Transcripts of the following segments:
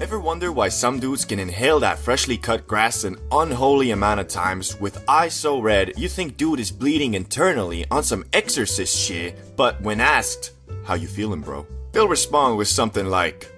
Ever wonder why some dudes can inhale that freshly cut grass an unholy amount of times with eyes so red you think dude is bleeding internally on some exorcist shit, but when asked, "How you feeling, bro?" they'll respond with something like,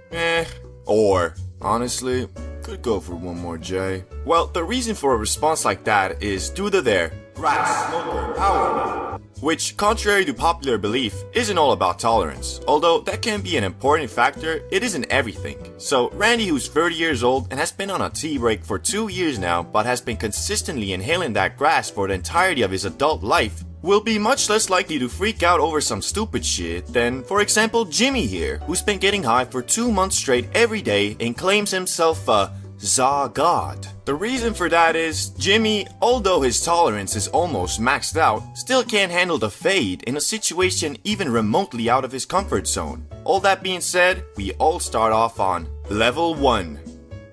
or, "Honestly, could go for one more J." Well, the reason for a response like that is due to their grass smoker power, which, contrary to popular belief, isn't all about tolerance. Although that can be an important factor, it isn't everything. So Randy, who's 30 years old and has been on a tea break for 2 years now, but has been consistently inhaling that grass for the entirety of his adult life, will be much less likely to freak out over some stupid shit than, for example, Jimmy here, who's been getting high for 2 months straight every day and claims himself a Za God. The reason for that is, Jimmy, although his tolerance is almost maxed out, still can't handle the fade in a situation even remotely out of his comfort zone. All that being said, we all start off on level 1.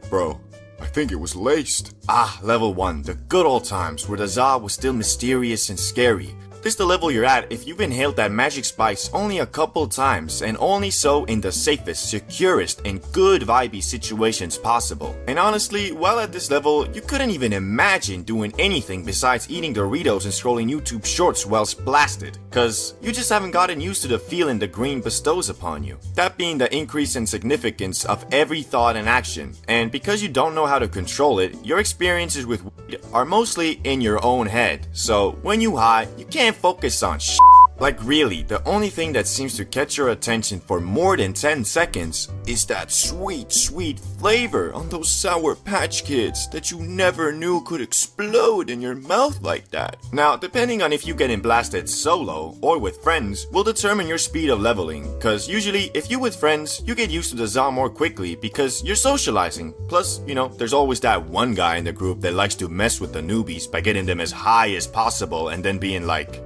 Bro, I think it was laced. Level 1, the good old times where the Za was still mysterious and scary. This is the level you're at if you've inhaled that magic spice only a couple times, and only so in the safest, securest, and good vibey situations possible. And honestly, while at this level, you couldn't even imagine doing anything besides eating Doritos and scrolling YouTube shorts whilst blasted, cause you just haven't gotten used to the feeling the green bestows upon you. That being the increase in significance of every thought and action, and because you don't know how to control it, your experiences with weed are mostly in your own head. So when you high, you can't focus on shit. Like really, the only thing that seems to catch your attention for more than 10 seconds is that sweet, sweet flavor on those Sour Patch Kids that you never knew could explode in your mouth like that. Now, depending on if you getting blasted solo or with friends will determine your speed of leveling, cause usually if you with friends, you get used to the Za more quickly because you're socializing. Plus, you know, there's always that one guy in the group that likes to mess with the newbies by getting them as high as possible and then being like,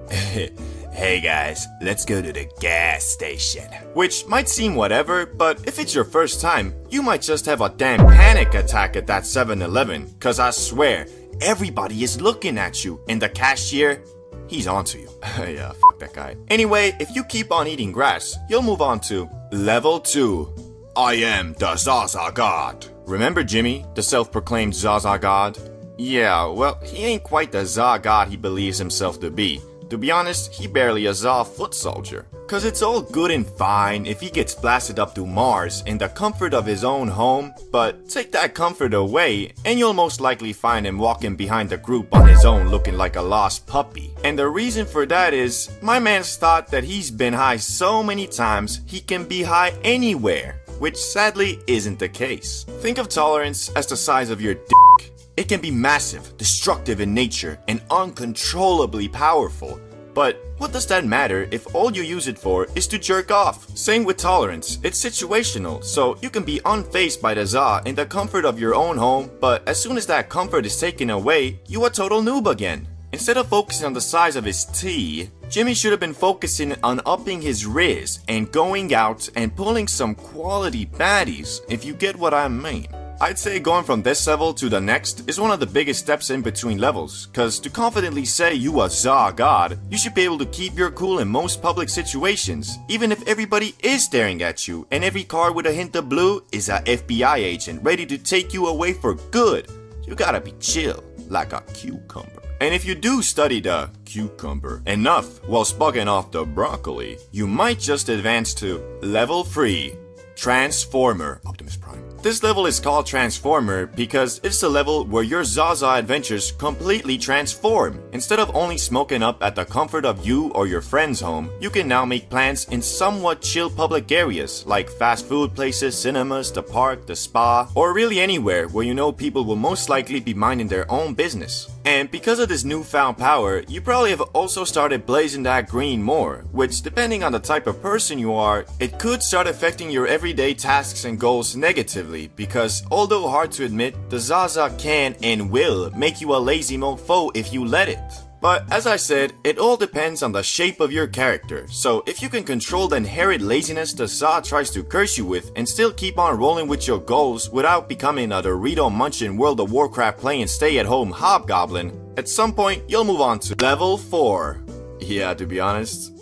"Hey guys, let's go to the gas station." Which might seem whatever, but if it's your first time, you might just have a damn panic attack at that 7-Eleven, cause I swear, everybody is looking at you, and the cashier, he's onto you. Yeah, fuck that guy. Anyway, if you keep on eating grass, you'll move on to level 2. I am the Zaza God. Remember Jimmy, the self-proclaimed Zaza God? Yeah, well, he ain't quite the Za God he believes himself to be. To be honest, he barely a Za foot soldier. Cause it's all good and fine if he gets blasted up to Mars in the comfort of his own home, but take that comfort away and you'll most likely find him walking behind the group on his own looking like a lost puppy. And the reason for that is, my man's thought that he's been high so many times he can be high anywhere, which sadly isn't the case. Think of tolerance as the size of your dick. It can be massive, destructive in nature, and uncontrollably powerful. But what does that matter if all you use it for is to jerk off? Same with tolerance, it's situational, so you can be unfazed by the Za in the comfort of your own home, but as soon as that comfort is taken away, you a total noob again. Instead of focusing on the size of his T, Jimmy should have been focusing on upping his riz and going out and pulling some quality baddies, if you get what I mean. I'd say going from this level to the next is one of the biggest steps in between levels, cause to confidently say you a Za God, you should be able to keep your cool in most public situations, even if everybody is staring at you and every car with a hint of blue is a FBI agent ready to take you away for good. You gotta be chill, like a cucumber. And if you do study the cucumber enough while spugging off the broccoli, you might just advance to level 3, Transformer Optimus Prime. This level is called Transformer because it's the level where your Zaza adventures completely transform. Instead of only smoking up at the comfort of you or your friend's home, you can now make plans in somewhat chill public areas like fast food places, cinemas, the park, the spa, or really anywhere where you know people will most likely be minding their own business. And because of this newfound power, you probably have also started blazing that green more, which depending on the type of person you are, it could start affecting your everyday tasks and goals negatively because although hard to admit, the Zaza can and will make you a lazy mofo if you let it. But as I said, it all depends on the shape of your character, so if you can control the inherent laziness the Za tries to curse you with and still keep on rolling with your goals without becoming a Dorito munching World of Warcraft playing stay-at-home hobgoblin, at some point you'll move on to level 4. Yeah, to be honest,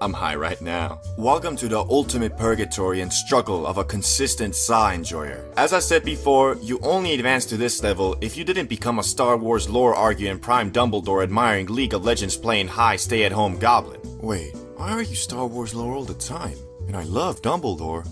I'm high right now. Welcome to the ultimate purgatory and struggle of a consistent Za enjoyer. As I said before, you only advance to this level if you didn't become a Star Wars lore arguing Prime Dumbledore admiring League of Legends playing high stay-at-home goblin. Wait, I argue Star Wars lore all the time, and I love Dumbledore.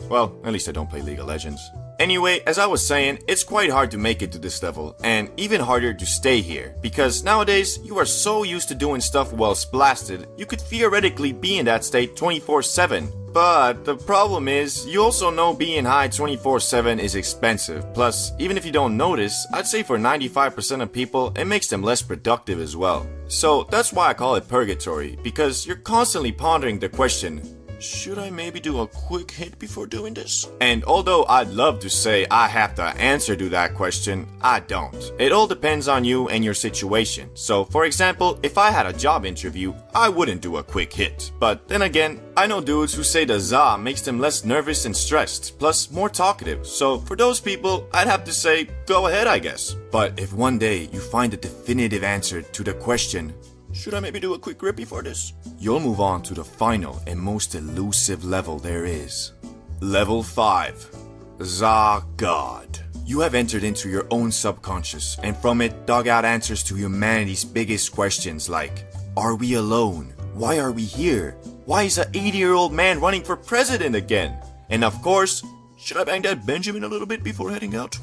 Well, at least I don't play League of Legends. Anyway, as I was saying, it's quite hard to make it to this level, and even harder to stay here, because nowadays, you are so used to doing stuff while blasted, you could theoretically be in that state 24/7. But the problem is, you also know being high 24/7 is expensive, plus, even if you don't notice, I'd say for 95% of people, it makes them less productive as well. So that's why I call it purgatory, because you're constantly pondering the question, should I maybe do a quick hit before doing this? And although I'd love to say I have the answer to that question, I don't. It all depends on you and your situation. So for example, if I had a job interview, I wouldn't do a quick hit. But then again, I know dudes who say the Za makes them less nervous and stressed, plus more talkative. So for those people, I'd have to say, go ahead I guess. But if one day you find a definitive answer to the question, should I maybe do a quick rip before this? You'll move on to the final and most elusive level there is. Level 5. Za God. You have entered into your own subconscious and from it dug out answers to humanity's biggest questions like, are we alone? Why are we here? Why is an 80-year-old man running for president again? And of course, should I bang that Benjamin a little bit before heading out?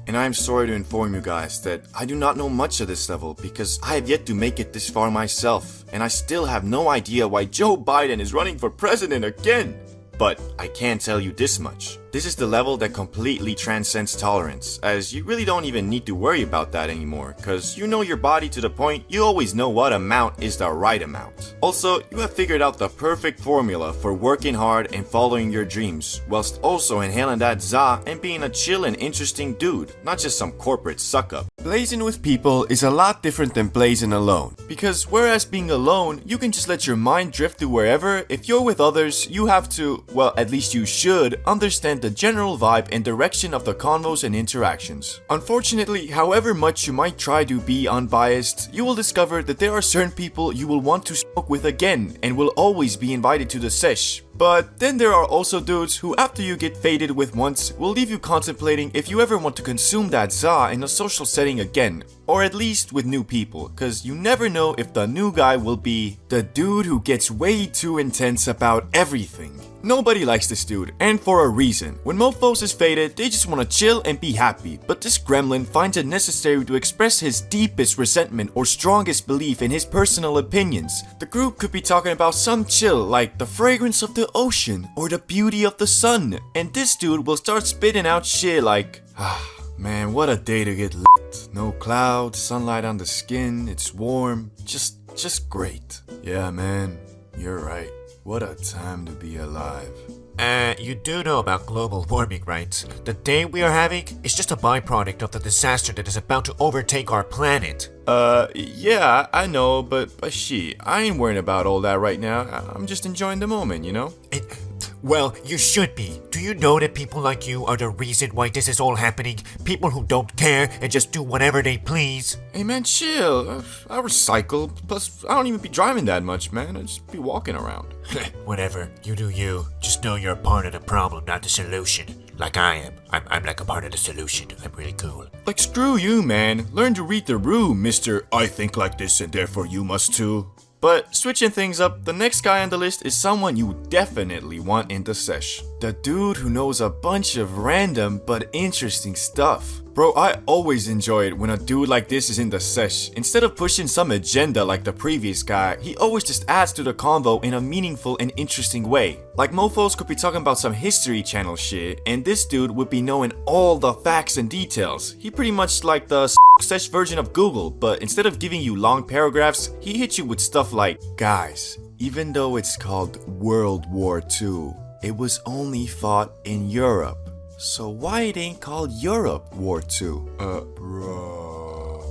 And I'm sorry to inform you guys that I do not know much of this level because I have yet to make it this far myself, and I still have no idea why Joe Biden is running for president again. But I can tell you this much. This is the level that completely transcends tolerance, as you really don't even need to worry about that anymore, cause you know your body to the point you always know what amount is the right amount. Also, you have figured out the perfect formula for working hard and following your dreams, whilst also inhaling that Za and being a chill and interesting dude, not just some corporate suck-up. Blazing with people is a lot different than blazing alone, because whereas being alone, you can just let your mind drift to wherever, if you're with others, you have to, well, at least you should, understand the general vibe and direction of the convos and interactions. Unfortunately, however much you might try to be unbiased, you will discover that there are certain people you will want to smoke with again and will always be invited to the sesh. But then there are also dudes who after you get faded with once will leave you contemplating if you ever want to consume that Za in a social setting again, or at least with new people, cause you never know if the new guy will be the dude who gets way too intense about everything. Nobody likes this dude, and for a reason. When mofos is faded, they just wanna chill and be happy, but this gremlin finds it necessary to express his deepest resentment or strongest belief in his personal opinions. The group could be talking about some chill like the fragrance of the ocean or the beauty of the sun, and this dude will start spitting out shit like, man, what a day to get lit. No clouds, sunlight on the skin, it's warm, just great. Yeah man, you're right. What a time to be alive. You do know about global warming, right? The day we are having is just a byproduct of the disaster that is about to overtake our planet. Yeah, I know, but shit, I ain't worrying about all that right now. I'm just enjoying the moment, you know? Well, you should be. Do you know that people like you are the reason why this is all happening? People who don't care and just do whatever they please. Hey man, chill. I recycle. Plus, I don't even be driving that much, man. I just be walking around. Whatever. You do you. Just know you're a part of the problem, not the solution. Like I am. I'm like a part of the solution. I'm really cool. Like screw you, man. Learn to read the room, Mr. I think like this and therefore you must too. But switching things up, the next guy on the list is someone you definitely want in the sesh. The dude who knows a bunch of random but interesting stuff. Bro, I always enjoy it when a dude like this is in the sesh. Instead of pushing some agenda like the previous guy, he always just adds to the convo in a meaningful and interesting way. Like mofos could be talking about some History Channel shit, and this dude would be knowing all the facts and details. He pretty much like the sesh version of Google, but instead of giving you long paragraphs, he hits you with stuff like, guys, even though it's called World War II, it was only fought in Europe. So why it ain't called Europe War II? Bro.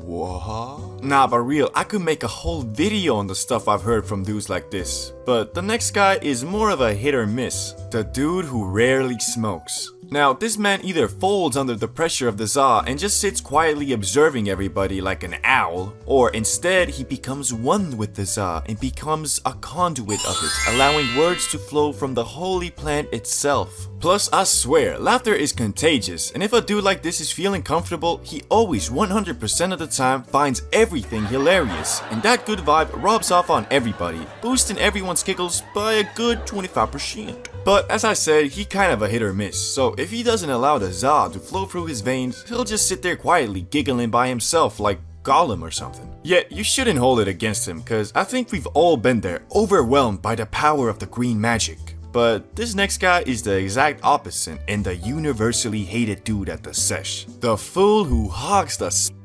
What? Nah, but real, I could make a whole video on the stuff I've heard from dudes like this. But the next guy is more of a hit or miss. The dude who rarely smokes. Now, this man either folds under the pressure of the za and just sits quietly observing everybody like an owl, or instead he becomes one with the za and becomes a conduit of it, allowing words to flow from the holy plant itself. Plus, I swear, laughter is contagious, and if a dude like this is feeling comfortable, he always 100% of the time finds everything hilarious, and that good vibe rubs off on everybody, boosting everyone's giggles by a good 25%. But as I said, he kind of a hit or miss, so if he doesn't allow the za to flow through his veins, he'll just sit there quietly giggling by himself like Gollum or something. Yet, you shouldn't hold it against him, cause I think we've all been there, overwhelmed by the power of the green magic. But this next guy is the exact opposite and the universally hated dude at the sesh. The fool who hogs the spliff.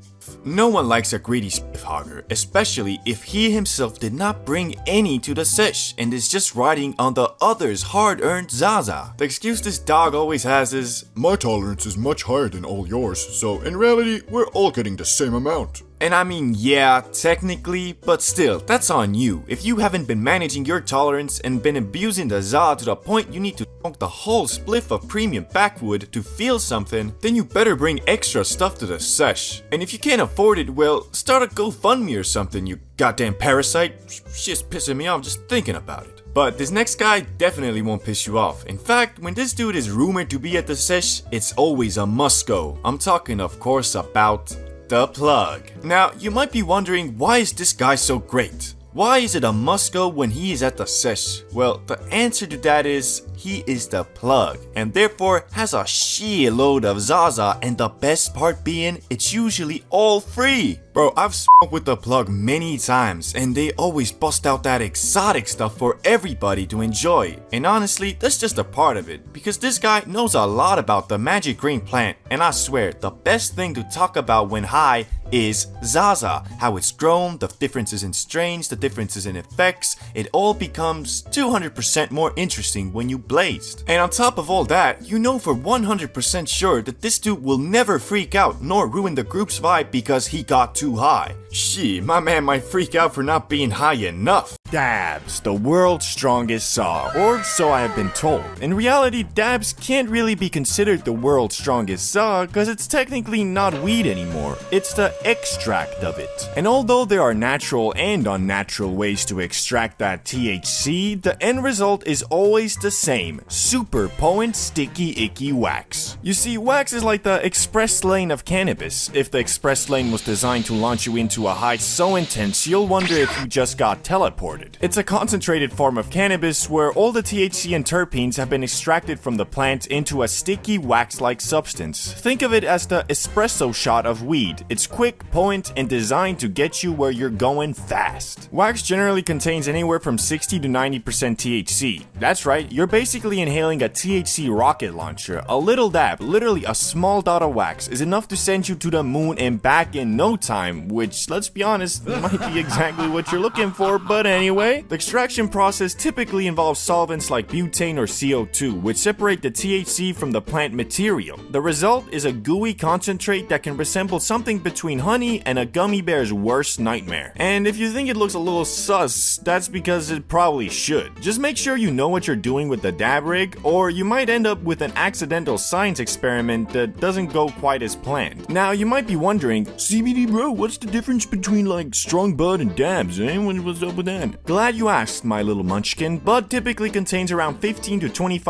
No one likes a greedy spliff hogger, especially if he himself did not bring any to the sesh and is just riding on the other's hard-earned zaza. The excuse this dog always has is, "My tolerance is much higher than all yours, so in reality, we're all getting the same amount." and I mean, yeah, technically, but still, that's on you. If you haven't been managing your tolerance and been abusing the za to the point you need to smoke the whole spliff of premium backwood to feel something, then you better bring extra stuff to the sesh. And if you can't afford it, well, start a GoFundMe or something, you goddamn parasite. Shit's pissing me off just thinking about it. But this next guy definitely won't piss you off. In fact, when this dude is rumored to be at the sesh, it's always a must-go. I'm talking, of course, about the plug. Now, you might be wondering, why is this guy so great? Why is it a must-go when he is at the sesh? Well, the answer to that is, he is the plug, and therefore has a shitload of Zaza, and the best part being, it's usually all free. Bro, I've smoked with the plug many times, and they always bust out that exotic stuff for everybody to enjoy. And honestly, that's just a part of it, because this guy knows a lot about the magic green plant, and I swear, the best thing to talk about when high is Zaza, how it's grown, the differences in strains, the differences in effects. It all becomes 200% more interesting when you blazed. And on top of all that, you know for 100% sure that this dude will never freak out nor ruin the group's vibe because he got too high. Shit, my man might freak out for not being high enough. Dabs, the world's strongest saw, or so I have been told. In reality, dabs can't really be considered the world's strongest saw because it's technically not weed anymore. It's the extract of it. And although there are natural and unnatural ways to extract that THC, the end result is always the same: super potent, sticky, icky wax. You see, wax is like the express lane of cannabis. If the express lane was designed to launch you into a high so intense, you'll wonder if you just got teleported. It's a concentrated form of cannabis where all the THC and terpenes have been extracted from the plant into a sticky wax-like substance. Think of it as the espresso shot of weed. It's quick, potent, and designed to get you where you're going fast. Wax generally contains anywhere from 60 to 90% THC. That's right, you're basically inhaling a THC rocket launcher. A little dab, literally a small dot of wax, is enough to send you to the moon and back in no time, which, let's be honest, might be exactly what you're looking for, but anyway. The extraction process typically involves solvents like butane or CO2, which separate the THC from the plant material. The result is a gooey concentrate that can resemble something between honey and a gummy bear's worst nightmare. And if you think it looks a little sus, that's because it probably should. Just make sure you know what you're doing with the dab rig, or you might end up with an accidental science experiment that doesn't go quite as planned. Now, you might be wondering, CBD bro, what's the difference between like strong bud and dabs, eh? What's up with that? Glad you asked, my little munchkin. Bud typically contains around 15 to 25%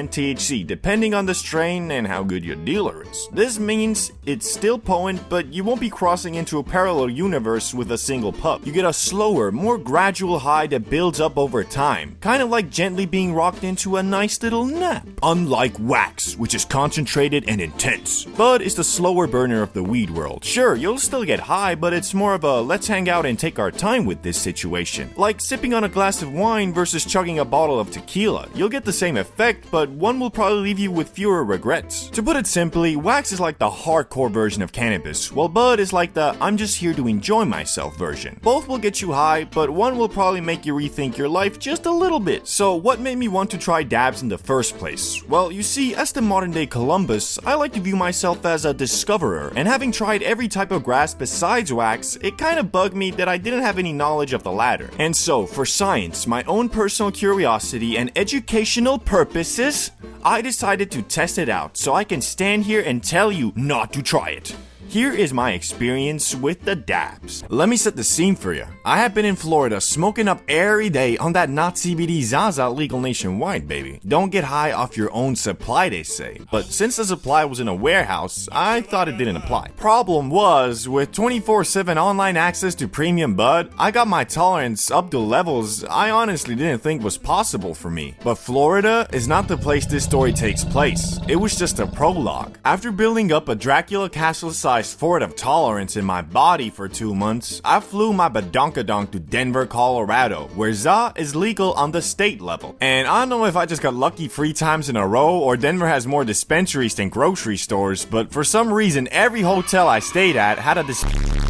THC, depending on the strain and how good your dealer is. This means it's still potent, but you won't be crossing into a parallel universe with a single puff. You get a slower, more gradual high that builds up over time, kind of like gently being rocked into a nice little nap. Unlike wax, which is concentrated and intense, Bud is the slower burner of the weed world. Sure, you'll still get high, but it's more of a let's hang out and take our time with this situation. Like sipping on a glass of wine versus chugging a bottle of tequila. You'll get the same effect, but one will probably leave you with fewer regrets. To put it simply, wax is like the hardcore version of cannabis, while bud is like the I'm just here to enjoy myself version. Both will get you high, but one will probably make you rethink your life just a little bit. So what made me want to try try dabs in the first place? Well, you see, as the modern day Columbus, I like to view myself as a discoverer, and having tried every type of grass besides wax, it kind of bugged me that I didn't have any knowledge of the latter. And so, for science, my own personal curiosity, and educational purposes, I decided to test it out so I can stand here and tell you not to try it. Here is my experience with the dabs. Let me set the scene for you. I have been in Florida smoking up every day on that not CBD Zaza legal nationwide, baby. Don't get high off your own supply, they say. But since the supply was in a warehouse, I thought it didn't apply. Problem was, with 24/7 online access to premium bud, I got my tolerance up to levels I honestly didn't think was possible for me. But Florida is not the place this story takes place. It was just a prologue. After building up a Dracula castle-sized fort of tolerance in my body for 2 months, I flew my badonkadonk to Denver, Colorado, where ZA is legal on the state level. And I don't know if I just got lucky 3 times in a row or Denver has more dispensaries than grocery stores, but for some reason every hotel I stayed at had a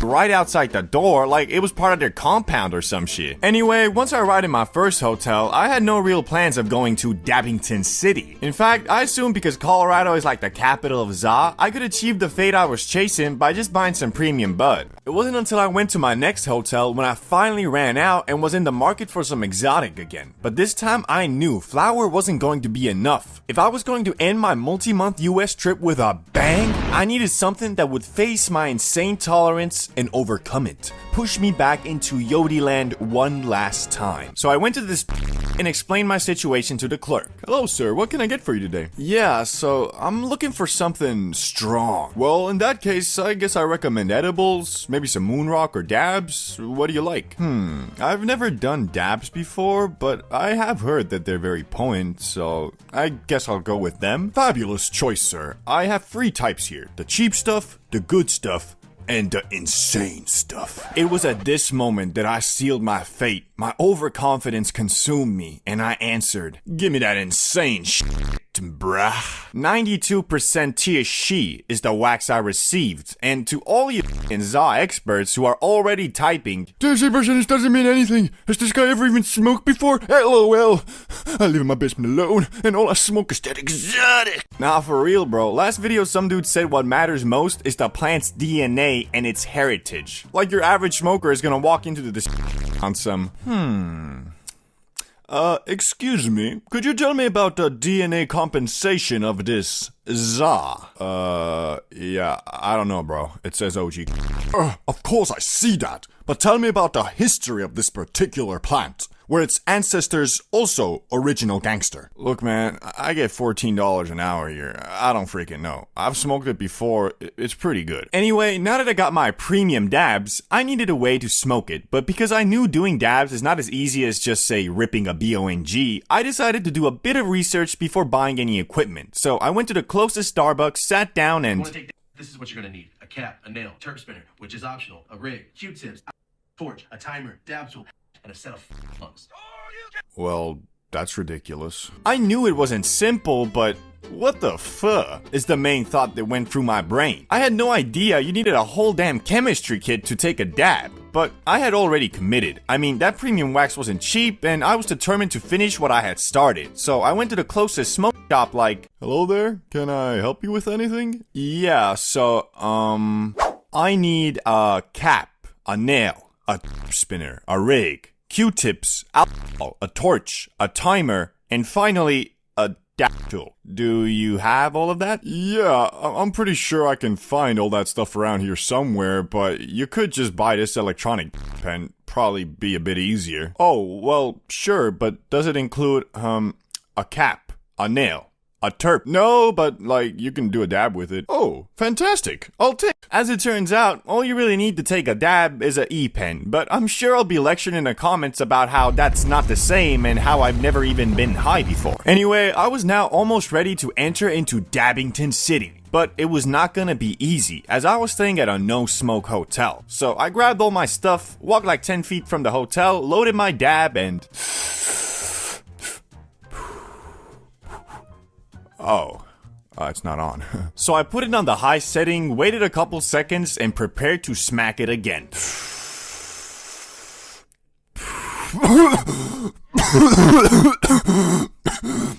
right outside the door, like it was part of their compound or some shit. Anyway, once I arrived in my first hotel, I had no real plans of going to Dabbington City. In fact, I assumed because Colorado is like the capital of ZA, I could achieve the fate I was chasing by just buying some premium bud. It wasn't until I went to my next hotel when I finally ran out and was in the market for some exotic again. But this time I knew flour wasn't going to be enough. If I was going to end my multi-month US trip with a bang, I needed something that would face my insane tolerance and overcome it. Push me back into Yodi land one last time. So I went to this and explained my situation to the clerk. Hello, sir. What can I get for you today? Yeah, so I'm looking for something strong. Well, in that case, I guess I recommend edibles, maybe some moonrock or dabs. What do you like? I've never done dabs before, but I have heard that they're very potent, so I guess I'll go with them. Fabulous choice, sir. I have 3 types here. The cheap stuff, the good stuff, and the insane stuff. It was at this moment that I sealed my fate. My overconfidence consumed me, and I answered, Give me that insane shit, bruh. 92% THC is the wax I received, and to all you ZA experts who are already typing, 30% doesn't mean anything. Has this guy ever even smoked before? LOL. I live in my basement alone, and all I smoke is that exotic. Nah, for real, bro. Last video some dude said what matters most is the plant's DNA and its heritage. Like your average smoker is gonna walk into this on some, excuse me, could you tell me about the DNA compensation of this ZA? Yeah, I don't know, bro. It says OG. Of course I see that, but tell me about the history of this particular plant. Were its ancestors also original gangster? Look, man, I get $14 an hour here. I don't freaking know. I've smoked it before. It's pretty good. Anyway, now that I got my premium dabs, I needed a way to smoke it. But because I knew doing dabs is not as easy as just, say, ripping a BONG, I decided to do a bit of research before buying any equipment. So I went to the closest Starbucks, sat down, and... This is what you're gonna need. A cap, a nail, terp spinner, which is optional, a rig, Q-tips, torch, a timer, dab tool, and a set of lungs. Well, that's ridiculous. I knew it wasn't simple, but what the fuck is the main thought that went through my brain. I had no idea you needed a whole damn chemistry kit to take a dab. But I had already committed. I mean, that premium wax wasn't cheap, and I was determined to finish what I had started. So I went to the closest smoke shop like, Hello there, can I help you with anything? Yeah, so, I need a cap, a nail, a spinner, a rig, Q-tips, alcohol, a torch, a timer, and finally, a dactyl. Do you have all of that? Yeah, I'm pretty sure I can find all that stuff around here somewhere, but you could just buy this electronic pen. Probably be a bit easier. Oh, well, sure, but does it include, a cap, a nail, a terp? No, but, like, you can do a dab with it. Oh, fantastic. I'll take. As it turns out, all you really need to take a dab is a e-pen, but I'm sure I'll be lectured in the comments about how that's not the same and how I've never even been high before. Anyway, I was now almost ready to enter into Dabbington City. But it was not gonna be easy, as I was staying at a no-smoke hotel. So I grabbed all my stuff, walked like 10 feet from the hotel, loaded my dab, and... Oh, it's not on. So I put it on the high setting, waited a couple seconds, and prepared to smack it again.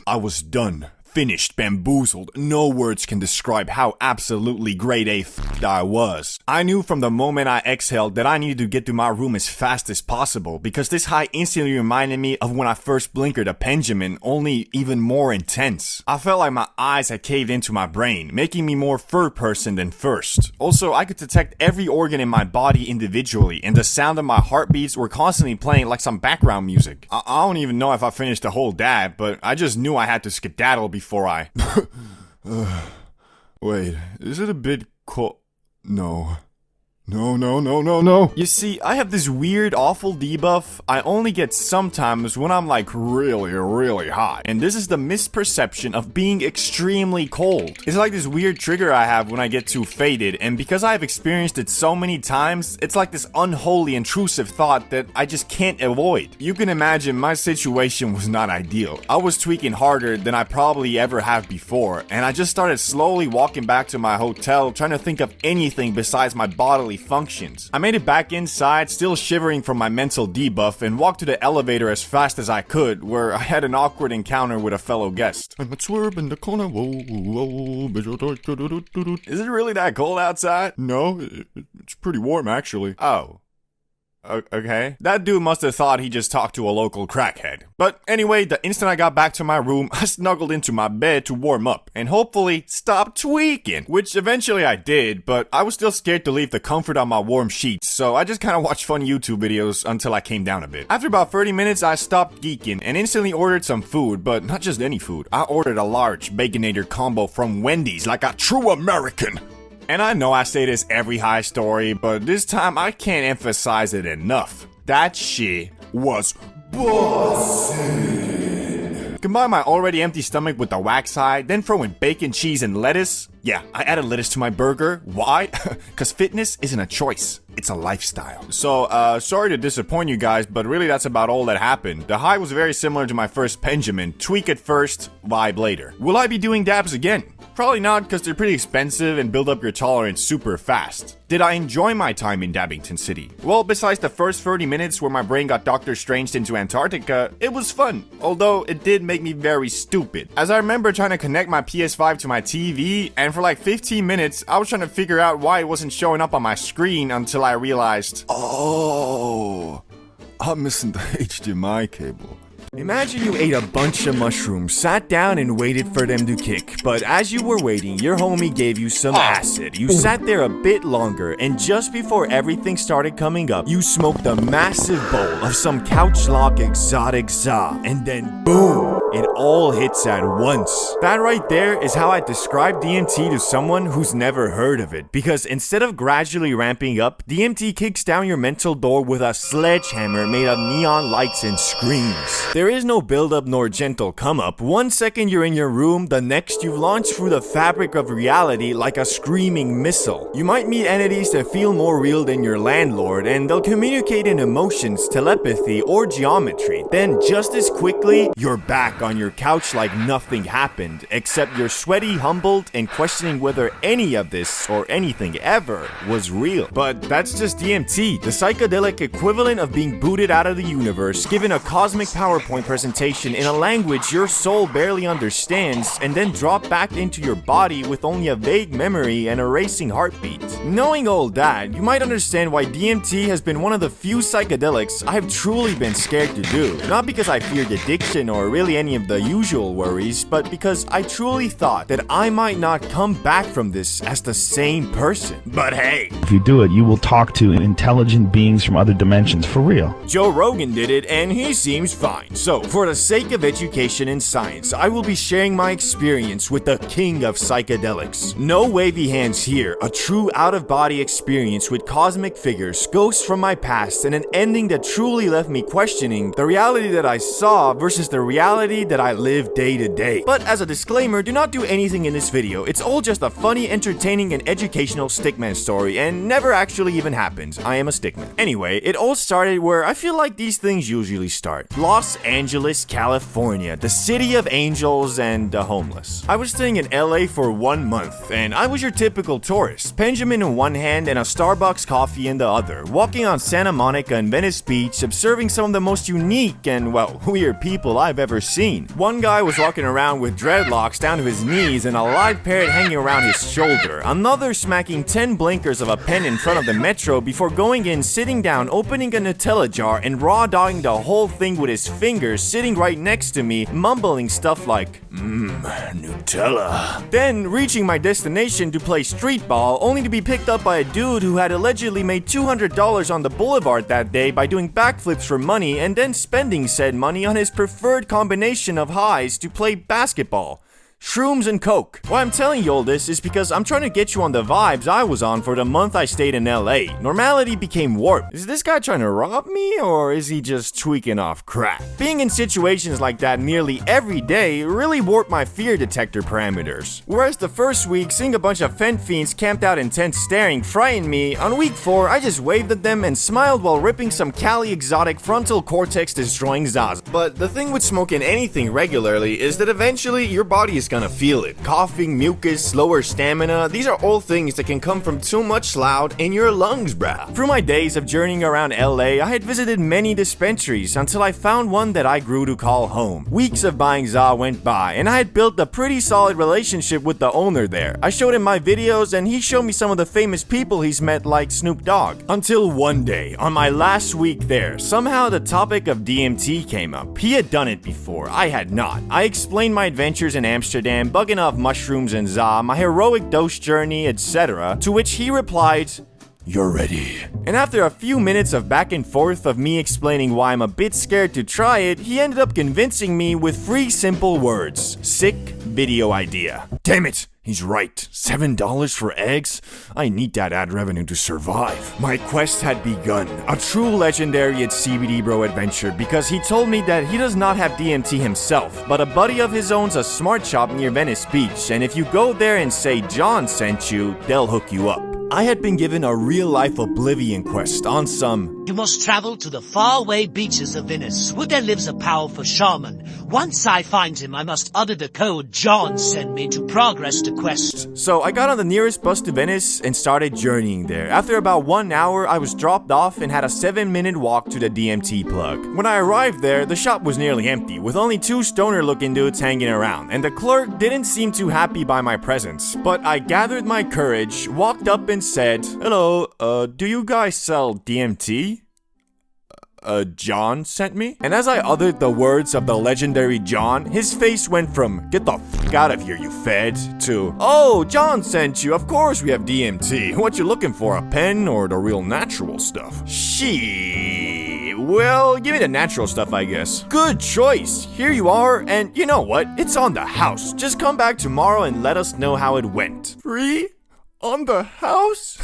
I was done. Finished, bamboozled. No words can describe how absolutely grade A I was. I knew from the moment I exhaled that I needed to get to my room as fast as possible because this high instantly reminded me of when I first blinkered a Benjamin, only even more intense. I felt like my eyes had caved into my brain, making me more third person than first. Also, I could detect every organ in my body individually, and the sound of my heartbeats were constantly playing like some background music. I don't even know if I finished the whole dab, but I just knew I had to skedaddle before I... Wait, is it a bit No. No. You see, I have this weird, awful debuff I only get sometimes when I'm like really hot. And this is the misperception of being extremely cold. It's like this weird trigger I have when I get too faded, and because I've experienced it so many times, it's like this unholy, intrusive thought that I just can't avoid. You can imagine my situation was not ideal. I was tweaking harder than I probably ever have before, and I just started slowly walking back to my hotel, trying to think of anything besides my bodily functions. I made it back inside, still shivering from my mental debuff, and walked to the elevator as fast as I could, where I had an awkward encounter with a fellow guest. I'm a swerve in the corner, Is it really that cold outside? No, it's pretty warm actually. Oh. Okay. That dude must have thought he just talked to a local crackhead. But anyway, the instant I got back to my room, I snuggled into my bed to warm up and hopefully stop tweaking, which eventually I did, but I was still scared to leave the comfort on my warm sheets, so I just kind of watched fun YouTube videos until I came down a bit. After about 30 minutes, I stopped geeking and instantly ordered some food, but not just any food. I ordered a large Baconator combo from Wendy's like a true American. And I know I say this every high story, but this time I can't emphasize it enough. That shit was bussin'. Combine my already empty stomach with the wax high, then throw in bacon, cheese, and lettuce. Yeah, I added lettuce to my burger. Why? Because fitness isn't a choice. It's a lifestyle. So, sorry to disappoint you guys, but really that's about all that happened. The high was very similar to my first Benjamin. Tweak it first, vibe later. Will I be doing dabs again? Probably not, because they're pretty expensive and build up your tolerance super fast. Did I enjoy my time in Dabbington City? Well, besides the first 30 minutes where my brain got Doctor Stranged into Antarctica, it was fun, although it did make me very stupid. As I remember trying to connect my PS5 to my TV, and for like 15 minutes, I was trying to figure out why it wasn't showing up on my screen until I realized, oh, I'm missing the HDMI cable. Imagine you ate a bunch of mushrooms, sat down and waited for them to kick, but as you were waiting, your homie gave you some acid. You sat there a bit longer, and just before everything started coming up, you smoked a massive bowl of some couch lock exotic za, and then boom, it all hits at once. That right there is how I describe DMT to someone who's never heard of it, because instead of gradually ramping up, DMT kicks down your mental door with a sledgehammer made of neon lights and screams. There is no build-up nor gentle come-up. One second you're in your room, the next you've launched through the fabric of reality like a screaming missile. You might meet entities that feel more real than your landlord, and they'll communicate in emotions, telepathy, or geometry. Then just as quickly, you're back on your couch like nothing happened, except you're sweaty, humbled, and questioning whether any of this, or anything ever, was real. But that's just DMT, the psychedelic equivalent of being booted out of the universe, given a cosmic PowerPoint presentation in a language your soul barely understands, and then drop back into your body with only a vague memory and a racing heartbeat. Knowing all that, you might understand why DMT has been one of the few psychedelics I've truly been scared to do. Not because I feared addiction or really any of the usual worries, but because I truly thought that I might not come back from this as the same person. But hey, if you do it, you will talk to intelligent beings from other dimensions, for real. Joe Rogan did it, and he seems fine. So, for the sake of education and science, I will be sharing my experience with the king of psychedelics. No wavy hands here, a true out-of-body experience with cosmic figures, ghosts from my past, and an ending that truly left me questioning the reality that I saw versus the reality that I live day to day. But as a disclaimer, do not do anything in this video. It's all just a funny, entertaining, and educational stickman story, and never actually even happened. I am a stickman. Anyway, it all started where I feel like these things usually start. Los Angeles, California, the city of angels and the homeless. I was staying in LA for 1 month, and I was your typical tourist, Benjamin in one hand and a Starbucks coffee in the other, walking on Santa Monica and Venice Beach, observing some of the most unique and, well, weird people I've ever seen. One guy was walking around with dreadlocks down to his knees and a live parrot hanging around his shoulder. Another smacking 10 blinkers of a pen in front of the metro before going in, sitting down, opening a Nutella jar and raw dogging the whole thing with his fingers, sitting right next to me, mumbling stuff like, Nutella. Then reaching my destination to play street ball, only to be picked up by a dude who had allegedly made $200 on the boulevard that day by doing backflips for money and then spending said money on his preferred combination of highs to play basketball. Shrooms and coke. Why I'm telling you all this is because I'm trying to get you on the vibes I was on for the month I stayed in LA. Normality became warped. Is this guy trying to rob me, or is he just tweaking off crack? Being in situations like that nearly every day really warped my fear detector parameters. Whereas the first week, seeing a bunch of fent fiends camped out in tents staring frightened me, on week 4 I just waved at them and smiled while ripping some Cali exotic frontal cortex destroying Zaza. But the thing with smoking anything regularly is that eventually your body is gonna feel it. Coughing, mucus, lower stamina, these are all things that can come from too much loud in your lungs, bruh. Through my days of journeying around LA, I had visited many dispensaries until I found one that I grew to call home. Weeks of buying za went by, and I had built a pretty solid relationship with the owner there. I showed him my videos, and he showed me some of the famous people he's met, like Snoop Dogg. Until one day, on my last week there, somehow the topic of DMT came up. He had done it before, I had not. I explained my adventures in Amsterdam, bugging off mushrooms and za, my heroic dose journey, etc., to which he replied, "You're ready." And after a few minutes of back and forth of me explaining why I'm a bit scared to try it, he ended up convincing me with 3 simple words. Sick video idea. Damn it! He's right. $7 for eggs? I need that ad revenue to survive. My quest had begun. A true legendary at CBD Bro adventure, because he told me that he does not have DMT himself, but a buddy of his owns a smart shop near Venice Beach, and if you go there and say John sent you, they'll hook you up. I had been given a real-life oblivion quest on some... You must travel to the faraway beaches of Venice, where there lives a powerful shaman. Once I find him, I must utter the code John sent me to progress the quest. So I got on the nearest bus to Venice and started journeying there. After about 1 hour, I was dropped off and had a 7-minute walk to the DMT plug. When I arrived there, the shop was nearly empty, with only 2 stoner-looking dudes hanging around, and the clerk didn't seem too happy by my presence. But I gathered my courage, walked up and said, "Hello, do you guys sell DMT?" John sent me? And as I uttered the words of the legendary John, his face went from, "Get the f*** out of here, you fed," to, "Oh, John sent you, of course we have DMT. What you looking for, a pen or the real natural stuff?" Shit. Well, give me the natural stuff, I guess. Good choice. Here you are, and you know what? It's on the house. Just come back tomorrow and let us know how it went. Free? On the house?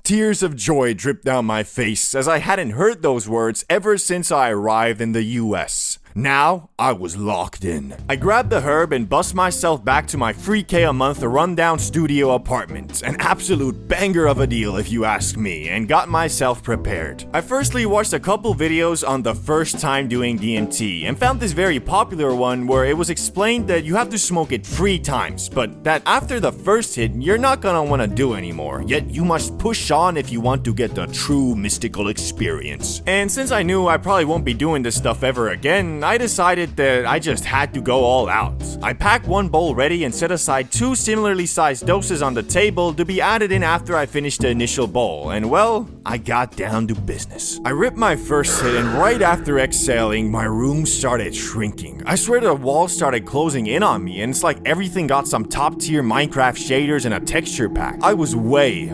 Tears of joy dripped down my face as I hadn't heard those words ever since I arrived in the US. Now, I was locked in. I grabbed the herb and bust myself back to my $3K a month rundown studio apartment. An absolute banger of a deal if you ask me, and got myself prepared. I firstly watched a couple videos on the first time doing DMT, and found this very popular one where it was explained that you have to smoke it 3 times, but that after the first hit, you're not gonna wanna do anymore, yet you must push on if you want to get the true mystical experience. And since I knew I probably won't be doing this stuff ever again, I decided that I just had to go all out. I packed 1 bowl ready and set aside 2 similarly sized doses on the table to be added in after I finished the initial bowl, and well, I got down to business. I ripped my first hit, and right after exhaling, my room started shrinking. I swear the walls started closing in on me, and it's like everything got some top tier Minecraft shaders and a texture pack. I was way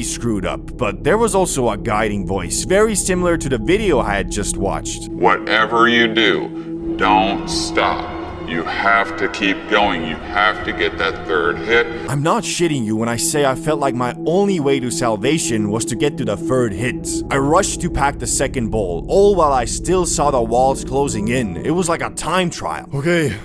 screwed up, but there was also a guiding voice, very similar to the video I had just watched. Whatever you do, don't stop. You have to keep going. You have to get that 3rd hit. I'm not shitting you when I say I felt like my only way to salvation was to get to the 3rd hit. I rushed to pack the 2nd bowl, all while I still saw the walls closing in. It was like a time trial. Okay.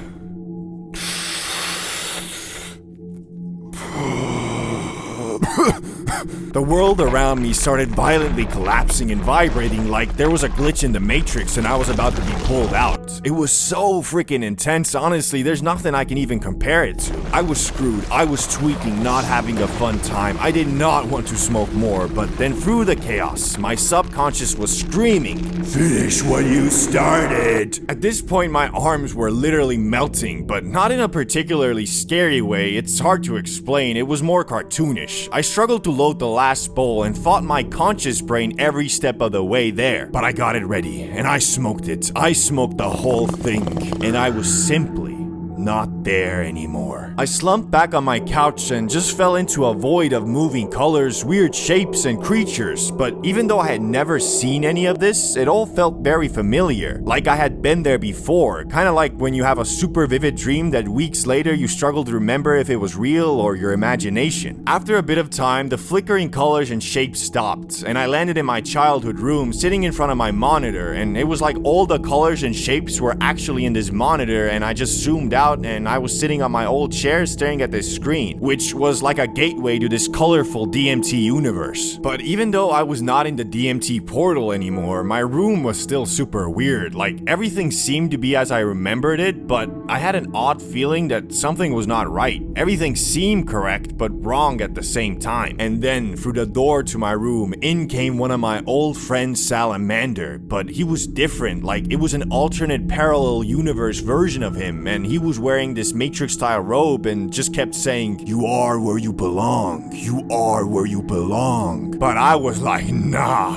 The world around me started violently collapsing and vibrating like there was a glitch in the Matrix and I was about to be pulled out. It was so freaking intense, honestly, there's nothing I can even compare it to. I was screwed, I was tweaking, not having a fun time. I did not want to smoke more, but then through the chaos, my subconscious was screaming, "Finish what you started!" At this point, my arms were literally melting, but not in a particularly scary way. It's hard to explain, it was more cartoonish. I struggled to load the last bowl and fought my conscious brain every step of the way there. But I got it ready, and I smoked it. I smoked the whole thing, and I was simply not there anymore. I slumped back on my couch and just fell into a void of moving colors, weird shapes, and creatures. But even though I had never seen any of this, it all felt very familiar, like I had been there before, kind of like when you have a super vivid dream that weeks later you struggle to remember if it was real or your imagination. After a bit of time, the flickering colors and shapes stopped, and I landed in my childhood room, sitting in front of my monitor, and it was like all the colors and shapes were actually in this monitor, and I just zoomed out and I was sitting on my old chair staring at this screen, which was like a gateway to this colorful DMT universe. But even though I was not in the DMT portal anymore, my room was still super weird. Like, everything seemed to be as I remembered it, but I had an odd feeling that something was not right. Everything seemed correct, but wrong at the same time. And then, through the door to my room, in came one of my old friends, Salamander, but he was different. Like, it was an alternate parallel universe version of him, and he was wearing this Matrix-style robe and just kept saying, "You are where you belong. You are where you belong." But I was like, nah,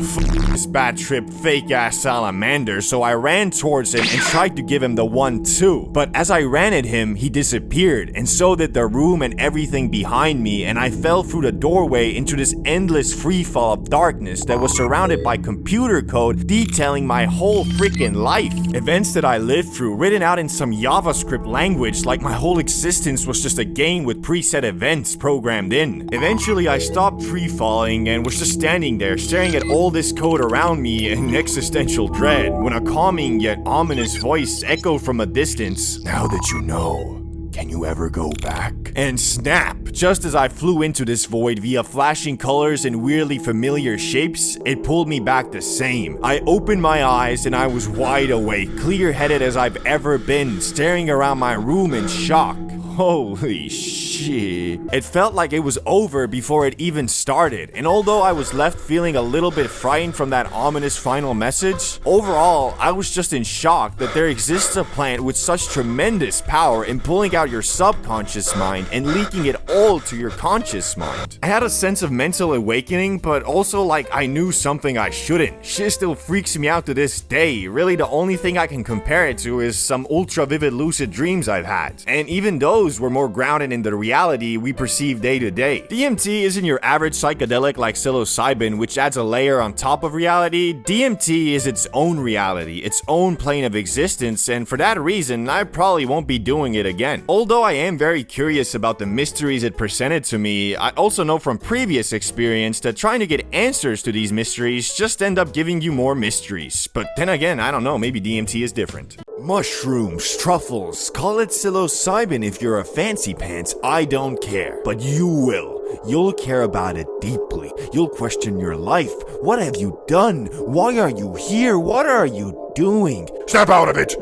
this bad trip fake-ass Salamander, so I ran towards him and tried to give him the 1-2. But as I ran at him, he disappeared, and so did the room and everything behind me, and I fell through the doorway into this endless freefall of darkness that was surrounded by computer code detailing my whole freaking life. Events that I lived through, written out in some JavaScript language, like my whole existence was just a game with preset events programmed in. Eventually, I stopped free falling and was just standing there staring at all this code around me in existential dread when a calming yet ominous voice echoed from a distance. "Now that you know, can you ever go back?" And snap! Just as I flew into this void via flashing colors and weirdly familiar shapes, it pulled me back the same. I opened my eyes and I was wide awake, clear-headed as I've ever been, staring around my room in shock. Holy shit. It felt like it was over before it even started, and although I was left feeling a little bit frightened from that ominous final message, overall, I was just in shock that there exists a plant with such tremendous power in pulling out your subconscious mind and leaking it all to your conscious mind. I had a sense of mental awakening, but also like I knew something I shouldn't. Shit still freaks me out to this day. Really, the only thing I can compare it to is some ultra vivid lucid dreams I've had, and even those were more grounded in the reality we perceive day to day. DMT isn't your average psychedelic like psilocybin, which adds a layer on top of reality. DMT is its own reality, its own plane of existence, and for that reason, I probably won't be doing it again. Although I am very curious about the mysteries it presented to me, I also know from previous experience that trying to get answers to these mysteries just end up giving you more mysteries. But then again, I don't know, maybe DMT is different. Mushrooms, truffles, call it psilocybin if you're a fancy pants, I don't care. But you will. You'll care about it deeply. You'll question your life. What have you done? Why are you here? What are you doing? Snap out of it!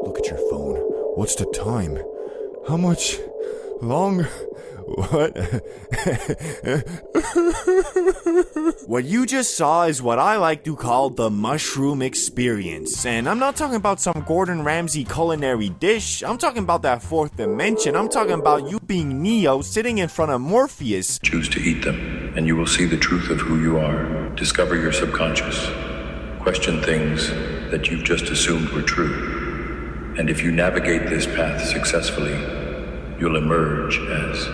Look at your phone. What's the time? How much longer? What? What you just saw is what I like to call the mushroom experience. And I'm not talking about some Gordon Ramsay culinary dish. I'm talking about that fourth dimension. I'm talking about you being Neo sitting in front of Morpheus. Choose to eat them, and you will see the truth of who you are. Discover your subconscious. Question things that you've just assumed were true. And if you navigate this path successfully, you'll emerge as...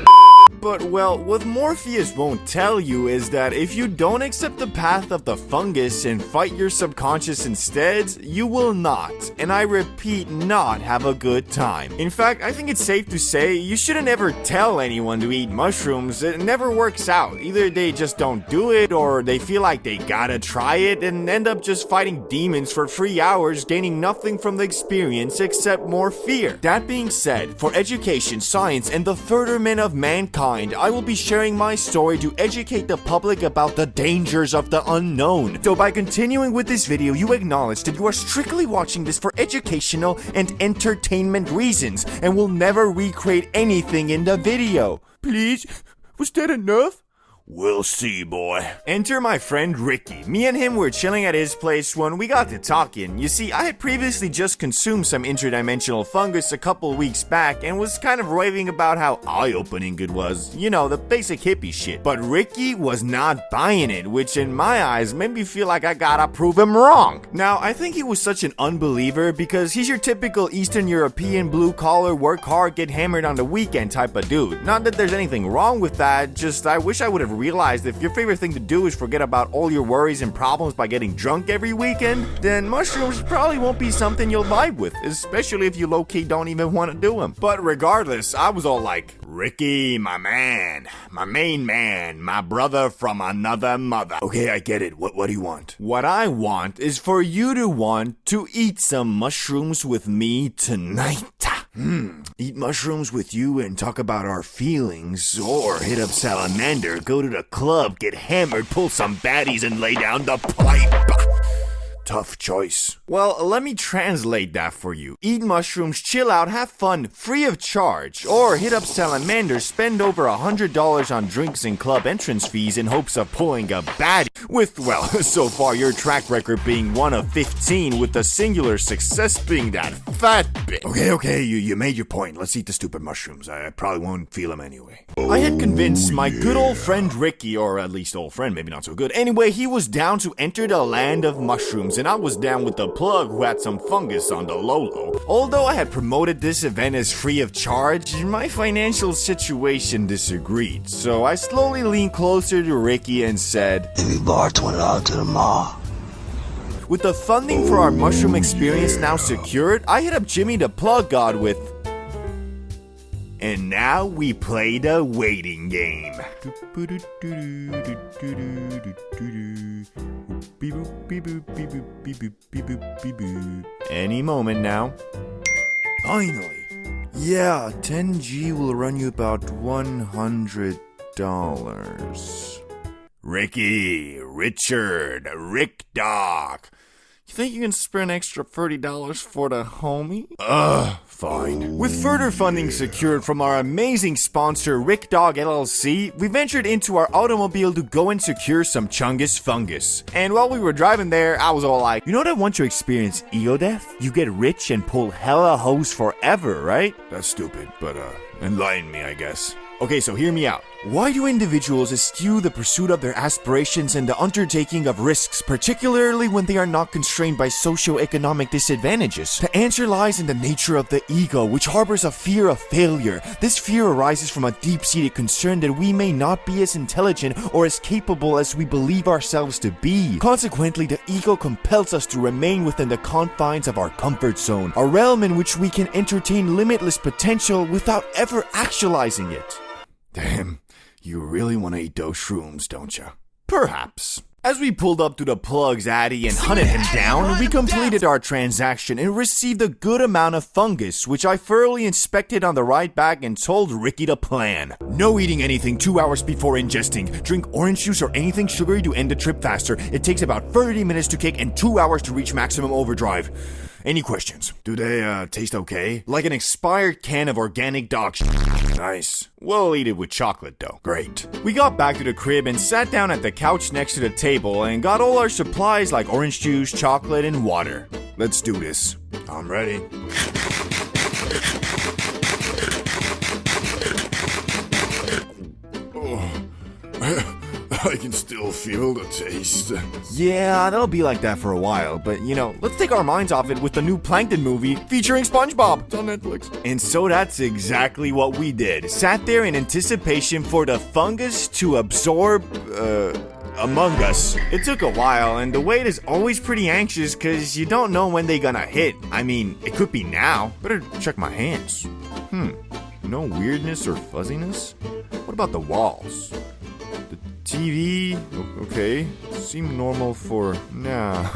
But, well, what Morpheus won't tell you is that if you don't accept the path of the fungus and fight your subconscious instead, you will not, and I repeat, not have a good time. In fact, I think it's safe to say you shouldn't ever tell anyone to eat mushrooms. It never works out. Either they just don't do it, or they feel like they gotta try it and end up just fighting demons for 3 hours, gaining nothing from the experience except more fear. That being said, for education, science, and the furtherment of mankind, mind, I will be sharing my story to educate the public about the dangers of the unknown. So by continuing with this video, you acknowledge that you are strictly watching this for educational and entertainment reasons and will never recreate anything in the video. Please? Was that enough? We'll see, boy. Enter my friend Ricky. Me and him were chilling at his place when we got to talking. You see, I had previously just consumed some interdimensional fungus a couple weeks back and was kind of raving about how eye-opening it was. You know, the basic hippie shit. But Ricky was not buying it, which in my eyes made me feel like I gotta prove him wrong. Now, I think he was such an unbeliever because he's your typical Eastern European blue-collar, work hard, get hammered on the weekend type of dude. Not that there's anything wrong with that, just I wish I would have realized if your favorite thing to do is forget about all your worries and problems by getting drunk every weekend, then mushrooms probably won't be something you'll vibe with, especially if you low-key don't even want to do them. But regardless, I was all like, Ricky, my man, my main man, my brother from another mother. Okay, I get it. What do you want? What I want is for you to want to eat some mushrooms with me tonight. Eat mushrooms with you and talk about our feelings, or hit up Salamander, go to the club, get hammered, pull some baddies, and lay down the pipe. Tough choice. Well, let me translate that for you. Eat mushrooms, chill out, have fun, free of charge. Or hit up Salamander, spend over $100 on drinks and club entrance fees in hopes of pulling a baddie. With, well, so far your track record being 1 of 15, with the singular success being that fat bit. Okay, you made your point. Let's eat the stupid mushrooms. I probably won't feel them anyway. I had convinced my good old friend Ricky, or at least old friend, maybe not so good. Anyway, he was down to enter the land of mushrooms, and I was down with the plug who had some fungus on the low-low. Although I had promoted this event as free of charge, my financial situation disagreed. So I slowly leaned closer to Ricky and said, If you borrow $20 to the mall. With the funding for our mushroom experience now secured, I hit up Jimmy the plug god with, and now we play the waiting game. Any moment now. Finally. Yeah, 10G will run you about $100. Ricky, Richard, Rick Dog. You think you can spare an extra $30 for the homie? Fine. With further funding secured from our amazing sponsor, Rick Dog LLC, we ventured into our automobile to go and secure some Chungus fungus. And while we were driving there, I was all like, you know what I want to experience ego death? You get rich and pull hella hoes forever, right? That's stupid, but enlighten me, I guess. Okay, so hear me out. Why do individuals eschew the pursuit of their aspirations and the undertaking of risks, particularly when they are not constrained by socio-economic disadvantages? The answer lies in the nature of the ego, which harbors a fear of failure. This fear arises from a deep-seated concern that we may not be as intelligent or as capable as we believe ourselves to be. Consequently, the ego compels us to remain within the confines of our comfort zone, a realm in which we can entertain limitless potential without ever actualizing it. Damn, you really want to eat those shrooms, don't you? Perhaps. As we pulled up to the plug's addy and hunted him down, we completed our transaction and received a good amount of fungus, which I thoroughly inspected on the ride back and told Ricky the plan. No eating anything 2 hours before ingesting. Drink orange juice or anything sugary to end the trip faster. It takes about 30 minutes to kick and 2 hours to reach maximum overdrive. Any questions? Do they, taste okay? Like an expired can of organic dog shit. Nice. We'll eat it with chocolate, though. Great. We got back to the crib and sat down at the couch next to the table and got all our supplies like orange juice, chocolate, and water. Let's do this. I'm ready. I can still feel the taste. Yeah, that'll be like that for a while, but you know, let's take our minds off it with the new Plankton movie featuring SpongeBob. It's on Netflix. And so that's exactly what we did. Sat there in anticipation for the fungus to absorb, Among Us. It took a while, and the wait is always pretty anxious because you don't know when they gonna hit. I mean, it could be now. Better check my hands. No weirdness or fuzziness? What about the walls? TV, okay, seem normal for now.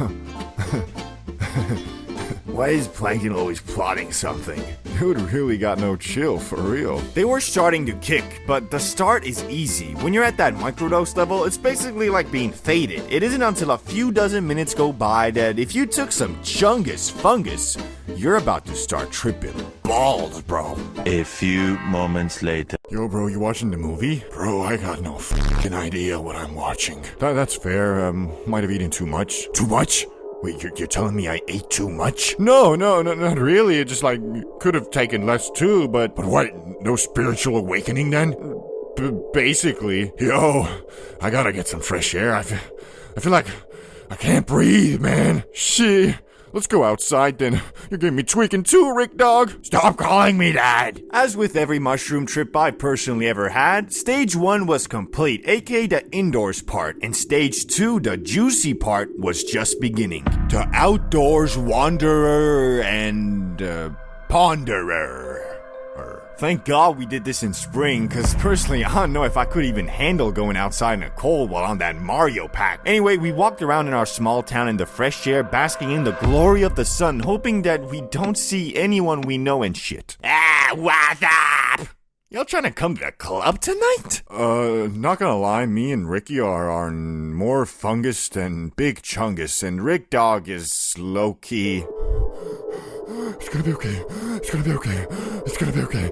Why is Plankton always plotting something? Dude really got no chill, for real. They were starting to kick, but the start is easy. When you're at that microdose level, it's basically like being faded. It isn't until a few dozen minutes go by that if you took some chungus fungus, you're about to start tripping balls, bro. A few moments later. Yo, bro, you watching the movie? Bro, I got no f***ing idea what I'm watching. That's fair. Might have eaten too much. Too much? Wait, you're telling me I ate too much? No, not really. It just like could have taken less too, but what? No spiritual awakening then? Basically. Yo, I gotta get some fresh air. I feel like I can't breathe, man. Shit. Let's go outside then. You're getting me tweaking too, Rick Dog. Stop calling me Dad. As with every mushroom trip I personally ever had, stage 1 was complete, aka the indoors part, and stage 2, the juicy part, was just beginning. The outdoors wanderer and ponderer. Thank God we did this in spring, cause personally I don't know if I could even handle going outside in the cold while on that Mario pack. Anyway, we walked around in our small town in the fresh air, basking in the glory of the sun, hoping that we don't see anyone we know and shit. What's up? Y'all trying to come to the club tonight? Not gonna lie, me and Ricky are more fungus than Big Chungus, and Rick Dog is low-key. It's gonna be okay. It's gonna be okay. It's gonna be okay.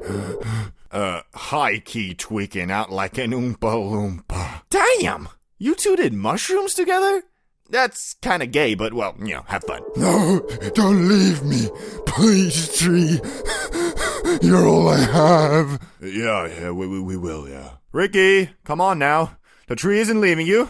High-key tweaking out like an Oompa Loompa. Damn! You two did mushrooms together? That's kinda gay, but well, have fun. No, don't leave me. Please, Tree. You're all I have. Yeah, we will, yeah. Ricky, come on now. The tree isn't leaving you.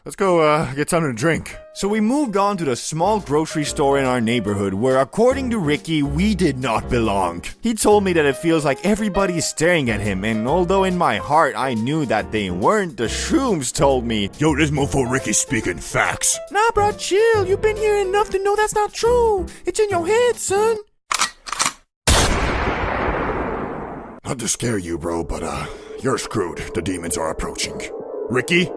Let's go, get something to drink. So we moved on to the small grocery store in our neighborhood where, according to Ricky, we did not belong. He told me that it feels like everybody is staring at him, and although in my heart I knew that they weren't, the shrooms told me, yo, this mofo Ricky's speaking facts. Nah, bro, chill. You've been here enough to know that's not true. It's in your head, son. Not to scare you, bro, but, you're screwed. The demons are approaching. Ricky?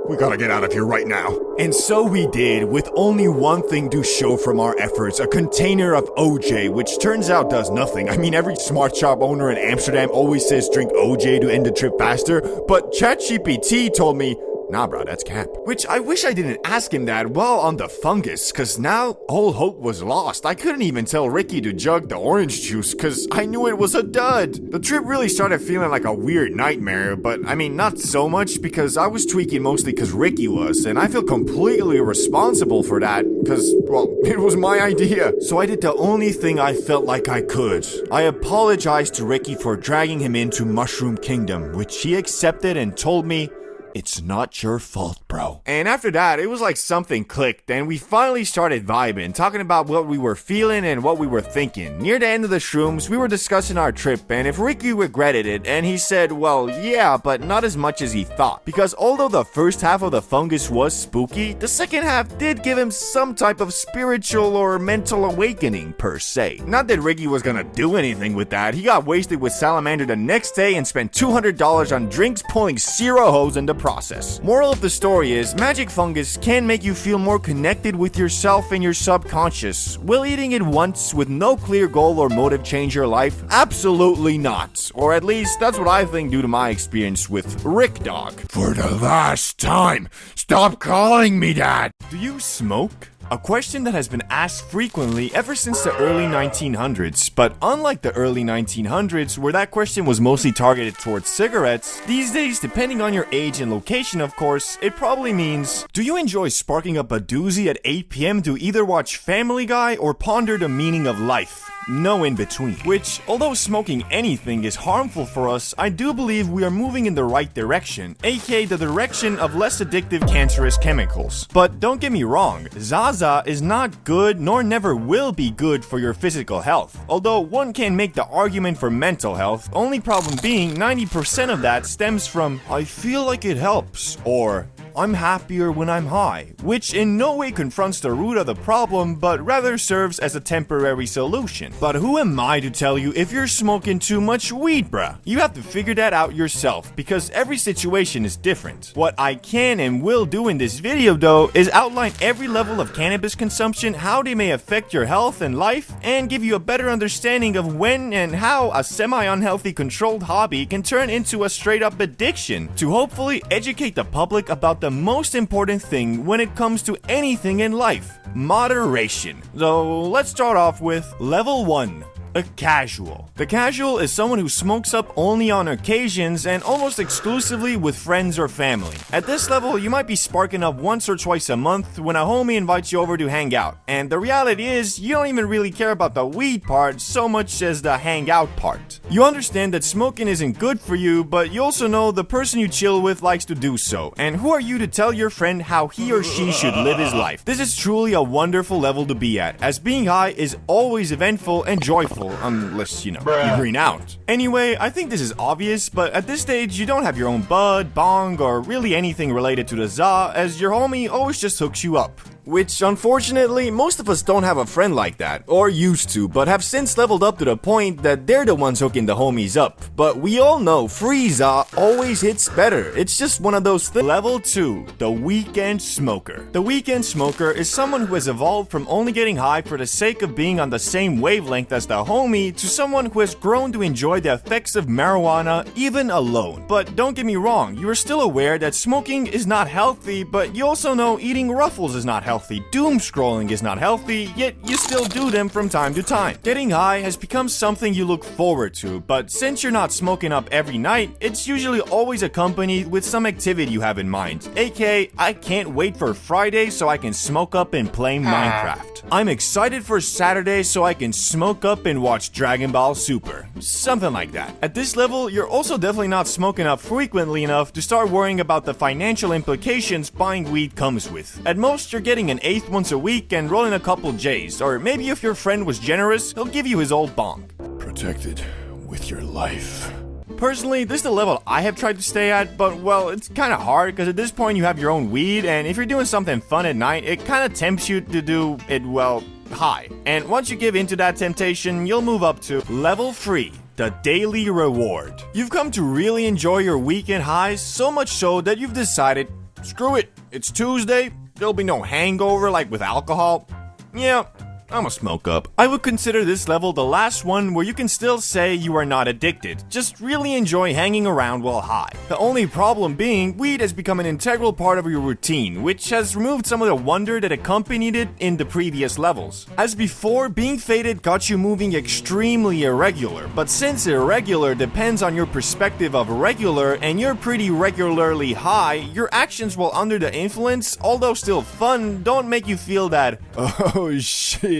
We gotta get out of here right now. And so we did, with only one thing to show from our efforts, a container of OJ, which turns out does nothing. I mean, every smart shop owner in Amsterdam always says drink OJ to end the trip faster, but ChatGPT told me, nah, bro, that's cap. Which I wish I didn't ask him that while on the fungus, cause now all hope was lost. I couldn't even tell Ricky to jug the orange juice, cause I knew it was a dud. The trip really started feeling like a weird nightmare, but I mean, not so much, because I was tweaking mostly cause Ricky was, and I feel completely responsible for that, cause, well, it was my idea. So I did the only thing I felt like I could. I apologized to Ricky for dragging him into Mushroom Kingdom, which he accepted and told me, it's not your fault, bro. And after that, it was like something clicked, and we finally started vibing, talking about what we were feeling and what we were thinking. Near the end of the shrooms, we were discussing our trip, and if Ricky regretted it, and he said, well, yeah, but not as much as he thought. Because although the first half of the fungus was spooky, the second half did give him some type of spiritual or mental awakening, per se. Not that Ricky was gonna do anything with that. He got wasted with Salamander the next day and spent $200 on drinks, pulling zero hoes in the process. Moral of the story is, magic fungus can make you feel more connected with yourself and your subconscious. Will eating it once with no clear goal or motive change your life? Absolutely not. Or at least, that's what I think due to my experience with Rick Dog. For the last time, stop calling me that! Do you smoke? A question that has been asked frequently ever since the early 1900s, but unlike the early 1900s, where that question was mostly targeted towards cigarettes, these days, depending on your age and location of course, it probably means, do you enjoy sparking up a doozy at 8 p.m. to either watch Family Guy or ponder the meaning of life? No in between. Which, although smoking anything is harmful for us, I do believe we are moving in the right direction, aka the direction of less addictive cancerous chemicals. But don't get me wrong, Zaza is not good nor never will be good for your physical health. Although one can make the argument for mental health, only problem being 90% of that stems from, I feel like it helps, or I'm happier when I'm high, which in no way confronts the root of the problem, but rather serves as a temporary solution. But who am I to tell you if you're smoking too much weed, bruh? You have to figure that out yourself, because every situation is different. What I can and will do in this video though is outline every level of cannabis consumption, how they may affect your health and life, and give you a better understanding of when and how a semi-unhealthy controlled hobby can turn into a straight-up addiction, to hopefully educate the public about the most important thing when it comes to anything in life: moderation. So let's start off with level 1. A casual. The casual is someone who smokes up only on occasions and almost exclusively with friends or family. At this level, you might be sparking up once or twice a month when a homie invites you over to hang out. And the reality is, you don't even really care about the weed part so much as the hangout part. You understand that smoking isn't good for you, but you also know the person you chill with likes to do so. And who are you to tell your friend how he or she should live his life? This is truly a wonderful level to be at, as being high is always eventful and joyful. Unless, you green out. Anyway, I think this is obvious, but at this stage, you don't have your own bud, bong, or really anything related to the za, as your homie always just hooks you up. Which, unfortunately, most of us don't have a friend like that, or used to, but have since leveled up to the point that they're the ones hooking the homies up. But we all know free za always hits better. It's just one of those things. Level 2, the weekend smoker. The weekend smoker is someone who has evolved from only getting high for the sake of being on the same wavelength as the homie to someone who has grown to enjoy the effects of marijuana even alone. But don't get me wrong, you are still aware that smoking is not healthy, but you also know eating Ruffles is not healthy. Doom scrolling is not healthy, yet you still do them from time to time. Getting high has become something you look forward to, but since you're not smoking up every night, it's usually always accompanied with some activity you have in mind. AKA, I can't wait for Friday so I can smoke up and play Minecraft. I'm excited for Saturday so I can smoke up and watch Dragon Ball Super. Something like that. At this level, you're also definitely not smoking up frequently enough to start worrying about the financial implications buying weed comes with. At most, you're getting an eighth once a week and rolling a couple J's, or maybe if your friend was generous, he'll give you his old bong. Protected with your life. Personally, this is the level I have tried to stay at, but well, it's kind of hard because at this point you have your own weed, and if you're doing something fun at night, it kind of tempts you to do it, well, high. And once you give into that temptation, you'll move up to level 3. The daily reward. You've come to really enjoy your weekend highs, so much so that you've decided, screw it, it's Tuesday, there'll be no hangover like with alcohol. Yeah, I'ma smoke up. I would consider this level the last one where you can still say you are not addicted, just really enjoy hanging around while high. The only problem being, weed has become an integral part of your routine, which has removed some of the wonder that accompanied it in the previous levels. As before, being faded got you moving extremely irregular, but since irregular depends on your perspective of regular and you're pretty regularly high, your actions while under the influence, although still fun, don't make you feel that, oh shit.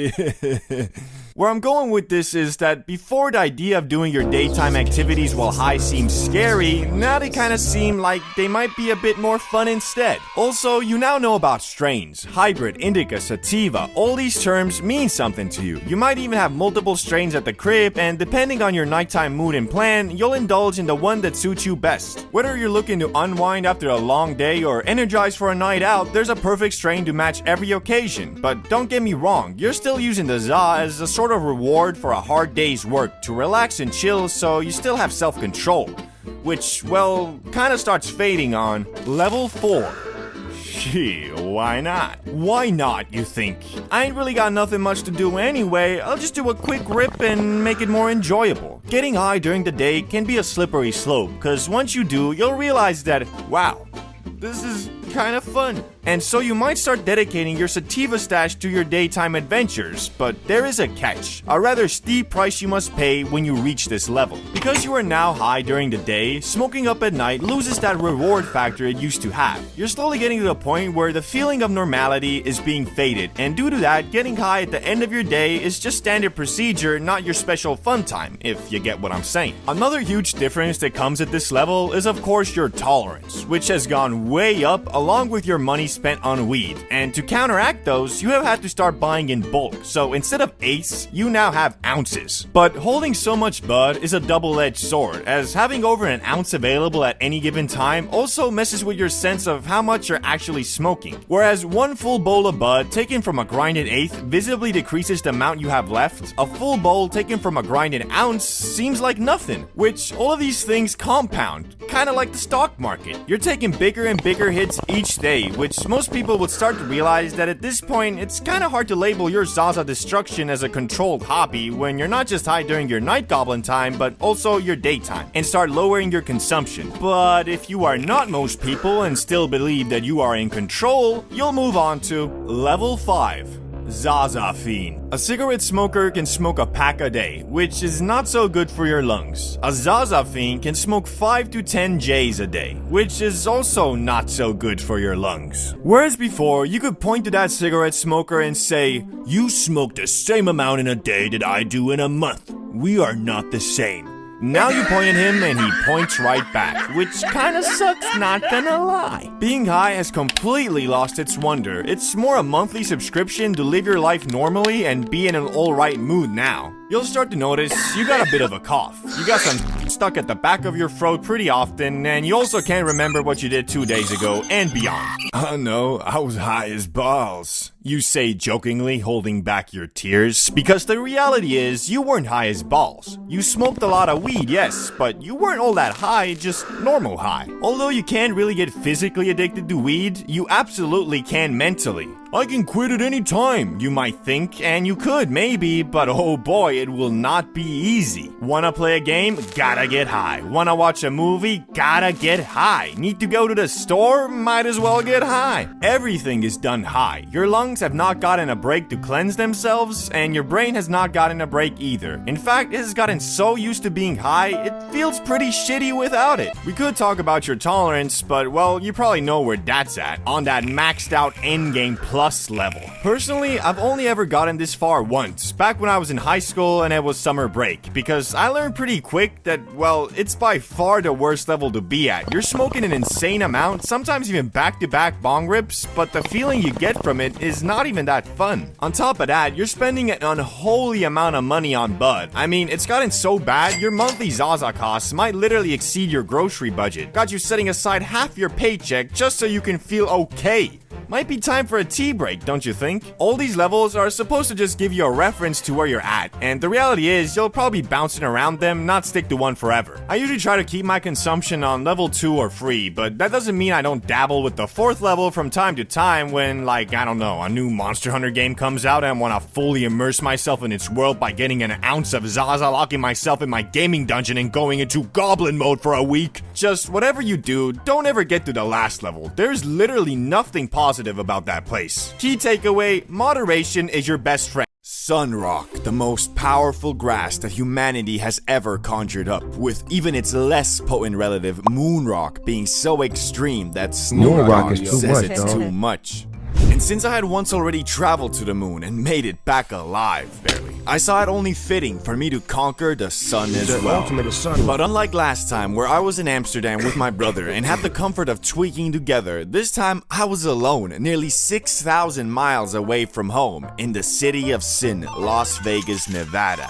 Where I'm going with this is that before the idea of doing your daytime activities while high seems scary, now they kind of seem like they might be a bit more fun instead. Also, you now know about strains, hybrid, indica, sativa. All these terms mean something to you. You might even have multiple strains at the crib, and depending on your nighttime mood and plan, you'll indulge in the one that suits you best. Whether you're looking to unwind after a long day or energize for a night out, there's a perfect strain to match every occasion. But don't get me wrong, you're still using the za as a sort of reward for a hard day's work to relax and chill, so you still have self-control, which, well, kind of starts fading on level 4. Gee, why not? Why not, you think? I ain't really got nothing much to do anyway, I'll just do a quick rip and make it more enjoyable. Getting high during the day can be a slippery slope, cause once you do, you'll realize that, wow, this is kind of fun. And so you might start dedicating your sativa stash to your daytime adventures, but there is a catch, a rather steep price you must pay when you reach this level. Because you are now high during the day, smoking up at night loses that reward factor it used to have. You're slowly getting to the point where the feeling of normality is being faded, and due to that, getting high at the end of your day is just standard procedure, not your special fun time, if you get what I'm saying. Another huge difference that comes at this level is of course your tolerance, which has gone way up along along with your money spent on weed. And to counteract those, you have had to start buying in bulk. So instead of eighths, you now have ounces. But holding so much bud is a double-edged sword, as having over an ounce available at any given time also messes with your sense of how much you're actually smoking. Whereas one full bowl of bud taken from a grinded eighth visibly decreases the amount you have left, a full bowl taken from a grinded ounce seems like nothing. Which all of these things compound, kinda like the stock market. You're taking bigger and bigger hits each day, which most people would start to realize that at this point, it's kinda hard to label your Zaza destruction as a controlled hobby when you're not just high during your night goblin time, but also your daytime, and start lowering your consumption. But if you are not most people and still believe that you are in control, you'll move on to level 5. Zaza Fiend. A cigarette smoker can smoke a pack a day, which is not so good for your lungs. A Zaza Fiend can smoke 5 to 10 J's a day, which is also not so good for your lungs. Whereas before, you could point to that cigarette smoker and say, "You smoke the same amount in a day that I do in a month. We are not the same." Now you point at him and he points right back, which kinda sucks, not gonna lie. Being high has completely lost its wonder. It's more a monthly subscription to live your life normally and be in an alright mood now. You'll start to notice you got a bit of a cough. You got some stuck at the back of your throat pretty often, and you also can't remember what you did 2 days ago and beyond. "Oh no, I was high as balls," you say jokingly, holding back your tears, because the reality is you weren't high as balls. You smoked a lot of weed, yes, but you weren't all that high, just normal high. Although you can't really get physically addicted to weed, you absolutely can mentally. "I can quit at any time," you might think, and you could maybe, but oh boy, it will not be easy. Wanna play a game? Gotta get high. Wanna watch a movie? Gotta get high. Need to go to the store? Might as well get high. Everything is done high. Your lungs have not gotten a break to cleanse themselves, and your brain has not gotten a break either. In fact, it has gotten so used to being high, it feels pretty shitty without it. We could talk about your tolerance, but well, you probably know where that's at. On that maxed out endgame plus level. Personally, I've only ever gotten this far once, back when I was in high school and it was summer break, because I learned pretty quick that, well, it's by far the worst level to be at. You're smoking an insane amount, sometimes even back-to-back bong rips, but the feeling you get from it is not even that fun. On top of that, you're spending an unholy amount of money on bud. I mean, it's gotten so bad, your monthly Zaza costs might literally exceed your grocery budget. Got you setting aside half your paycheck just so you can feel okay. Might be time for a tea break, don't you think? All these levels are supposed to just give you a reference to where you're at, and the reality is you'll probably be bouncing around them, not stick to one forever. I usually try to keep my consumption on level 2 or 3, but that doesn't mean I don't dabble with the 4th level from time to time when, like, I don't know, a new Monster Hunter game comes out and I want to fully immerse myself in its world by getting an ounce of Zaza, locking myself in my gaming dungeon and going into goblin mode for a week. Just whatever you do, don't ever get to the last level. There's literally nothing positive about that place. Key takeaway, moderation is your best friend. Sunrock, the most powerful grass that humanity has ever conjured up, with even its less potent relative Moonrock being so extreme that Moonrock is too says much, it's dog. too much. And since I had once already traveled to the moon and made it back alive, barely, I saw it only fitting for me to conquer the sun as well. Ultimate is sun. But unlike last time, where I was in Amsterdam with my brother and had the comfort of tweaking together, this time I was alone, nearly 6,000 miles away from home, in the city of sin, Las Vegas, Nevada.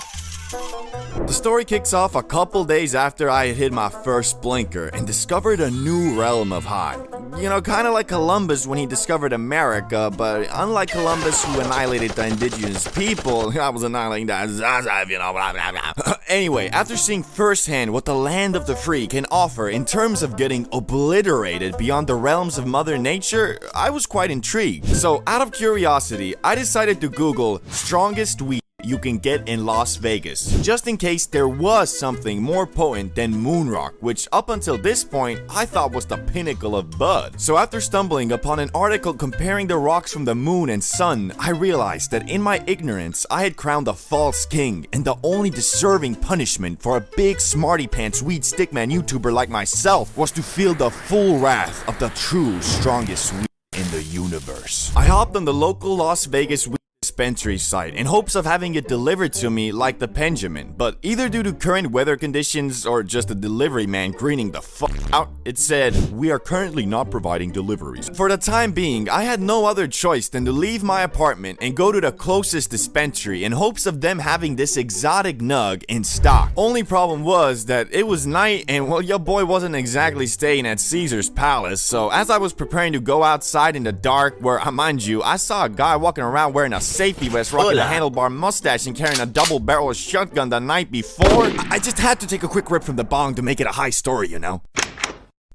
The story kicks off a couple days after I had hit my first blinker and discovered a new realm of high. You know, kind of like Columbus when he discovered America, but unlike Columbus who annihilated the indigenous people, I was annihilating the Zaza, you know, blah, blah, blah. Anyway, after seeing firsthand what the land of the free can offer in terms of getting obliterated beyond the realms of Mother Nature, I was quite intrigued. So, out of curiosity, I decided to Google strongest weed you can get in Las Vegas, just in case there was something more potent than Moonrock, which up until this point I thought was the pinnacle of bud. So after stumbling upon an article comparing the rocks from the moon and sun, I realized that in my ignorance I had crowned a false king, and the only deserving punishment for a big smarty pants weed stickman YouTuber like myself was to feel the full wrath of the true strongest weed in the universe. I hopped on the local Las Vegas weed dispensary site in hopes of having it delivered to me like the Benjamin, but either due to current weather conditions or just the delivery man greening the fuck out, it said, "We are currently not providing deliveries." For the time being, I had no other choice than to leave my apartment and go to the closest dispensary in hopes of them having this exotic nug in stock. Only problem was that it was night and well, your boy wasn't exactly staying at Caesar's Palace, so as I was preparing to go outside in the dark, where, mind you, I saw a guy walking around wearing a safety vest, rocking a handlebar mustache, and carrying a double-barrel shotgun the night before, I just had to take a quick rip from the bong to make it a high story, you know?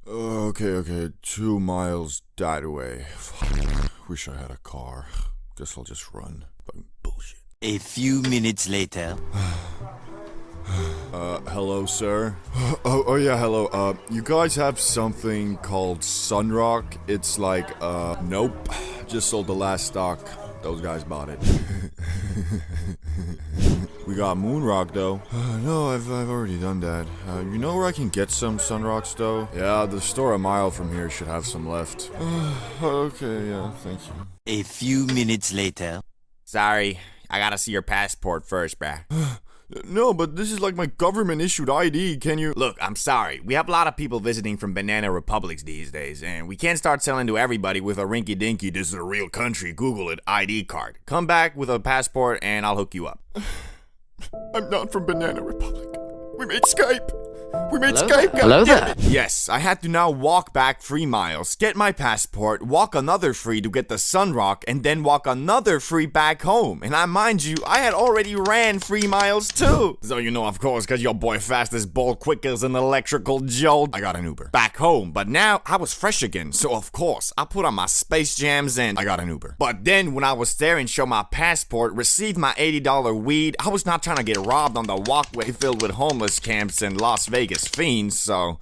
Okay, 2 miles that way. Wish I had a car. Guess I'll just run. Fucking bullshit. A few minutes later. Hello, sir? Oh yeah, hello. You guys have something called sunrock? It's like, nope. Just sold the last stock. Those guys bought it. We got moonrock, though. No, I've already done that. You know where I can get some sunrocks, though? Yeah, the store a mile from here should have some left. Okay, yeah, thank you. A few minutes later. Sorry, I gotta see your passport first, bruh. No, but this is like my government-issued ID, can you... Look, I'm sorry. We have a lot of people visiting from banana republics these days, and we can't start selling to everybody with a rinky-dinky, "This is a real country, Google it," ID card. Come back with a passport and I'll hook you up. I'm not from Banana Republic. We made Skype. We made Hello Skype. there. Hello there. Yes, I had to now walk back 3 miles, get my passport, walk another 3 to get the sunrock, and then walk another 3 back home. And mind you, I had already ran 3 miles too. So you know, of course, cause your boy fast as bolt, quick as an electrical jolt, I got an Uber back home. But now I was fresh again, so of course I put on my Space Jams and I got an Uber. But then when I was there and showed my passport, received my $80 weed, I was not trying to get robbed on the walkway filled with homeless camps in Las Vegas fiends, so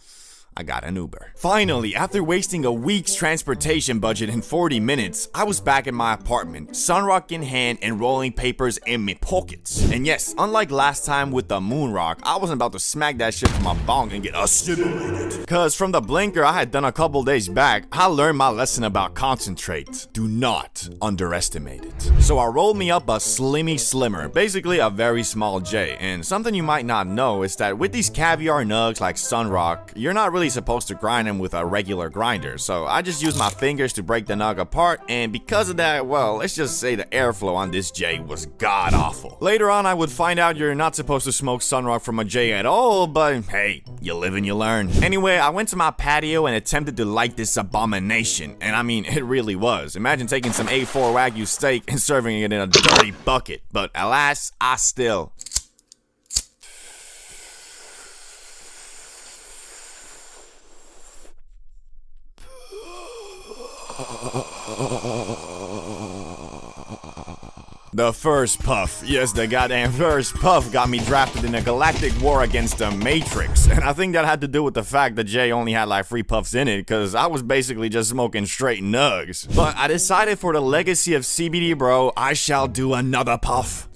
I got an Uber. Finally, after wasting a week's transportation budget in 40 minutes, I was back in my apartment, sunrock in hand and rolling papers in my pockets. And yes, unlike last time with the moonrock, I wasn't about to smack that shit from my bong and get assimilated. Cause from the blinker I had done a couple days back, I learned my lesson about concentrate. Do not underestimate it. So I rolled me up a Slimmy Slimmer, basically a very small J. And something you might not know is that with these caviar nugs like sunrock, you're not really supposed to grind them with a regular grinder, so I just used my fingers to break the nug apart, and because of that, well, let's just say the airflow on this J was god awful. Later on I would find out you're not supposed to smoke sunrock from a J at all, but hey, you live and you learn. Anyway, I went to my patio and attempted to light this abomination, and I mean, it really was. Imagine taking some A4 Wagyu steak and serving it in a dirty bucket, but alas, I still... The first puff, yes, the goddamn first puff got me drafted in a galactic war against the Matrix. And I think that had to do with the fact that Jay only had like 3 puffs in it, cause I was basically just smoking straight nugs. But I decided for the legacy of CBD, bro, I shall do another puff.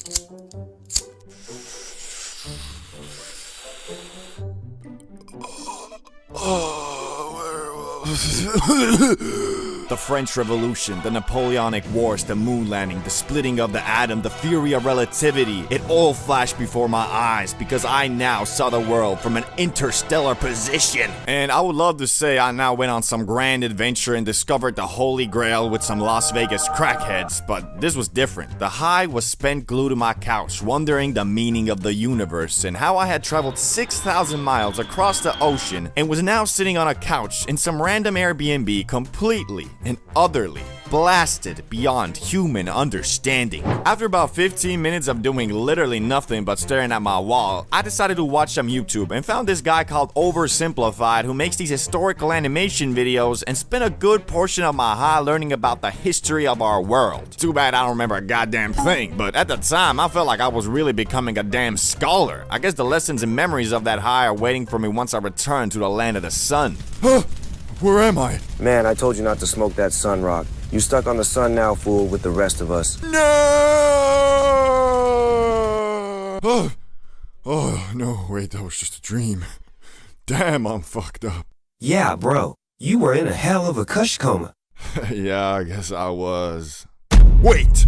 The French Revolution, the Napoleonic Wars, the moon landing, the splitting of the atom, the theory of relativity, it all flashed before my eyes because I now saw the world from an interstellar position. And I would love to say I now went on some grand adventure and discovered the Holy Grail with some Las Vegas crackheads, but this was different. The high was spent glued to my couch, wondering the meaning of the universe and how I had traveled 6,000 miles across the ocean and was now sitting on a couch in some random Airbnb completely and utterly blasted beyond human understanding. After about 15 minutes of doing literally nothing but staring at my wall, I decided to watch some YouTube and found this guy called Oversimplified who makes these historical animation videos and spent a good portion of my high learning about the history of our world. Too bad I don't remember a goddamn thing, but at the time I felt like I was really becoming a damn scholar. I guess the lessons and memories of that high are waiting for me once I return to the land of the sun. Where am I? Man, I told you not to smoke that sunrock. You stuck on the sun now, fool, with the rest of us. No! Oh, no, wait, that was just a dream. Damn, I'm fucked up. Yeah, bro. You were in a hell of a kush coma. Yeah, I guess I was. Wait!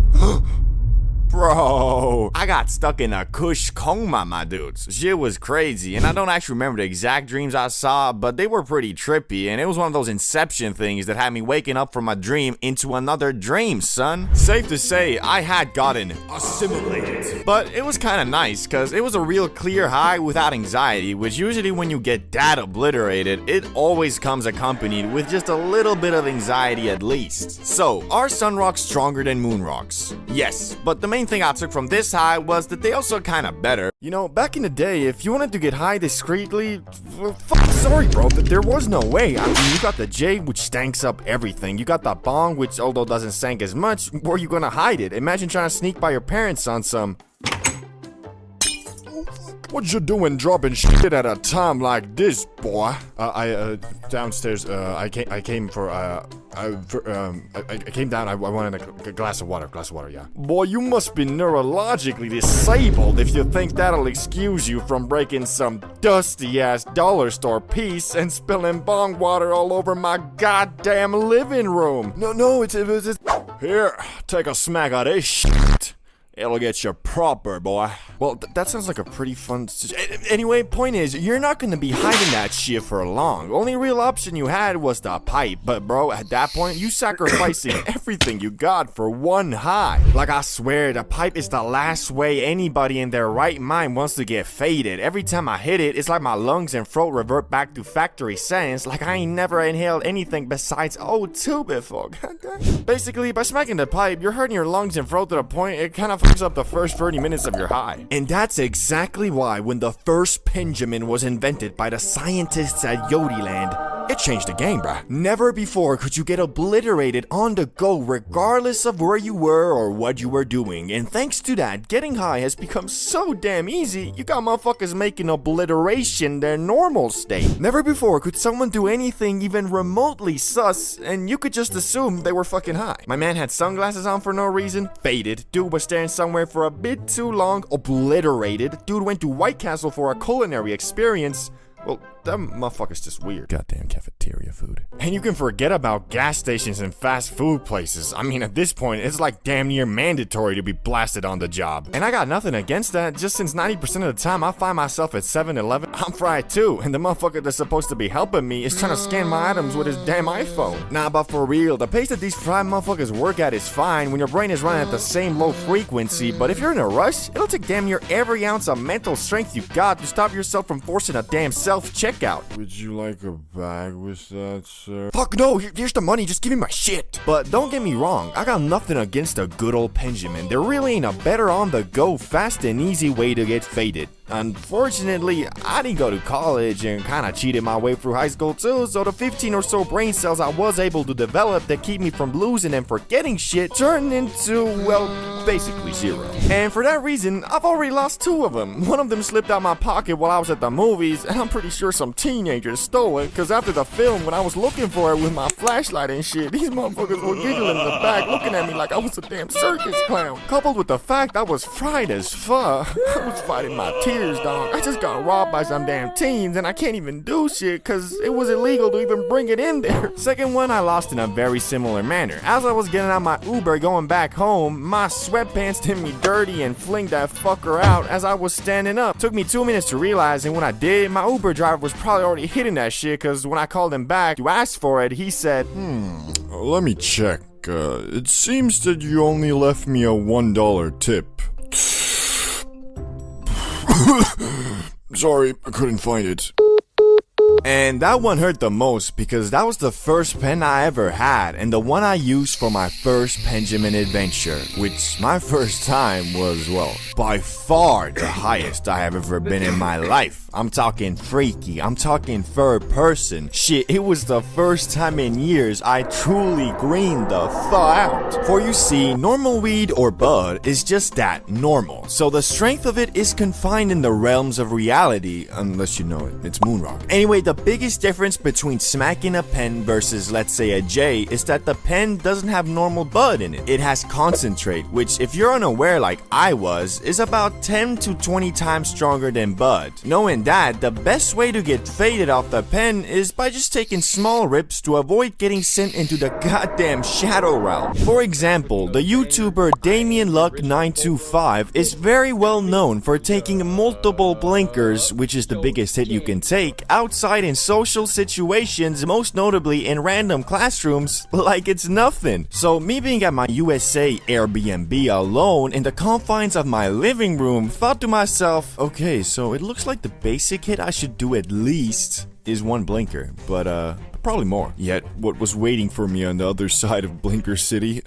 Bro, I got stuck in a kush coma, my dudes. Shit was crazy, and I don't actually remember the exact dreams I saw, but they were pretty trippy, and it was one of those inception things that had me waking up from a dream into another dream, son. Safe to say, I had gotten assimilated. But it was kind of nice, because it was a real clear high without anxiety, which usually when you get that obliterated, it always comes accompanied with just a little bit of anxiety at least. So, are sun rocks stronger than moon rocks? Yes, but the main thing I took from this high was that they also kinda better. You know, back in the day, if you wanted to get high discreetly, sorry bro, there was no way. I mean, you got the J, which stanks up everything. You got the bong, which although doesn't stank as much, where you gonna hide it? Imagine trying to sneak by your parents on some... What you doing dropping shit at a time like this, boy? Downstairs, I came for, I came down, I wanted a glass of water, yeah. Boy, you must be neurologically disabled if you think that'll excuse you from breaking some dusty-ass dollar store piece and spilling bong water all over my goddamn living room. No, it's... Here, take a smack of this shit. It'll get you proper, boy. Well, that sounds like a pretty fun... Anyway, point is, you're not gonna be hiding that shit for long. Only real option you had was the pipe. But bro, at that point, you sacrificing everything you got for one high. Like, I swear, the pipe is the last way anybody in their right mind wants to get faded. Every time I hit it, it's like my lungs and throat revert back to factory settings. Like I ain't never inhaled anything besides O2 before. Basically, by smacking the pipe, you're hurting your lungs and throat to the point it kind of fucks up the first 30 minutes of your high. And that's exactly why when the first Benjamin was invented by the scientists at Yodiland, it changed the game, bruh. Never before could you get obliterated on the go regardless of where you were or what you were doing. And thanks to that, getting high has become so damn easy, you got motherfuckers making obliteration their normal state. Never before could someone do anything even remotely sus and you could just assume they were fucking high. My man had sunglasses on for no reason, faded. Dude was staring somewhere for a bit too long, obliterated. Dude went to White Castle for a culinary experience. Well, that motherfucker's just weird. Goddamn cafeteria food. And you can forget about gas stations and fast food places. I mean, at this point, it's like damn near mandatory to be blasted on the job. And I got nothing against that, just since 90% of the time I find myself at 7-Eleven, I'm fried too. And the motherfucker that's supposed to be helping me is trying to scan my items with his damn iPhone. Nah, but for real, the pace that these fried motherfuckers work at is fine when your brain is running at the same low frequency, but if you're in a rush, it'll take damn near every ounce of mental strength you got to stop yourself from forcing a damn self-checkout. Would you like a bag with that, sir? Fuck no, here's the money, just give me my shit. But don't get me wrong, I got nothing against a good old Benjamin. There really ain't a better on-the-go, fast and easy way to get faded. Unfortunately, I didn't go to college and kinda cheated my way through high school too, so the 15 or so brain cells I was able to develop that keep me from losing and forgetting shit turned into, well, basically zero. And for that reason, I've already lost 2 of them. One of them slipped out my pocket while I was at the movies, and I'm pretty sure some teenagers stole it, cause after the film, when I was looking for it with my flashlight and shit, these motherfuckers were giggling in the back, looking at me like I was a damn circus clown. Coupled with the fact I was fried as fuck, I was fighting my tears, dog. I just got robbed by some damn teens, and I can't even do shit, cause it was illegal to even bring it in there. Second one I lost in a very similar manner. As I was getting out my Uber going back home, my sweatpants did me dirty and flinged that fucker out as I was standing up. Took me 2 minutes to realize, and when I did, my Uber driver was probably already hitting that shit, cause when I called him back to ask for it, he said, let me check. It seems that you only left me a $1 tip. Sorry, I couldn't find it. And that one hurt the most because that was the first pen I ever had and the one I used for my first Benjamin adventure, which my first time was, well, by far the highest I have ever been in my life. I'm talking freaky, I'm talking third person. Shit, it was the first time in years I truly greened the fuck out. For you see, normal weed or bud is just that, normal. So the strength of it is confined in the realms of reality, unless you know it, it's moon rock. Anyway, the biggest difference between smacking a pen versus, let's say, a J is that the pen doesn't have normal bud in it. It has concentrate, which, if you're unaware like I was, is about 10 to 20 times stronger than bud. Knowing that, the best way to get faded off the pen is by just taking small rips to avoid getting sent into the goddamn shadow realm. For example, the YouTuber DamianLuck925 is very well known for taking multiple blinkers, which is the biggest hit you can take, outside in social situations, most notably in random classrooms, like it's nothing. So me being at my USA Airbnb alone in the confines of my living room, thought to myself, okay, so it looks like the basic hit I should do at least is one blinker, but probably more. Yet what was waiting for me on the other side of Blinker City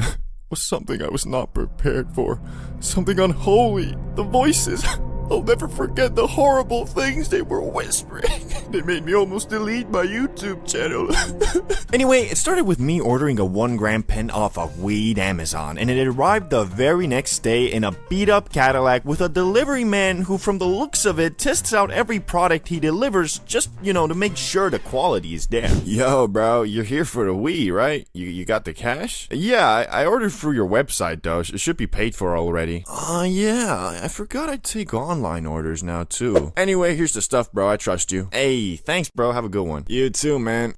was something I was not prepared for. Something unholy. The voices. I'll never forget the horrible things they were whispering. They made me almost delete my YouTube channel. Anyway, it started with me ordering a 1-gram pen off of Weed Amazon, and it arrived the very next day in a beat-up Cadillac with a delivery man who, from the looks of it, tests out every product he delivers just, to make sure the quality is there. Yo, bro, you're here for the Wii, right? You got the cash? Yeah, I ordered through your website, though. It should be paid for already. Yeah, I forgot I'd take online orders now, too. Anyway, here's the stuff, bro. I trust you. Hey, thanks, bro. Have a good one. You too, man.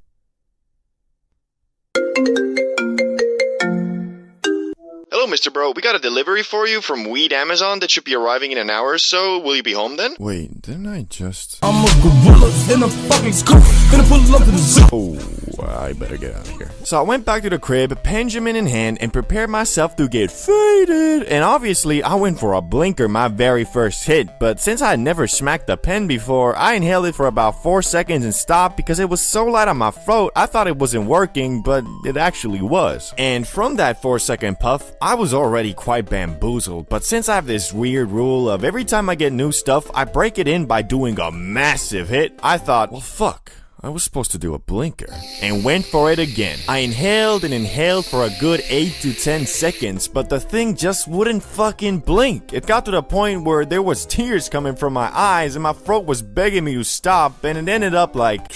Hello, Mr. Bro. We got a delivery for you from Weed Amazon that should be arriving in an hour or so. Will you be home then? Wait, didn't I just... I'm a gorilla in a fucking scoop. Gonna pull up to the zoo. Oh, I better get out of here. So I went back to the crib, Benjamin in hand, and prepared myself to get faded. And obviously, I went for a blinker, my very first hit. But since I had never smacked a pen before, I inhaled it for about 4 seconds and stopped because it was so light on my throat, I thought it wasn't working, but it actually was. And from that 4-second puff, I was already quite bamboozled. But since I have this weird rule of every time I get new stuff, I break it in by doing a massive hit, I thought, well, fuck. I was supposed to do a blinker, and went for it again. I inhaled and inhaled for a good 8 to 10 seconds, but the thing just wouldn't fucking blink. It got to the point where there was tears coming from my eyes and my throat was begging me to stop, and it ended up like...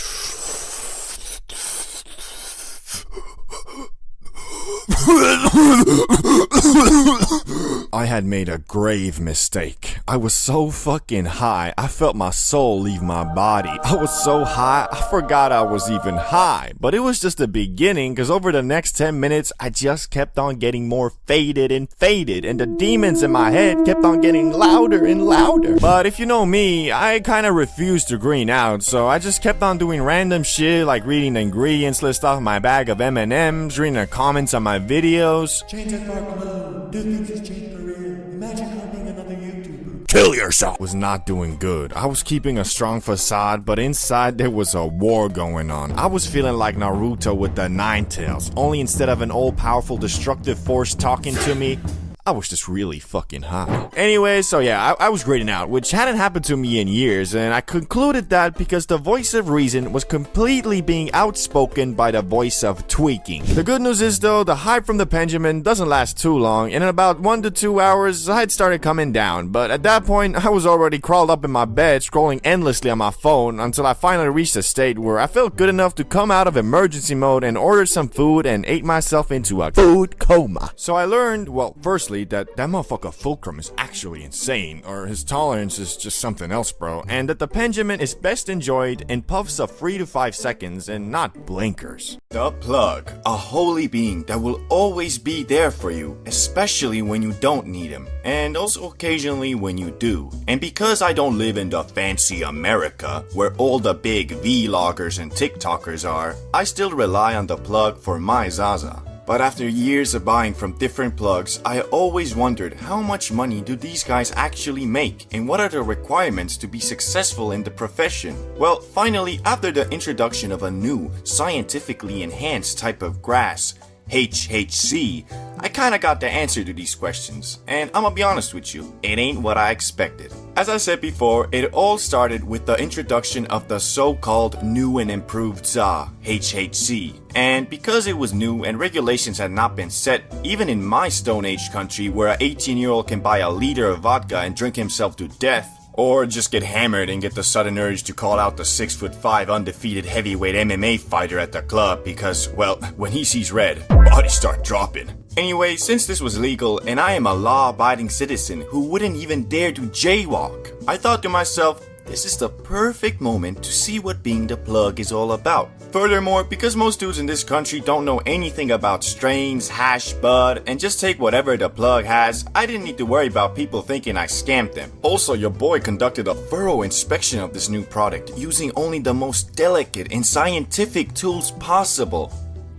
I had made a grave mistake. I was so fucking high, I felt my soul leave my body. I was so high, I forgot I was even high. But it was just the beginning, cause over the next 10 minutes, I just kept on getting more faded, and the demons in my head kept on getting louder and louder. But if you know me, I kinda refused to green out, so I just kept on doing random shit like reading the ingredients list off my bag of M&Ms, reading the comments on my videos. Change that dark blue, do things has changed career. Imagine how being another YouTuber. Kill yourself! Was not doing good. I was keeping a strong facade, but inside there was a war going on. I was feeling like Naruto with the 9 tails, only instead of an all-powerful destructive force talking to me, I was just really fucking high. Anyway, so yeah, I was grading out, which hadn't happened to me in years, and I concluded that because the voice of reason was completely being outspoken by the voice of tweaking. The good news is though, the hype from the Benjamin doesn't last too long, and in about 1 to 2 hours, I had started coming down, but at that point, I was already crawled up in my bed, scrolling endlessly on my phone, until I finally reached a state where I felt good enough to come out of emergency mode and order some food and ate myself into a food coma. So I learned, well, firstly, that motherfucker Fulcrum is actually insane, or his tolerance is just something else, bro, and that the Benjamin is best enjoyed in puffs of 3 to 5 seconds and not blinkers. The Plug, a holy being that will always be there for you, especially when you don't need him, and also occasionally when you do. And because I don't live in the fancy America, where all the big vloggers and TikTokers are, I still rely on the Plug for my Zaza. But after years of buying from different plugs, I always wondered how much money do these guys actually make, and what are the requirements to be successful in the profession? Well, finally, after the introduction of a new, scientifically enhanced type of grass, HHC, I kinda got the answer to these questions, and I'ma be honest with you, it ain't what I expected. As I said before, it all started with the introduction of the so-called new and improved ZA, HHC. And because it was new and regulations had not been set, even in my Stone Age country where an 18-year-old can buy a liter of vodka and drink himself to death, Or just get hammered and get the sudden urge to call out the 6'5" undefeated heavyweight MMA fighter at the club because, well, when he sees red, bodies start dropping. Anyway, since this was legal and I am a law-abiding citizen who wouldn't even dare to jaywalk, I thought to myself, this is the perfect moment to see what being the plug is all about. Furthermore, because most dudes in this country don't know anything about strains, hash, bud, and just take whatever the plug has, I didn't need to worry about people thinking I scammed them. Also, your boy conducted a thorough inspection of this new product using only the most delicate and scientific tools possible.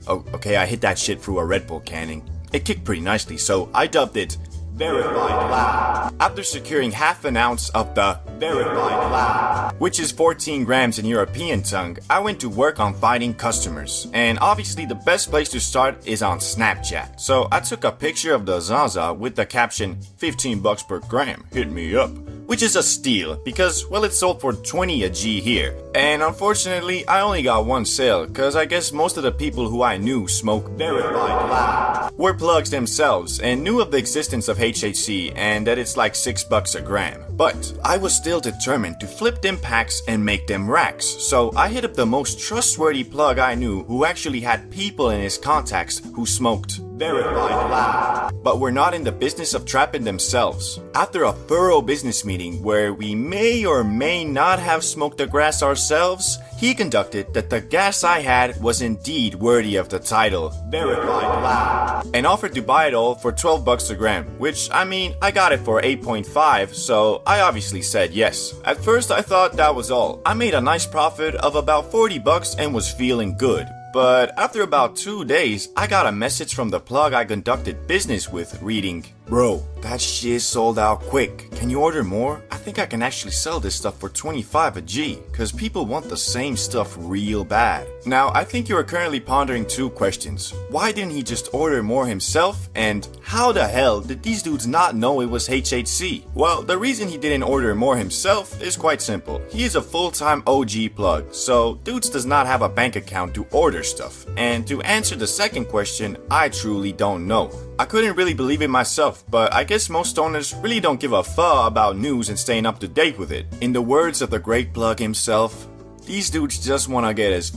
Oh, okay, I hit that shit through a Red Bull canning. It kicked pretty nicely, so I dubbed it Verified Lab. After securing half an ounce of the Verified Lab, which is 14 grams in European tongue, I went to work on finding customers. And obviously the best place to start is on Snapchat. So I took a picture of the Zaza with the caption, 15 bucks per gram, hit me up. Which is a steal, because, well, it sold for 20 a G here. And unfortunately, I only got one sale, cause I guess most of the people who I knew smoke Verified Lab were plugs themselves and knew of the existence of HHC and that it's like 6 bucks a gram. But I was still determined to flip them packs and make them racks, so I hit up the most trustworthy plug I knew who actually had people in his contacts who smoked Verified Lab, but were not in the business of trapping themselves. After a thorough business meeting where we may or may not have smoked the grass ourselves, he conducted that the gas I had was indeed worthy of the title Verified Lab, and offered to buy it all for 12 bucks a gram, which, I mean, I got it for 8.5, so I obviously said yes. At first I thought that was all. I made a nice profit of about 40 bucks and was feeling good. But after about 2 days, I got a message from the plug I conducted business with reading, "Bro, that shit sold out quick. Can you order more? I think I can actually sell this stuff for 25 a G, cause people want the same stuff real bad." Now, I think you are currently pondering two questions. Why didn't he just order more himself? And how the hell did these dudes not know it was HHC? Well, the reason he didn't order more himself is quite simple. He is a full-time OG plug, so dudes does not have a bank account to order stuff. And to answer the second question, I truly don't know. I couldn't really believe it myself, but I guess most stoners really don't give a fuck about news and staying up to date with it. In the words of the great plug himself, these dudes just wanna get as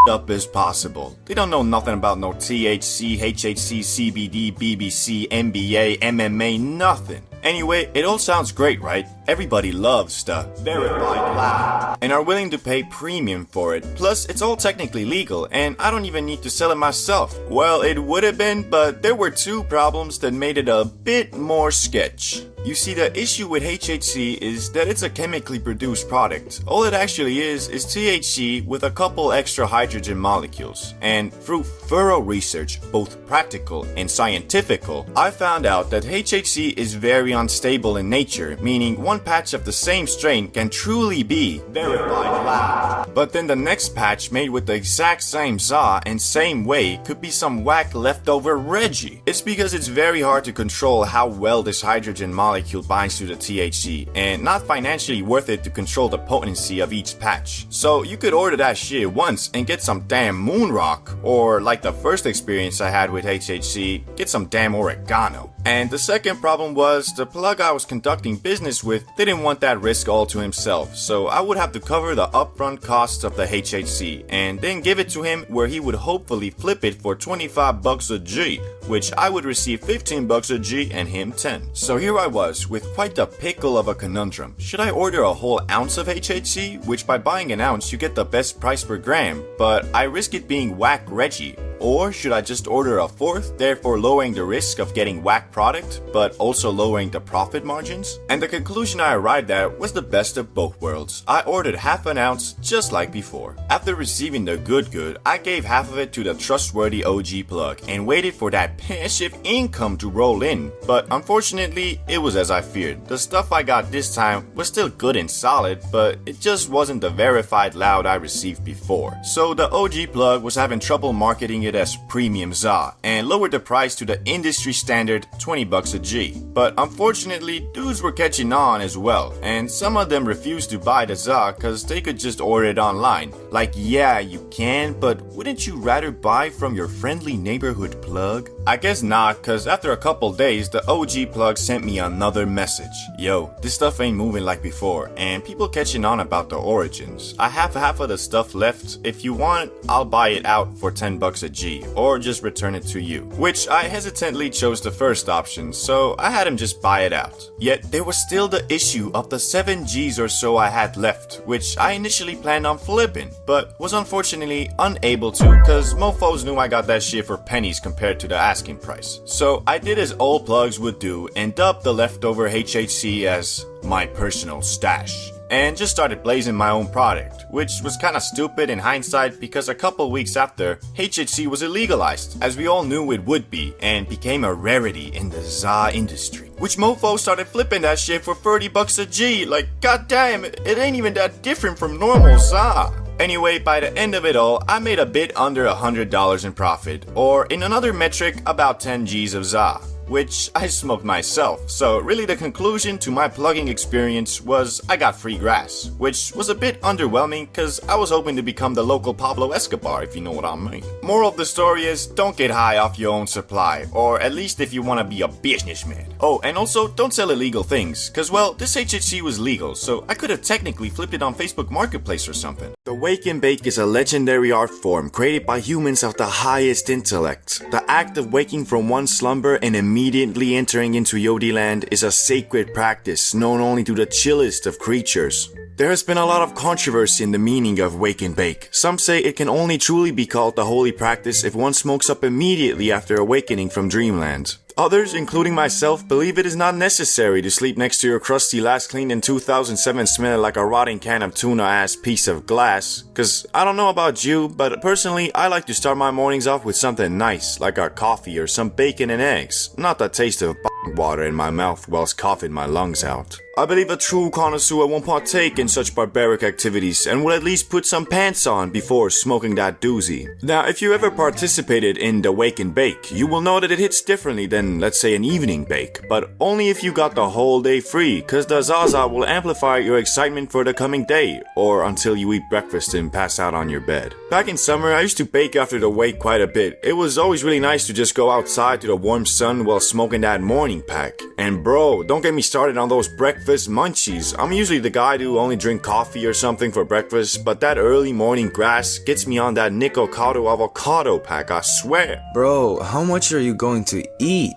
up as possible. They don't know nothing about no THC, HHC, CBD, BBC, NBA, MMA, nothing. Anyway, it all sounds great, right? Everybody loves the Verified Lab and are willing to pay premium for it. Plus, it's all technically legal and I don't even need to sell it myself. Well, it would have been, but there were two problems that made it a bit more sketch. You see, the issue with HHC is that it's a chemically produced product. All it actually is THC with a couple extra hydrogen molecules. And through thorough research, both practical and scientifical, I found out that HHC is very unstable in nature, meaning one patch of the same strain can truly be Verified Lab. But then the next patch made with the exact same saw and same way could be some whack leftover Reggie. It's because it's very hard to control how well this hydrogen molecule binds to the THC, and not financially worth it to control the potency of each patch. So you could order that shit once and get some damn moon rock, or like the first experience I had with HHC, get some damn oregano. And the second problem was the plug I was conducting business with didn't want that risk all to himself, so I would have to cover the upfront costs of the HHC and then give it to him where he would hopefully flip it for 25 bucks a G, which I would receive 15 bucks a G and him 10. So here I was with quite the pickle of a conundrum. Should I order a whole ounce of HHC, which by buying an ounce you get the best price per gram, but I risk it being whack Reggie? Or should I just order a fourth, therefore lowering the risk of getting whack product, but also lowering the profit margins? And the conclusion I arrived at was the best of both worlds. I ordered half an ounce just like before. After receiving the good, I gave half of it to the trustworthy OG plug and waited for that passive income to roll in. But unfortunately, it was as I feared. The stuff I got this time was still good and solid, but it just wasn't the Verified Loud I received before. So the OG plug was having trouble marketing it it as premium ZA and lowered the price to the industry standard 20 bucks a G. But unfortunately, dudes were catching on as well, and some of them refused to buy the ZA cause they could just order it online. Like, yeah, you can, but wouldn't you rather buy from your friendly neighborhood plug? I guess not, cause after a couple days, the OG plug sent me another message. Yo, this stuff ain't moving like before, and people catching on about the origins. I have half of the stuff left. If you want, I'll buy it out for 10 bucks a G, or just return it to you. Which I hesitantly chose the first option, so I had him just buy it out. Yet, there was still the issue of the 7 Gs or so I had left, which I initially planned on flipping, but was unfortunately unable to, cause mofos knew I got that shit for pennies compared to the asking price. So I did as all plugs would do and dubbed the leftover HHC as my personal stash, and just started blazing my own product, which was kinda stupid in hindsight because a couple weeks after, HHC was illegalized, as we all knew it would be, and became a rarity in the ZA industry. Which mofos started flipping that shit for 30 bucks a G, like goddamn, it ain't even that different from normal ZA. Anyway, by the end of it all, I made a bit under $100 in profit, or in another metric, about 10 Gs of ZA, which I smoked myself. So really the conclusion to my plugging experience was I got free grass, which was a bit underwhelming cause I was hoping to become the local Pablo Escobar, if you know what I mean. Moral of the story is don't get high off your own supply, or at least if you want to be a businessman. Oh, and also don't sell illegal things, cause well, this HHC was legal, so I could have technically flipped it on Facebook Marketplace or something. The wake and bake is a legendary art form created by humans of the highest intellect. The act of waking from one slumber and immediately entering into Yodi land is a sacred practice known only to the chillest of creatures. There has been a lot of controversy in the meaning of wake and bake. Some say it can only truly be called the holy practice if one smokes up immediately after awakening from dreamland. Others, including myself, believe it is not necessary to sleep next to your crusty last cleaned in 2007 smelling like a rotting can of tuna ass piece of glass. Cause I don't know about you, but personally I like to start my mornings off with something nice, like a coffee or some bacon and eggs, not the taste of water in my mouth whilst coughing my lungs out. I believe a true connoisseur won't partake in such barbaric activities and will at least put some pants on before smoking that doozy. Now, if you ever participated in the wake and bake, you will know that it hits differently than, let's say, an evening bake, but only if you got the whole day free, cause the Zaza will amplify your excitement for the coming day, or until you eat breakfast and pass out on your bed. Back in summer, I used to bake after the wake quite a bit. It was always really nice to just go outside to the warm sun while smoking that morning pack. And bro, don't get me started on those breakfast munchies. I'm usually the guy to only drink coffee or something for breakfast, but that early morning grass gets me on that Nico Cotto avocado pack, I swear. Bro, how much are you going to eat?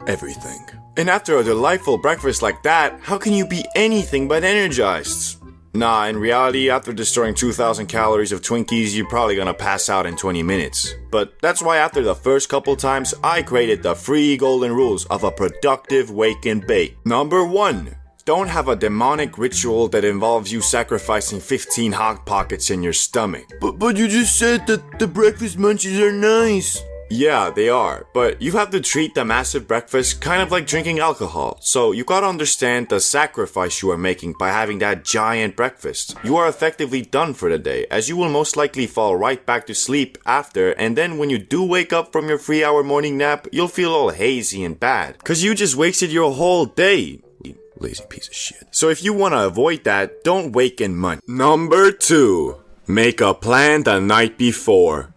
Everything. And after a delightful breakfast like that, how can you be anything but energized? Nah, in reality, after destroying 2,000 calories of Twinkies, you're probably gonna pass out in 20 minutes. But that's why after the first couple times, I created the 3 golden rules of a productive wake and bake. Number 1. Don't have a demonic ritual that involves you sacrificing 15 hot pockets in your stomach. But you just said that the breakfast munchies are nice. Yeah, they are, but you have to treat the massive breakfast kind of like drinking alcohol. So you gotta understand the sacrifice you are making by having that giant breakfast. You are effectively done for the day, as you will most likely fall right back to sleep after, and then when you do wake up from your 3-hour morning nap, you'll feel all hazy and bad, cause you just wasted your whole day. Lazy piece of shit. So if you wanna avoid that, don't wake and munch. Number 2. Make a plan the night before.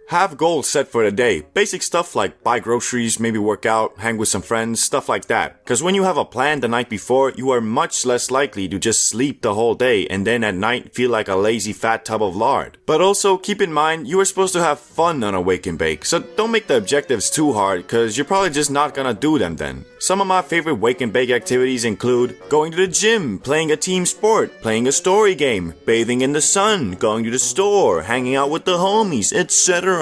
Have goals set for the day. Basic stuff like buy groceries, maybe work out, hang with some friends, stuff like that. Cause when you have a plan the night before, you are much less likely to just sleep the whole day and then at night feel like a lazy fat tub of lard. But also keep in mind, you are supposed to have fun on a wake and bake, so don't make the objectives too hard cause you're probably just not gonna do them then. Some of my favorite wake and bake activities include going to the gym, playing a team sport, playing a story game, bathing in the sun, going to the store, hanging out with the homies, etc.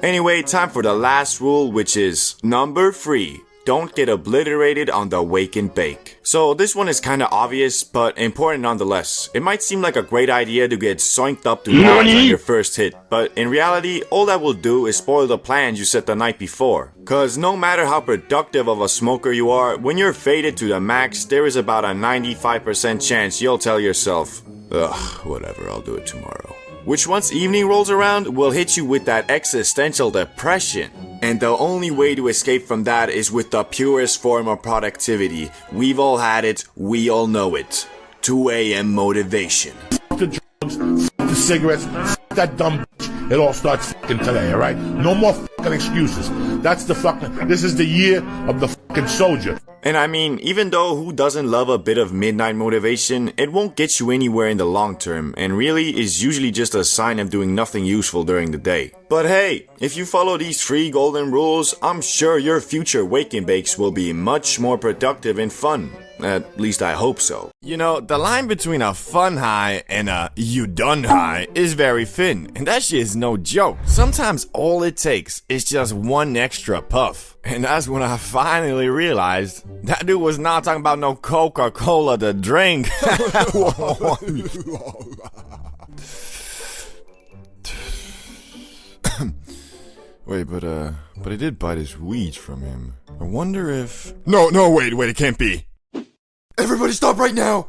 Anyway, time for the last rule, which is number 3. Don't get obliterated on the wake and bake. So this one is kinda obvious, but important nonetheless. It might seem like a great idea to get soinked up to nines on your first hit, but in reality, all that will do is spoil the plans you set the night before. Cause no matter how productive of a smoker you are, when you're faded to the max, there is about a 95% chance you'll tell yourself, ugh, whatever, I'll do it tomorrow. which once evening rolls around will hit you with that existential depression. And the only way to escape from that is with the purest form of productivity. We've all had it, we all know it. 2 a.m. motivation. The drugs, the cigarettes, that dumb bitch. It all starts fucking today, alright? No more fucking excuses. This is the year of the fucking soldier. And I mean, even though who doesn't love a bit of midnight motivation, it won't get you anywhere in the long term, and really is usually just a sign of doing nothing useful during the day. But hey, if you follow these 3 golden rules, I'm sure your future wake and bakes will be much more productive and fun. At least I hope so. You know, the line between a fun high and a you done high is very thin, and that shit is no joke. Sometimes all it takes is just one extra puff. And that's when I finally realized that dude was not talking about no Coca-Cola to drink. Wait, but I did buy this weed from him. I wonder if... No, wait, it can't be. Everybody stop right now!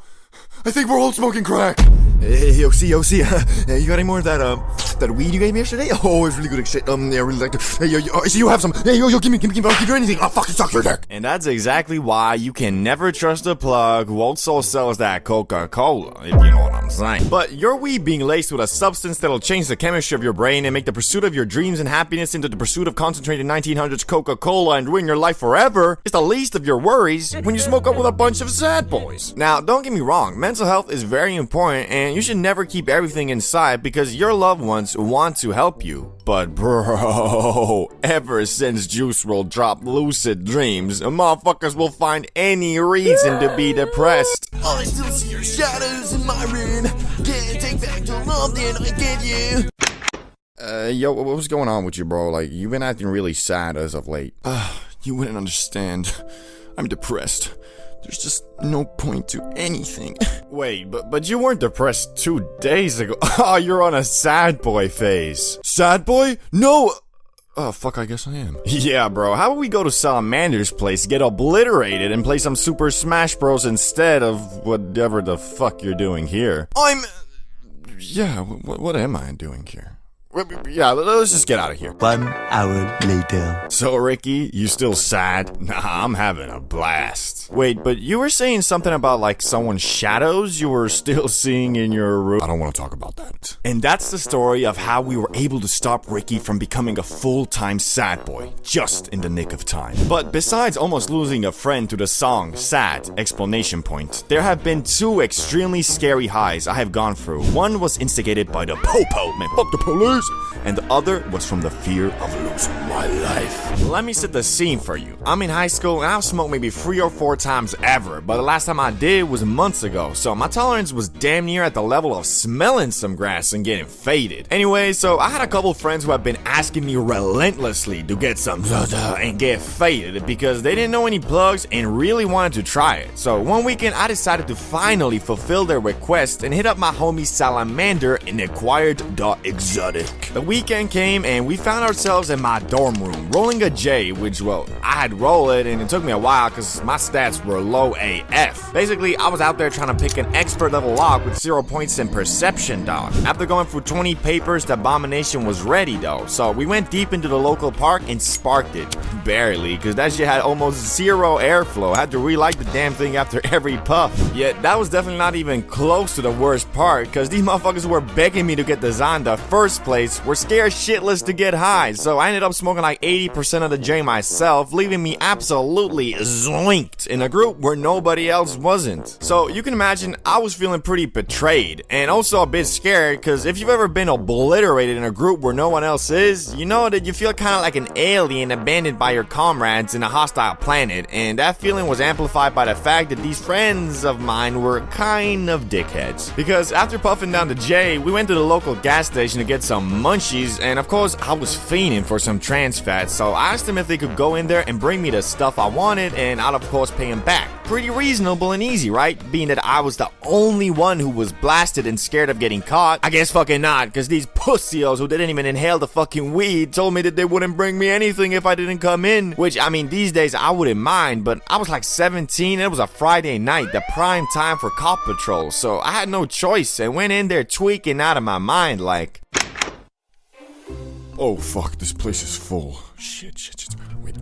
I think we're all smoking crack! Hey, yo, see, you got any more of that weed you gave me yesterday? Oh, it's really good shit. Yeah, I really like it. Hey, yo, I see you have some. Hey, yo, give me, I'll give you anything. I'll fucking suck your dick. And that's exactly why you can never trust a plug who also sells that Coca-Cola, if you know what I'm saying. But your weed being laced with a substance that'll change the chemistry of your brain and make the pursuit of your dreams and happiness into the pursuit of concentrated 1900s Coca-Cola and ruin your life forever is the least of your worries when you smoke up with a bunch of sad boys. Now, don't get me wrong, mental health is very important and you should never keep everything inside because your loved ones want to help you. But bro, ever since Juice WRLD dropped Lucid Dreams, motherfuckers will find any reason to be depressed. I still see your shadows in my room. Can't take back the love that I gave you. Yo, what was going on with you, bro? Like, you've been acting really sad as of late. You wouldn't understand. I'm depressed. There's just no point to anything. Wait, but you weren't depressed 2 days ago. Oh, you're on a sad boy phase. Sad boy? No! Oh, fuck, I guess I am. Yeah, bro, how about we go to Salamander's place, get obliterated, and play some Super Smash Bros. Instead of whatever the fuck you're doing here? Yeah, what am I doing here? Yeah, let's just get out of here. 1 hour later. So, Ricky, you still sad? Nah, I'm having a blast. Wait, but you were saying something about, like, someone's shadows you were still seeing in your room? I don't want to talk about that. And that's the story of how we were able to stop Ricky from becoming a full-time sad boy, just in the nick of time. But besides almost losing a friend to the song Sad! There have been 2 extremely scary highs I have gone through. One was instigated by the Popo, man, fuck the police! And the other was from the fear of losing my life. Let me set the scene for you. I'm in high school and I've smoked maybe 3 or 4 times ever, but the last time I did was months ago, so my tolerance was damn near at the level of smelling some grass and getting faded. Anyway, so I had a couple friends who have been asking me relentlessly to get some and get faded because they didn't know any plugs and really wanted to try it. So one weekend I decided to finally fulfill their request and hit up my homie Salamander and acquired the exotic. The weekend came and we found ourselves in my dorm room rolling a J, which, well, I had rolled it and it took me a while because my stats were low AF. Basically, I was out there trying to pick an expert level lock with 0 points in perception, dog. After going through 20 papers, the abomination was ready though, so we went deep into the local park and sparked it. Barely, because that shit had almost 0 airflow. I had to relight the damn thing after every puff. Yet that was definitely not even close to the worst part, because these motherfuckers were begging me to get the Zon in the first place, were scared shitless to get high, so I ended up smoking like 80% of the J myself, leaving me absolutely zoinked in a group where nobody else wasn't. So you can imagine I was feeling pretty betrayed, and also a bit scared, because if you've ever been obliterated in a group where no one else is, you know that you feel kind of like an alien abandoned by your comrades in a hostile planet, and that feeling was amplified by the fact that these friends of mine were kind of dickheads. Because after puffing down the J, we went to the local gas station to get some munchies, and of course, I was fiending for some trans fat, so I asked them if they could go in there and bring me the stuff I wanted, and I'd of course pay them back. Pretty reasonable and easy, right? Being that I was the only one who was blasted and scared of getting caught. I guess fucking not, because these pussios who didn't even inhale the fucking weed told me that they wouldn't bring me anything if I didn't come in. Which, I mean, these days I wouldn't mind, but I was like 17 and it was a Friday night, the prime time for cop patrol, so I had no choice and went in there tweaking out of my mind like... Oh fuck, this place is full. Shit. Wait,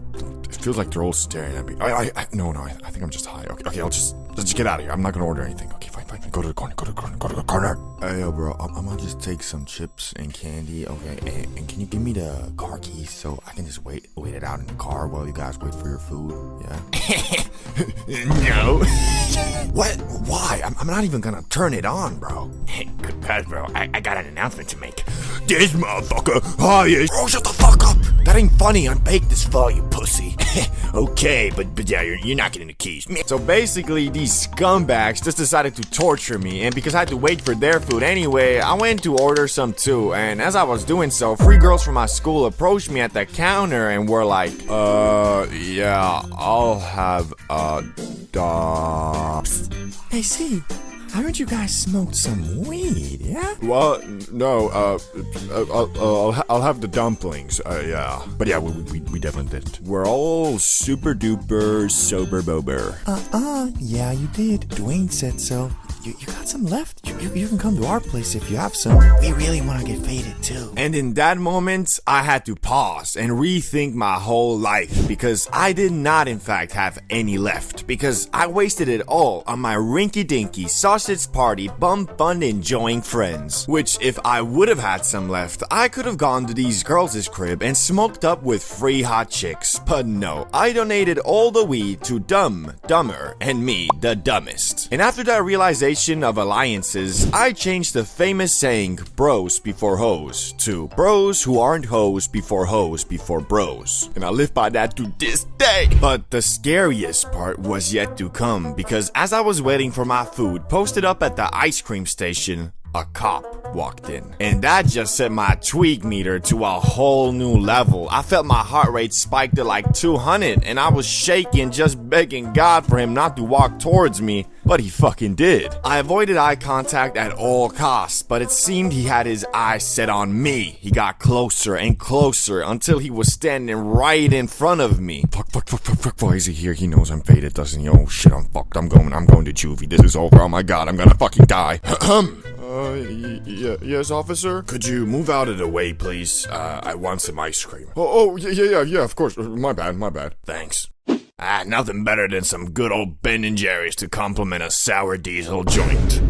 it feels like they're all staring at me. No, I think I'm just high. Okay, let's just get out of here. I'm not gonna order anything. Okay, fine. Go to the corner. Hey, yo, bro, I'm gonna just take some chips and candy, okay? And can you give me the car keys so I can just wait it out in the car while you guys wait for your food? Yeah? No. What? Why? I'm not even gonna turn it on, bro. Hey, guys, bro, I got an announcement to make. This motherfucker, bro, shut the fuck up. That ain't funny. I'm baked as fuck, you pussy. Okay, but yeah, you're not getting the keys. So basically, these scumbags just decided to torture me, and because I had to wait for their food anyway, I went to order some too, and as I was doing so, 3 girls from my school approached me at the counter and were like, yeah, I'll have Hey, see, I heard you guys smoked some weed, yeah? Well, no, I'll have the dumplings, yeah. But yeah, we definitely did. We're all super duper sober bober. Yeah, you did. Dwayne said so. You got some left? You can come to our place if you have some. We really want to get faded too. And in that moment, I had to pause and rethink my whole life because I did not in fact have any left because I wasted it all on my rinky-dinky sausage party bum fun enjoying friends. Which if I would have had some left, I could have gone to these girls' crib and smoked up with free hot chicks. But no, I donated all the weed to Dumber, and me, the dumbest. And after that realization of alliances, I changed the famous saying, bros before hoes, to bros who aren't hoes before bros. And I live by that to this day. But the scariest part was yet to come, because as I was waiting for my food posted up at the ice cream station, a cop walked in. And that just set my tweak meter to a whole new level. I felt my heart rate spike to like 200 and I was shaking just begging God for him not to walk towards me. But he fucking did. I avoided eye contact at all costs, but it seemed he had his eyes set on me. He got closer and closer until he was standing right in front of me. Fuck, why is he here? He knows I'm faded, doesn't he? Oh shit, I'm fucked. I'm going to juvie. This is over. Oh my God, I'm gonna fucking die. Yes, officer? Could you move out of the way, please? I want some ice cream. Yeah, of course. My bad. Thanks. Nothing better than some good old Ben & Jerry's to complement a sour diesel joint.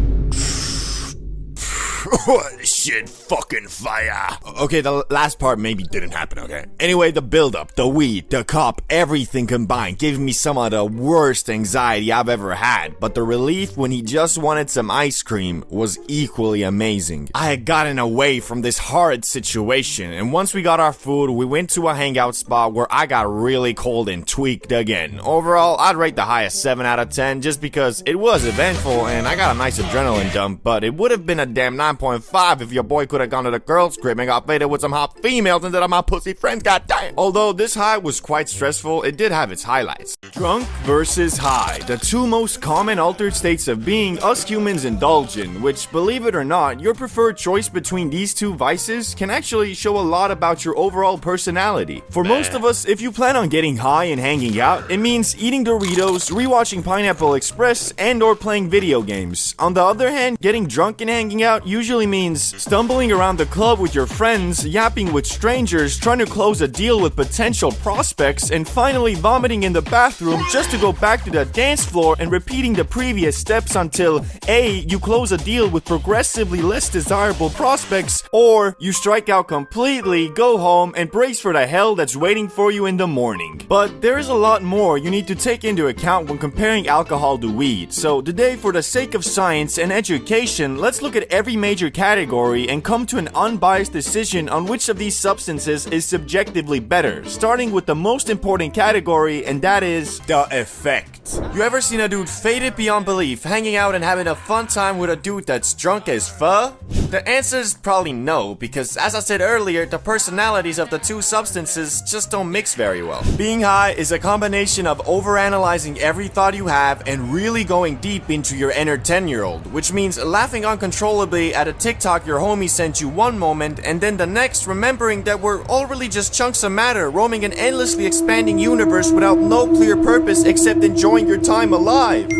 Shit, fucking fire. Okay, the last part maybe didn't happen, okay? Anyway, the build-up, the weed, the cop, everything combined gave me some of the worst anxiety I've ever had. But the relief when he just wanted some ice cream was equally amazing. I had gotten away from this horrid situation, and once we got our food, we went to a hangout spot where I got really cold and tweaked again. Overall, I'd rate the high a 7 out of 10 just because it was eventful and I got a nice adrenaline dump, but it would have been a damn 9.5 if your boy could have gone to the girls' crib and got faded with some hot females instead of my pussy friends, goddamn. Although this high was quite stressful, it did have its highlights. Drunk versus high, the two most common altered states of being us humans indulge in, which, believe it or not, your preferred choice between these two vices can actually show a lot about your overall personality. For most of us, if you plan on getting high and hanging out, it means eating Doritos, rewatching Pineapple Express, and or playing video games. On the other hand, getting drunk and hanging out usually means stumbling around the club with your friends, yapping with strangers, trying to close a deal with potential prospects, and finally vomiting in the bathroom just to go back to the dance floor and repeating the previous steps until A, you close a deal with progressively less desirable prospects, or you strike out completely, go home, and brace for the hell that's waiting for you in the morning. But there is a lot more you need to take into account when comparing alcohol to weed, so today, for the sake of science and education, let's look at every major category and come to an unbiased decision on which of these substances is subjectively better, starting with the most important category, and that is the effect. You ever seen a dude faded beyond belief, hanging out and having a fun time with a dude that's drunk as fuck? The answer is probably no, because as I said earlier, the personalities of the two substances just don't mix very well. Being high is a combination of overanalyzing every thought you have and really going deep into your inner 10-year-old, which means laughing uncontrollably at a TikTok your homie sent you one moment and then the next remembering that we're all really just chunks of matter roaming an endlessly expanding universe without no clear purpose except enjoying your time alive.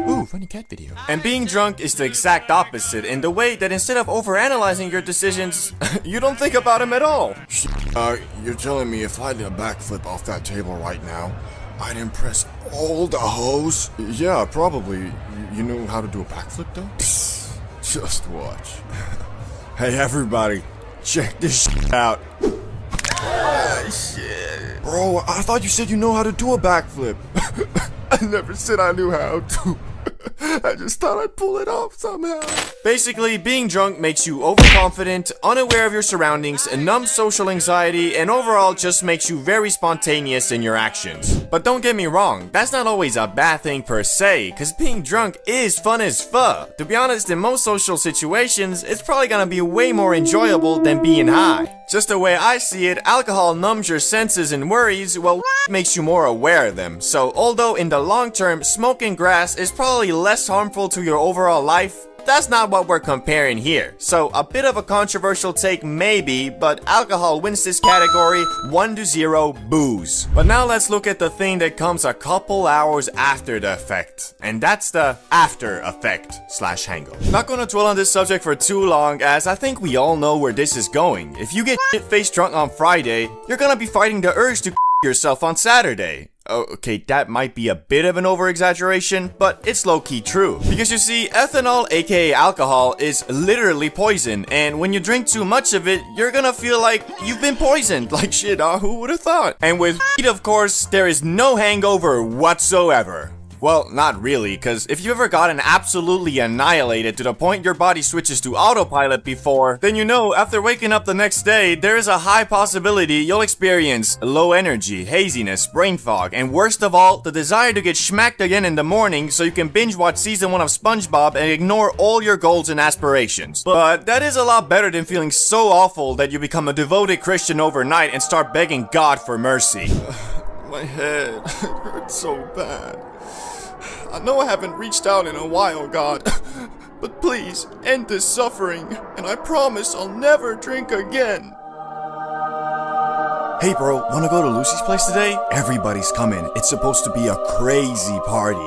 Ooh, funny cat video. And being drunk is the exact opposite in the way that instead of overanalyzing your decisions, you don't think about them at all. You're telling me if I did a backflip off that table right now, I'd impress all the hoes? Yeah, probably. You know how to do a backflip though? Just watch. Hey everybody, check this out. Shit. Bro, I thought you said you know how to do a backflip. I never said I knew how to. I just thought I'd pull it off somehow. Basically, being drunk makes you overconfident, unaware of your surroundings, numb social anxiety, and overall just makes you very spontaneous in your actions. But don't get me wrong, that's not always a bad thing per se, cause being drunk is fun as fuck. To be honest, in most social situations, it's probably gonna be way more enjoyable than being high. Just the way I see it, alcohol numbs your senses and worries, while makes you more aware of them. So although in the long term, smoking grass is probably less harmful to your overall life, that's not what we're comparing here. So a bit of a controversial take maybe, but alcohol wins this category 1-0 booze. But now let's look at the thing that comes a couple hours after the effect. And that's the after effect / hangover. Not gonna dwell on this subject for too long, as I think we all know where this is going. If you get shit-faced drunk on Friday, you're gonna be fighting the urge to yourself on Saturday. Okay, that might be a bit of an over-exaggeration, but it's low-key true. Because you see, ethanol, aka alcohol, is literally poison, and when you drink too much of it, you're gonna feel like you've been poisoned. Like shit, who would've thought? And with weed, of course, there is no hangover whatsoever. Well, not really, cause if you ever gotten absolutely annihilated to the point your body switches to autopilot before, then you know after waking up the next day, there is a high possibility you'll experience low energy, haziness, brain fog, and worst of all, the desire to get smacked again in the morning so you can binge watch season 1 of SpongeBob and ignore all your goals and aspirations. But that is a lot better than feeling so awful that you become a devoted Christian overnight and start begging God for mercy. My head hurts so bad. I know I haven't reached out in a while, God, but please end this suffering, and I promise I'll never drink again. Hey bro, wanna go to Lucy's place today? Everybody's coming. It's supposed to be a crazy party.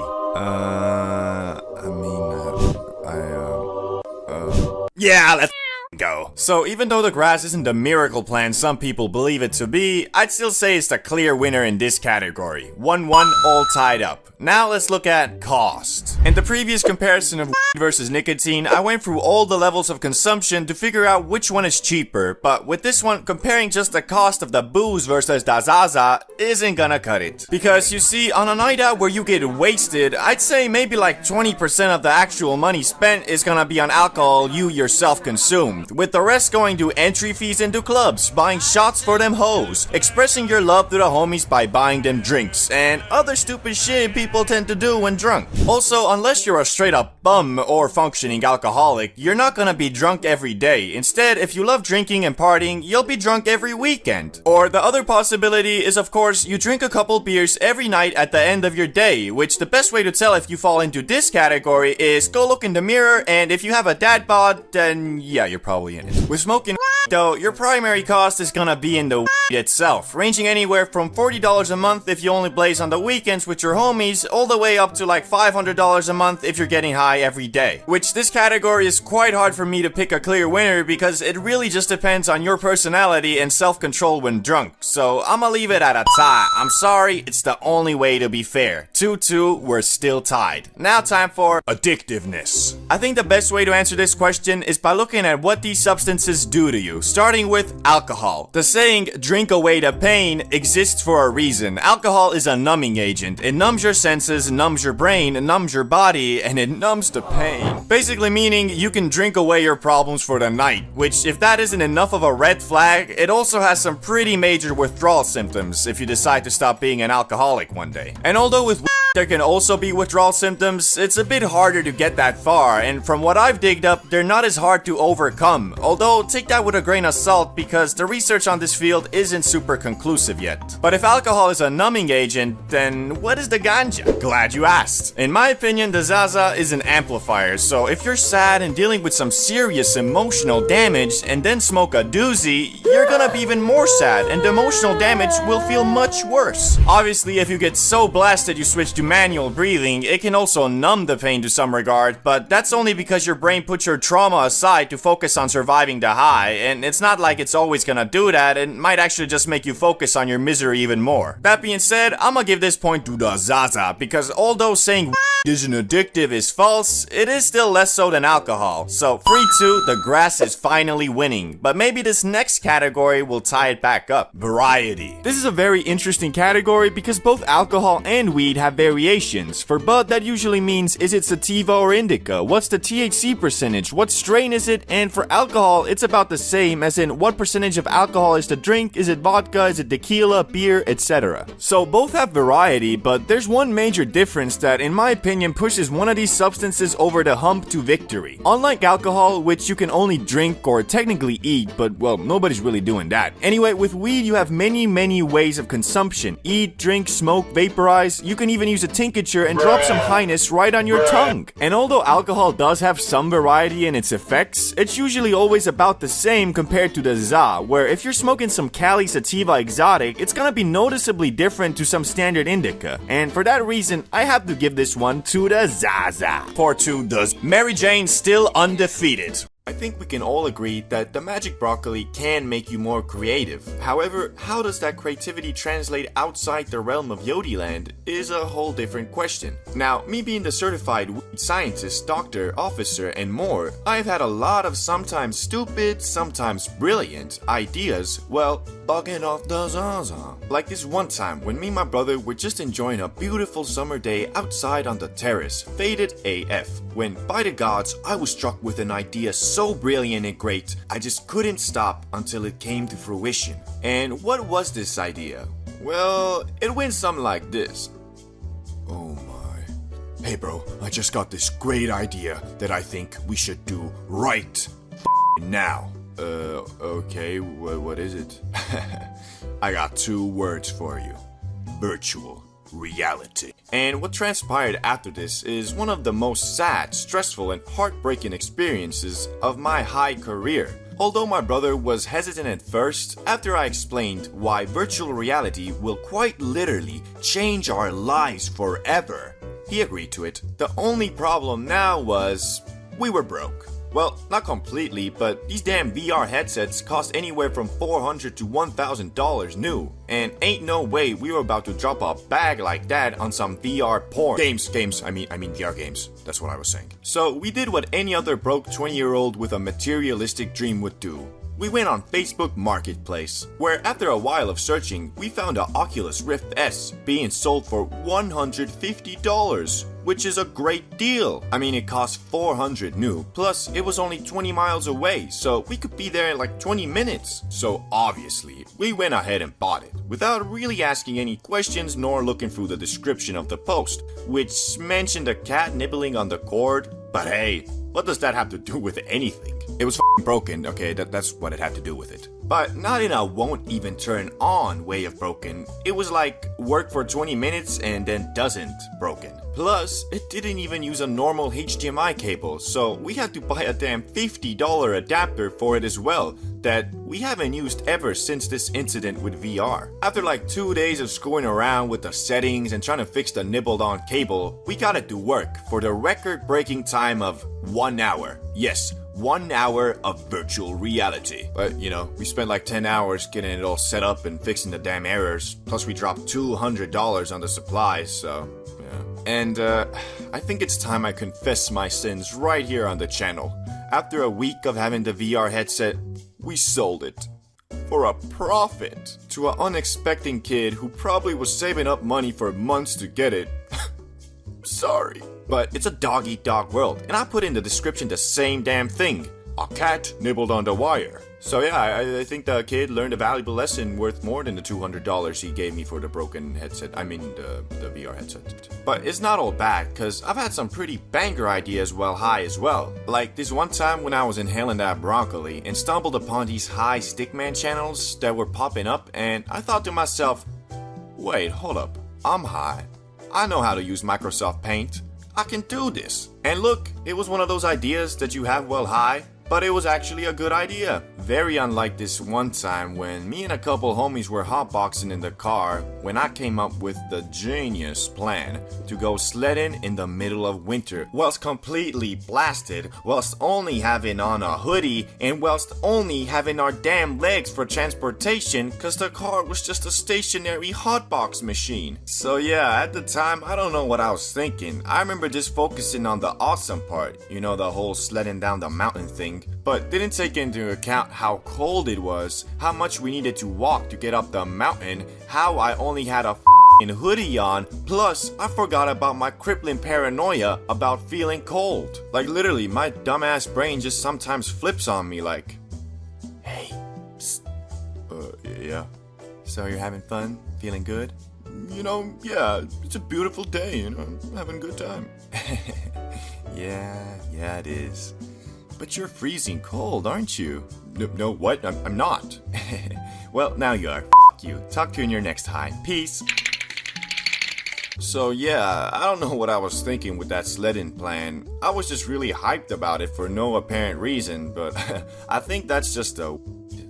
Yeah, let's go. So even though the grass isn't the miracle plant some people believe it to be, I'd still say it's the clear winner in this category. 1-1 all tied up. Now let's look at cost. In the previous comparison of weed versus nicotine, I went through all the levels of consumption to figure out which one is cheaper, but with this one, comparing just the cost of the booze versus the Zaza isn't gonna cut it. Because you see, on a night out where you get wasted, I'd say maybe like 20% of the actual money spent is gonna be on alcohol you yourself consumed, with the rest going to entry fees into clubs, buying shots for them hoes, expressing your love to the homies by buying them drinks, and other stupid shit people tend to do when drunk. Also, unless you're a straight up bum or functioning alcoholic, you're not gonna be drunk every day. Instead, if you love drinking and partying, you'll be drunk every weekend. Or the other possibility is, of course, you drink a couple beers every night at the end of your day, which the best way to tell if you fall into this category is go look in the mirror, and if you have a dad bod, then yeah, you're probably in it. With smoking though, your primary cost is gonna be in the weed itself, ranging anywhere from $40 a month if you only blaze on the weekends with your homies, all the way up to like $500 a month if you're getting high every day. Which this category is quite hard for me to pick a clear winner because it really just depends on your personality and self-control when drunk. So I'ma leave it at a tie. I'm sorry, it's the only way to be fair. 2-2, we're still tied. Now time for addictiveness. I think the best way to answer this question is by looking at what these substances do to you, starting with alcohol. The saying, drink away the pain, exists for a reason. Alcohol is a numbing agent. It numbs your senses, numbs your brain, numbs your body, and it numbs the pain. Basically meaning you can drink away your problems for the night, which if that isn't enough of a red flag, it also has some pretty major withdrawal symptoms if you decide to stop being an alcoholic one day. And although with there can also be withdrawal symptoms, it's a bit harder to get that far, and from what I've digged up, they're not as hard to overcome. Although, take that with a grain of salt because the research on this field isn't super conclusive yet. But if alcohol is a numbing agent, then what is the ganja? Glad you asked. In my opinion, the Zaza is an amplifier, so if you're sad and dealing with some serious emotional damage and then smoke a doozy, you're gonna be even more sad and the emotional damage will feel much worse. Obviously, if you get so blasted you switch to manual breathing, it can also numb the pain to some regard, but that's only because your brain puts your trauma aside to focus on surviving the high, and it's not like it's always gonna do that, it might actually just make you focus on your misery even more. That being said, I'ma give this point to the Zaza, because although saying isn't addictive is false, it is still less so than alcohol. So 3-2, the grass is finally winning, but maybe this next category will tie it back up. Variety. This is a very interesting category because both alcohol and weed have variations. For bud, that usually means is it sativa or indica? What's the THC percentage? What strain is it? And for alcohol, it's about the same, as in what percentage of alcohol is the drink? Is it vodka? Is it tequila, beer, etc.? So both have variety, but there's one major difference that, in my opinion, pushes one of these substances over the hump to victory. Unlike alcohol, which you can only drink or technically eat, but well, nobody's really doing that. Anyway, with weed, you have many ways of consumption. Eat, drink, smoke, vaporize. You can even use a tincture and drop some highness right on your tongue. And although alcohol does have some variety in its effects, it's usually always about the same compared to the za, where if you're smoking some Cali sativa exotic, it's gonna be noticeably different to some standard indica. And for that reason, I have to give this one to the Zaza. Pour 2 does. Mary Jane still undefeated. I think we can all agree that the magic broccoli can make you more creative. However, how does that creativity translate outside the realm of Yodiland is a whole different question. Now, me being the certified weed scientist, doctor, officer, and more, I've had a lot of sometimes stupid, sometimes brilliant ideas, well, bugging off the Zaza. Like this one time when me and my brother were just enjoying a beautiful summer day outside on the terrace, faded AF, when by the gods I was struck with an idea so brilliant and great, I just couldn't stop until it came to fruition. And what was this idea? Well, it went something like this. Oh my. Hey bro, I just got this great idea that I think we should do right now. Okay, what is it? I got 2 words for you. Virtual reality. And what transpired after this is one of the most sad, stressful, and heartbreaking experiences of my high career. Although my brother was hesitant at first, after I explained why virtual reality will quite literally change our lives forever, he agreed to it. The only problem now was we were broke. Well, not completely, but these damn VR headsets cost anywhere from $400 to $1,000 new. And ain't no way we were about to drop a bag like that on some VR porn. Games, I mean VR games. That's what I was saying. So we did what any other broke 20-year-old with a materialistic dream would do. We went on Facebook Marketplace, where after a while of searching, we found a Oculus Rift S being sold for $150, which is a great deal. I mean, it cost $400 new, plus it was only 20 miles away, so we could be there in like 20 minutes. So obviously, we went ahead and bought it, without really asking any questions nor looking through the description of the post, which mentioned a cat nibbling on the cord, but hey, what does that have to do with anything? It was broken, okay, that's what it had to do with it. But not in a won't even turn on way of broken. It was like work for 20 minutes and then doesn't broken. Plus, it didn't even use a normal HDMI cable, so we had to buy a damn $50 adapter for it as well, that we haven't used ever since this incident with VR. After like 2 days of screwing around with the settings and trying to fix the nibbled on cable, we got it to work for the record-breaking time of 1 hour. Yes, 1 hour of virtual reality. But, you know, we spent like 10 hours getting it all set up and fixing the damn errors. Plus we dropped $200 on the supplies, so, yeah. And, I think it's time I confess my sins right here on the channel. After a week of having the VR headset, we sold it. For a profit. To an unexpected kid who probably was saving up money for months to get it. Sorry. But it's a dog-eat-dog world, and I put in the description the same damn thing. A cat nibbled on the wire. So yeah, I think the kid learned a valuable lesson worth more than the $200 he gave me for the broken headset. I mean, the VR headset. But it's not all bad, cause I've had some pretty banger ideas while high as well. Like this one time when I was inhaling that broccoli and stumbled upon these high stickman channels that were popping up, and I thought to myself, wait, hold up, I'm high. I know how to use Microsoft Paint. I can do this. And look, it was one of those ideas that you have while high, but it was actually a good idea. Very unlike this one time when me and a couple homies were hotboxing in the car when I came up with the genius plan to go sledding in the middle of winter whilst completely blasted, whilst only having on a hoodie and whilst only having our damn legs for transportation cause the car was just a stationary hotbox machine. So yeah, at the time I don't know what I was thinking. I remember just focusing on the awesome part, you know, the whole sledding down the mountain thing, but didn't take into account how cold it was, how much we needed to walk to get up the mountain, how I only had a f***ing hoodie on, plus I forgot about my crippling paranoia about feeling cold. Like literally, my dumbass brain just sometimes flips on me like, hey, psst. Yeah. So you're having fun? Feeling good? You know, yeah, it's a beautiful day, you know, I'm having a good time. Yeah, it is. But you're freezing cold, aren't you? No, what? I'm not. Well, now you are. F*** you. Talk to you in your next high. Peace. So yeah, I don't know what I was thinking with that sledding plan. I was just really hyped about it for no apparent reason, but I think that's just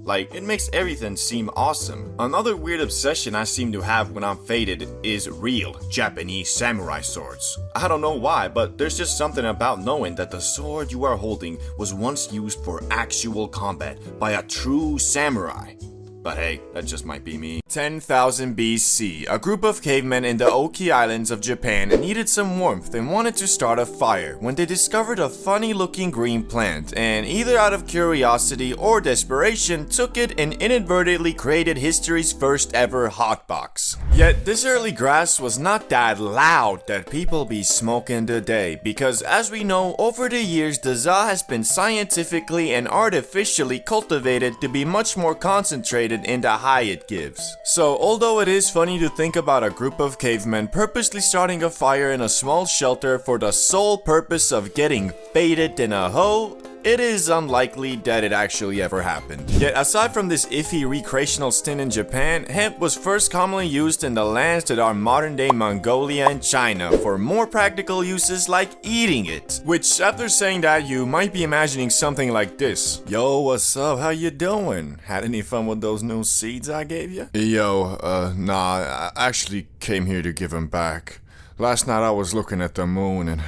like, it makes everything seem awesome. Another weird obsession I seem to have when I'm faded is real Japanese samurai swords. I don't know why, but there's just something about knowing that the sword you are holding was once used for actual combat by a true samurai. But hey, that just might be me. 10,000 BC, a group of cavemen in the Oki Islands of Japan needed some warmth and wanted to start a fire when they discovered a funny looking green plant, and either out of curiosity or desperation took it and inadvertently created history's first ever hotbox. Yet this early grass was not that loud that people be smoking today, because as we know, over the years the za has been scientifically and artificially cultivated to be much more concentrated in the high it gives. So although it is funny to think about a group of cavemen purposely starting a fire in a small shelter for the sole purpose of getting faded in a hoe, it is unlikely that it actually ever happened. Yet aside from this iffy recreational stint in Japan, hemp was first commonly used in the lands that are modern day Mongolia and China for more practical uses like eating it. Which, after saying that, you might be imagining something like this. Yo, what's up? How you doing? Had any fun with those new seeds I gave you? Yo, nah, I actually came here to give them back. Last night I was looking at the moon and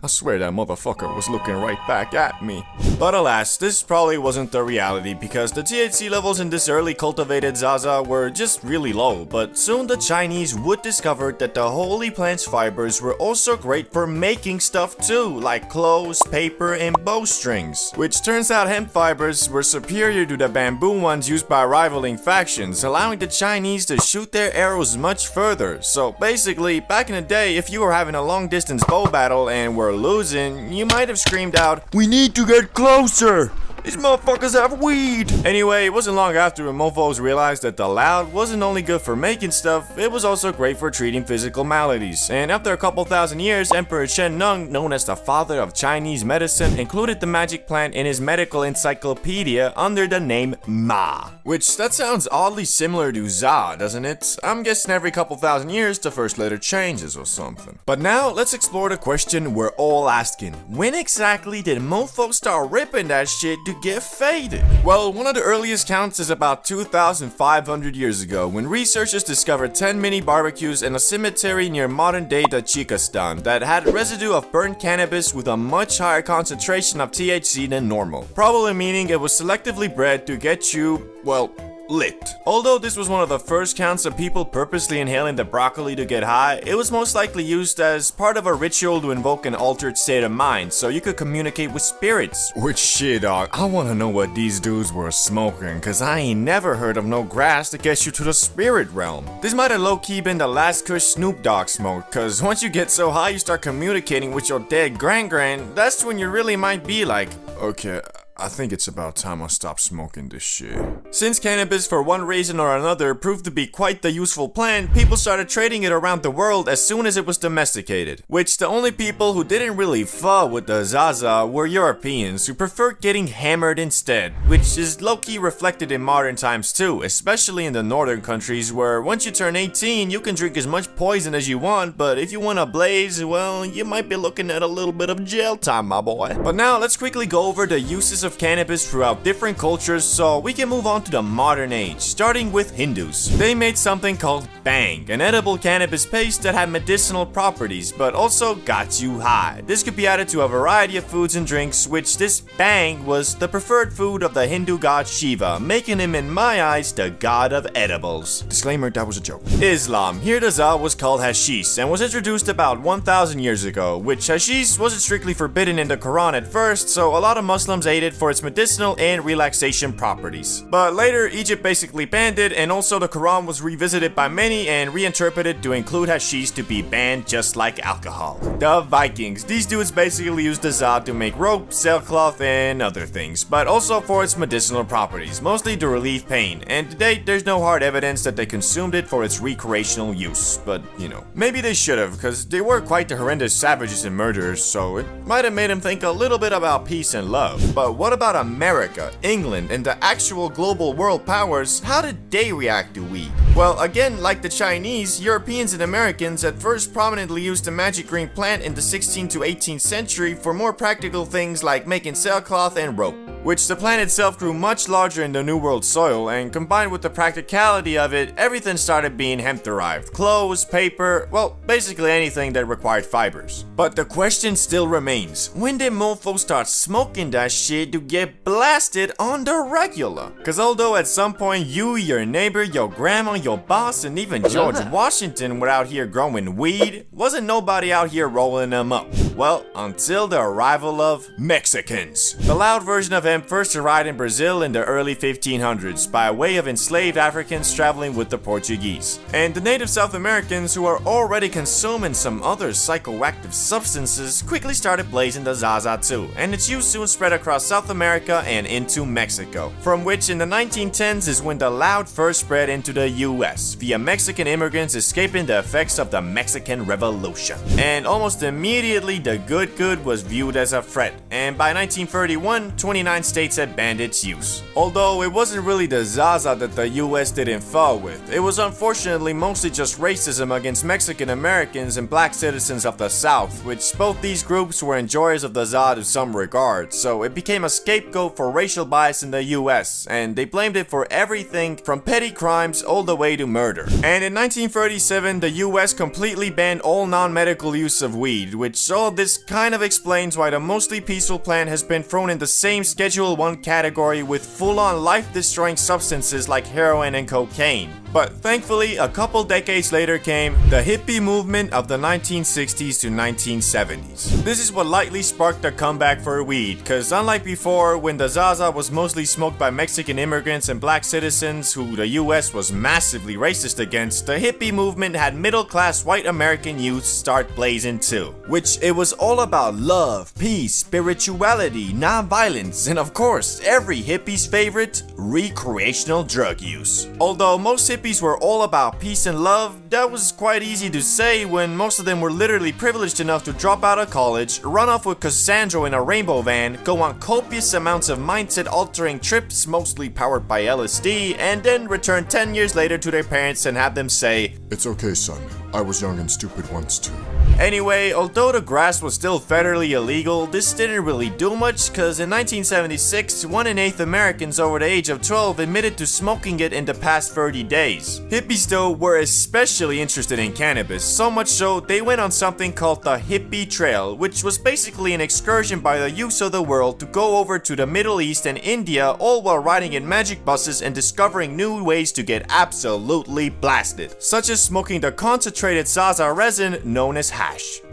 I swear that motherfucker was looking right back at me. But alas, this probably wasn't the reality because the THC levels in this early cultivated Zaza were just really low, but soon the Chinese would discover that the holy plant's fibers were also great for making stuff too, like clothes, paper, and bowstrings. Which turns out hemp fibers were superior to the bamboo ones used by rivaling factions, allowing the Chinese to shoot their arrows much further. So basically, back in the day, if you were having a long distance bow battle and were losing, you might have screamed out, "We need to get closer! These motherfuckers have weed!" Anyway, it wasn't long after mofos realized that the loud wasn't only good for making stuff, it was also great for treating physical maladies. And after a couple thousand years, Emperor Shen Nung, known as the father of Chinese medicine, included the magic plant in his medical encyclopedia under the name Ma. Which, that sounds oddly similar to Za, doesn't it? I'm guessing every couple thousand years the first letter changes or something. But now, let's explore the question we're all asking. When exactly did mofos start ripping that shit to get faded? Well, one of the earliest counts is about 2,500 years ago, when researchers discovered 10 mini barbecues in a cemetery near modern-day Tajikistan that had residue of burnt cannabis with a much higher concentration of THC than normal, probably meaning it was selectively bred to get you, well, lit. Although this was one of the first counts of people purposely inhaling the broccoli to get high, it was most likely used as part of a ritual to invoke an altered state of mind so you could communicate with spirits. Which shit, dog, I wanna know what these dudes were smoking, cause I ain't never heard of no grass that gets you to the spirit realm. This might have low-key been the last kush Snoop Dogg smoked, cause once you get so high you start communicating with your dead gran-gran, that's when you really might be like, Okay, I think it's about time I stop smoking this shit. Since cannabis, for one reason or another, proved to be quite the useful plant, people started trading it around the world as soon as it was domesticated. Which the only people who didn't really fuck with the Zaza were Europeans, who preferred getting hammered instead. Which is low-key reflected in modern times too, especially in the northern countries where once you turn 18, you can drink as much poison as you want, but if you want to blaze, well, you might be looking at a little bit of jail time, my boy. But now, let's quickly go over the uses of cannabis throughout different cultures so we can move on to the modern age, starting with Hindus. They made something called bang, an edible cannabis paste that had medicinal properties but also got you high. This could be added to a variety of foods and drinks, which this bang was the preferred food of the Hindu god Shiva, making him in my eyes the god of edibles. Disclaimer, that was a joke. Islam. Here the za was called hashish and was introduced about 1,000 years ago, which hashish wasn't strictly forbidden in the Quran at first, so a lot of Muslims ate it for its medicinal and relaxation properties. But later, Egypt basically banned it, and also the Quran was revisited by many and reinterpreted to include hashish to be banned just like alcohol. The Vikings. These dudes basically used the za to make rope, sailcloth, and other things, but also for its medicinal properties, mostly to relieve pain, and to date, there's no hard evidence that they consumed it for its recreational use, but you know, maybe they should have, because they were quite the horrendous savages and murderers, so it might have made them think a little bit about peace and love. But what about America, England, and the actual global world powers? How did they react to weed? Well, again, like the Chinese, Europeans and Americans at first prominently used the magic green plant in the 16th to 18th century for more practical things like making sailcloth and rope, which the plant itself grew much larger in the New World soil, and combined with the practicality of it, everything started being hemp-derived. Clothes, paper, well, basically anything that required fibers. But the question still remains, when did mofos start smoking that shit to get blasted on the regular? Cause although at some point you, your neighbor, your grandma, your boss, and even George Washington were out here growing weed, wasn't nobody out here rolling them up. Well, until the arrival of Mexicans. The loud version of hemp first arrived in Brazil in the early 1500s by way of enslaved Africans traveling with the Portuguese. And the native South Americans, who were already consuming some other psychoactive substances, quickly started blazing the Zaza too, and its use soon spread across South America and into Mexico, from which in the 1910s is when the loud first spread into the US, via Mexican immigrants escaping the effects of the Mexican Revolution. And almost immediately the good was viewed as a threat, and by 1931, 29 states had banned its use. Although it wasn't really the Zaza that the US didn't fall with, it was unfortunately mostly just racism against Mexican Americans and black citizens of the South, which both these groups were enjoyers of the za to some regard, so it became a scapegoat for racial bias in the US, and they blamed it for everything from petty crimes all the way to murder. And in 1937, the US completely banned all non-medical use of weed, which all of this kind of explains why the mostly peaceful plant has been thrown in the same Schedule 1 category with full-on life-destroying substances like heroin and cocaine. But thankfully, a couple decades later came the hippie movement of the 1960s to 1970s. This is what likely sparked the comeback for weed, cause unlike before, when the Zaza was mostly smoked by Mexican immigrants and black citizens who the US was massively racist against, the hippie movement had middle-class white American youth start blazing too. Which it was all about love, peace, spirituality, non-violence, and of course, every hippie's favorite, recreational drug use. Although most hippies were all about peace and love, that was quite easy to say when most of them were literally privileged enough to drop out of college, run off with Cassandra in a rainbow van, go on copious amounts of mindset-altering trips, mostly powered by LSD, and then return 10 years later to their parents and have them say, "It's okay, son. I was young and stupid once too." Anyway, although the grass was still federally illegal, this didn't really do much, cause in 1976, 1 in 8 Americans over the age of 12 admitted to smoking it in the past 30 days. Hippies though were especially interested in cannabis, so much so they went on something called the Hippie Trail, which was basically an excursion by the youths of the world to go over to the Middle East and India, all while riding in magic buses and discovering new ways to get absolutely blasted, such as smoking the concentrated Zaza resin known as hash.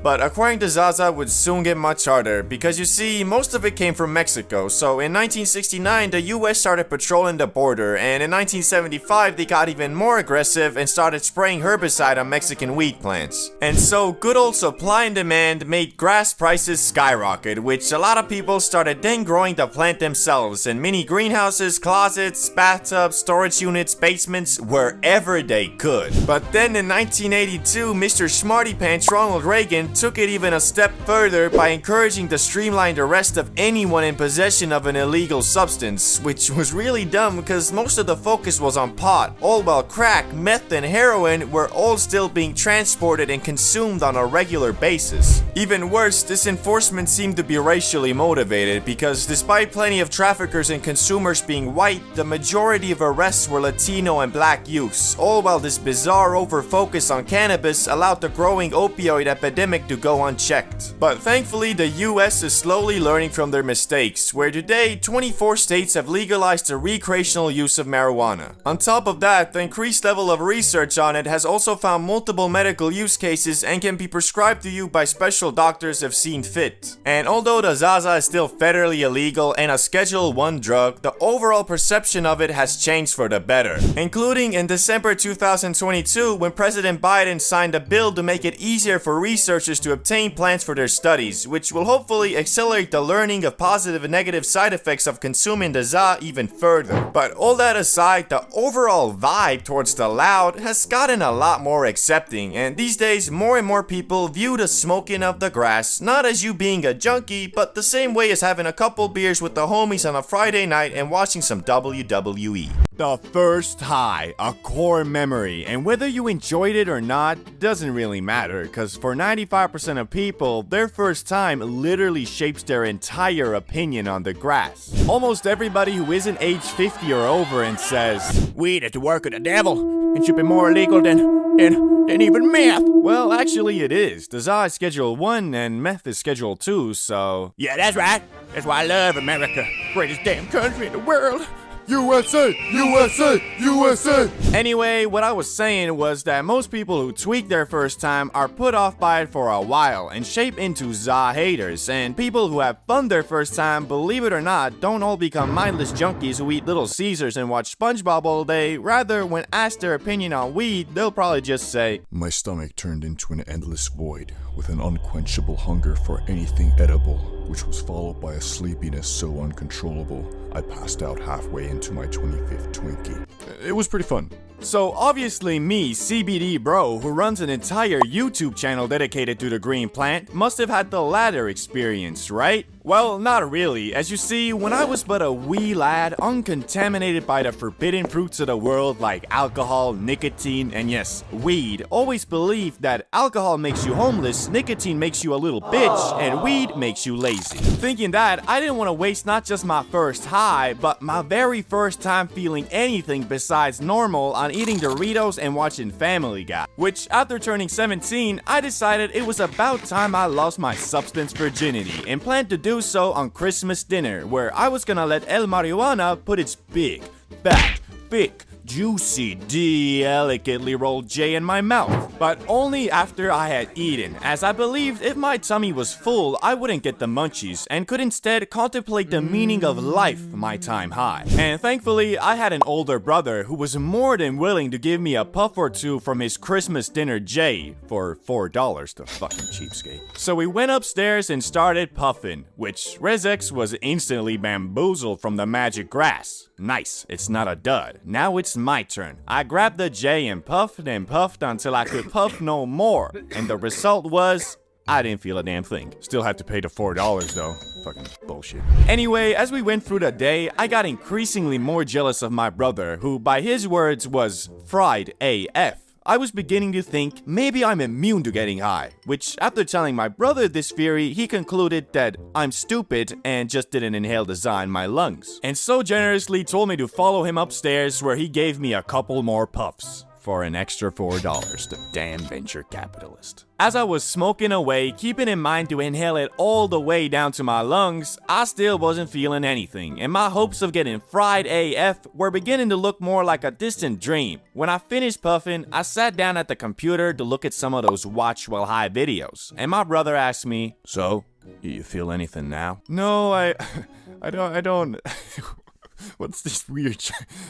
But acquiring the Zaza would soon get much harder, because you see, most of it came from Mexico, so in 1969 the US started patrolling the border, and in 1975 they got even more aggressive and started spraying herbicide on Mexican wheat plants. And so good old supply and demand made grass prices skyrocket, which a lot of people started then growing the plant themselves in mini greenhouses, closets, bathtubs, storage units, basements, wherever they could. But then in 1982, Mr. Smarty Pants Ronald Reagan took it even a step further by encouraging the streamlined arrest of anyone in possession of an illegal substance, which was really dumb because most of the focus was on pot, all while crack, meth, and heroin were all still being transported and consumed on a regular basis. Even worse, this enforcement seemed to be racially motivated because despite plenty of traffickers and consumers being white, the majority of arrests were Latino and black youths, all while this bizarre over-focus on cannabis allowed the growing opioid epidemic to go unchecked. But thankfully, the US is slowly learning from their mistakes, where today 24 states have legalized the recreational use of marijuana. On top of that, the increased level of research on it has also found multiple medical use cases and can be prescribed to you by special doctors if seen fit. And although the Zaza is still federally illegal and a Schedule 1 drug, the overall perception of it has changed for the better, including in December 2022 when President Biden signed a bill to make it easier for researchers to obtain plants for their studies, which will hopefully accelerate the learning of positive and negative side effects of consuming the Za even further. But all that aside, the overall vibe towards the loud has gotten a lot more accepting, and these days more and more people view the smoking of the grass not as you being a junkie, but the same way as having a couple beers with the homies on a Friday night and watching some WWE. The first high, a core memory, and whether you enjoyed it or not doesn't really matter, because for 95% of people, their first time literally shapes their entire opinion on the grass. Almost everybody who isn't age 50 or over and says, weed is the work of the devil, and should be more illegal than even meth. Well, actually it is. The Za is Schedule 1 and meth is Schedule 2, so... Yeah, that's right. That's why I love America. Greatest damn country in the world. USA! USA! USA! Anyway, what I was saying was that most people who tweak their first time are put off by it for a while and shape into Za haters, and people who have fun their first time, believe it or not, don't all become mindless junkies who eat Little Caesars and watch SpongeBob all day. Rather, when asked their opinion on weed, they'll probably just say, my stomach turned into an endless void with an unquenchable hunger for anything edible, which was followed by a sleepiness so uncontrollable I passed out halfway into my 25th Twinkie. It was pretty fun. So obviously me, CBD bro, who runs an entire YouTube channel dedicated to the green plant, must have had the latter experience, right? Well, not really. As you see, when I was but a wee lad, uncontaminated by the forbidden fruits of the world like alcohol, nicotine, and yes, weed, always believed that alcohol makes you homeless, nicotine makes you a little bitch, and weed makes you lazy. Thinking that, I didn't want to waste not just my first high, but my very first time feeling anything besides normal on eating Doritos and watching Family Guy. Which, after turning 17, I decided it was about time I lost my substance virginity and planned to do so on Christmas dinner, where I was gonna let El Marijuana put its big, fat, thick, juicy, delicately rolled J in my mouth, but only after I had eaten, as I believed if my tummy was full, I wouldn't get the munchies and could instead contemplate the meaning of life my time high. And thankfully, I had an older brother who was more than willing to give me a puff or two from his Christmas dinner J for $4, the fucking cheapskate. So we went upstairs and started puffing, which Rezex was instantly bamboozled from the magic grass. Nice, it's not a dud. Now it's my turn. I grabbed the J and puffed until I could puff no more. And the result was, I didn't feel a damn thing. Still had to pay the $4 though. Fucking bullshit. Anyway, as we went through the day, I got increasingly more jealous of my brother, who by his words was fried AF. I was beginning to think maybe I'm immune to getting high, which after telling my brother this theory, he concluded that I'm stupid and just didn't inhale the za in my lungs, and so generously told me to follow him upstairs where he gave me a couple more puffs. for an extra $4, the damn venture capitalist. As I was smoking away, keeping in mind to inhale it all the way down to my lungs, I still wasn't feeling anything, and my hopes of getting fried AF were beginning to look more like a distant dream. When I finished puffing, I sat down at the computer to look at some of those watch while high videos, and my brother asked me, "So, you feel anything now?" "No, I don't. What's this weird?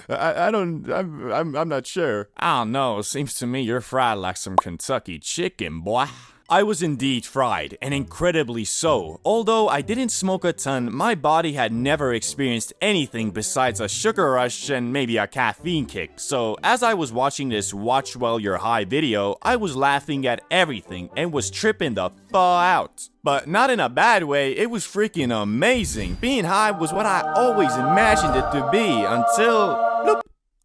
I'm not sure. I don't know. Seems to me you're fried like some Kentucky chicken, boy." I was indeed fried, and incredibly so. Although I didn't smoke a ton, my body had never experienced anything besides a sugar rush and maybe a caffeine kick. So as I was watching this watch while you're high video, I was laughing at everything and was tripping the out. But not in a bad way, it was freaking amazing. Being high was what I always imagined it to be until... bloop.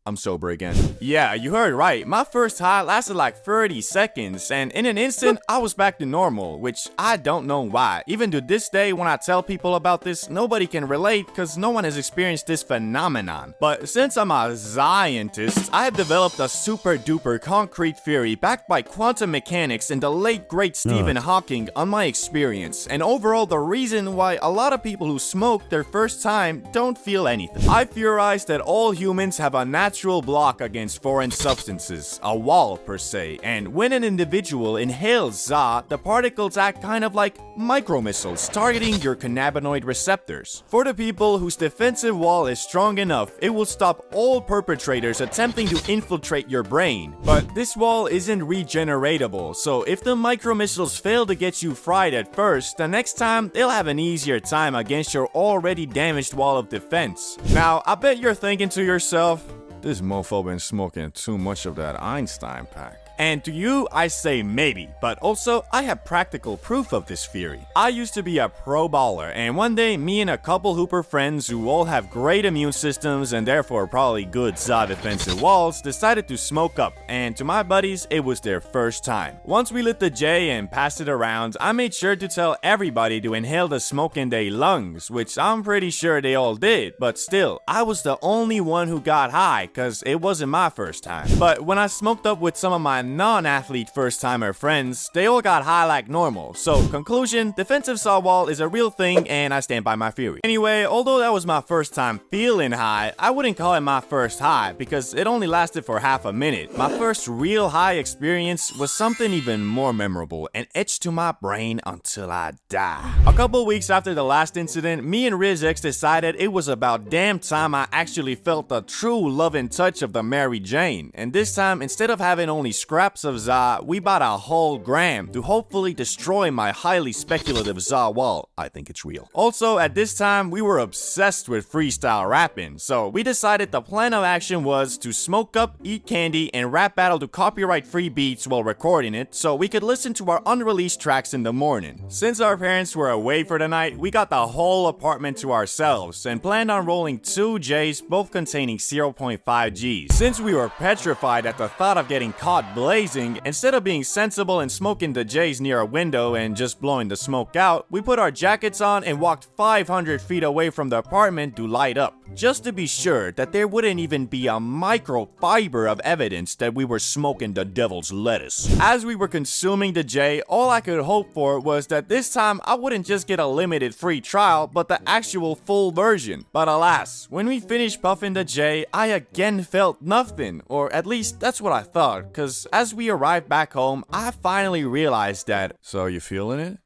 I'm sober again. Yeah, you heard right. My first high lasted like 30 seconds, and in an instant, I was back to normal, which I don't know why. Even to this day, when I tell people about this, nobody can relate because no one has experienced this phenomenon. But since I'm a scientist, I have developed a super duper concrete theory backed by quantum mechanics and the late great Stephen Hawking on my experience, and overall the reason why a lot of people who smoke their first time don't feel anything. I theorize that all humans have a natural block against foreign substances, a wall per se, and when an individual inhales za, the particles act kind of like micromissiles targeting your cannabinoid receptors. For the people whose defensive wall is strong enough, it will stop all perpetrators attempting to infiltrate your brain. But this wall isn't regeneratable, so if the micromissiles fail to get you fried at first, the next time they'll have an easier time against your already damaged wall of defense. Now, I bet you're thinking to yourself, this mofo been smoking too much of that Einstein pack. And to you, I say maybe, but also I have practical proof of this theory. I used to be a pro baller, and one day me and a couple hooper friends who all have great immune systems and therefore probably good za defensive walls decided to smoke up, and to my buddies, it was their first time. Once we lit the J and passed it around, I made sure to tell everybody to inhale the smoke in their lungs, which I'm pretty sure they all did, but still, I was the only one who got high, cause it wasn't my first time. But when I smoked up with some of my non-athlete first-timer friends, they all got high like normal. So, conclusion, defensive saw wall is a real thing and I stand by my theory. Anyway, although that was my first time feeling high, I wouldn't call it my first high because it only lasted for half a minute. My first real high experience was something even more memorable and etched to my brain until I die. A couple weeks after the last incident, me and Riz X decided it was about damn time I actually felt the true loving touch of the Mary Jane. And this time, instead of having only scraps of za, we bought a whole gram to hopefully destroy my highly speculative za wall. I think it's real. Also, at this time, we were obsessed with freestyle rapping, so we decided the plan of action was to smoke up, eat candy, and rap battle to copyright-free beats while recording it so we could listen to our unreleased tracks in the morning. Since our parents were away for the night, we got the whole apartment to ourselves and planned on rolling 2 J's, both containing 0.5 Gs. Since we were petrified at the thought of getting caught blazing, instead of being sensible and smoking the J's near a window and just blowing the smoke out, we put our jackets on and walked 500 feet away from the apartment to light up, just to be sure that there wouldn't even be a microfiber of evidence that we were smoking the devil's lettuce. As we were consuming the J, all I could hope for was that this time I wouldn't just get a limited free trial, but the actual full version. But alas, when we finished puffing the J, I again felt nothing, or at least that's what I thought, cause as we arrived back home, I finally realized that, so you feeling it?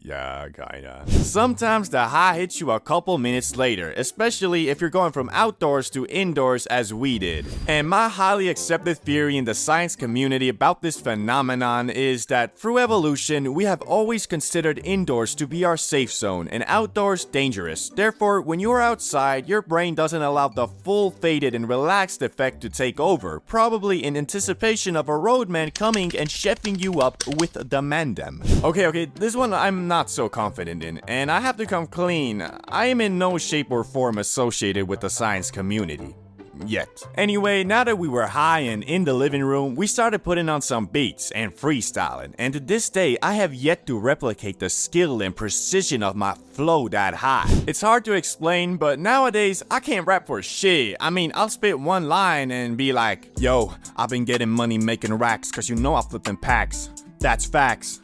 Yeah, kinda. Sometimes the high hits you a couple minutes later, especially if you're going from outdoors to indoors as we did. And my highly accepted theory in the science community about this phenomenon is that through evolution, we have always considered indoors to be our safe zone and outdoors dangerous. Therefore, when you're outside, your brain doesn't allow the full faded and relaxed effect to take over, probably in anticipation of a roadman coming and chefing you up with the mandem. Okay, this one I'm not so confident in, and I have to come clean. I am in no shape or form associated with the science community. Yet. Anyway, now that we were high and in the living room, we started putting on some beats and freestyling. And to this day, I have yet to replicate the skill and precision of my flow that high. It's hard to explain, but nowadays, I can't rap for shit. I mean, I'll spit one line and be like, yo, I've been getting money making racks, cause you know I flip them packs. That's facts.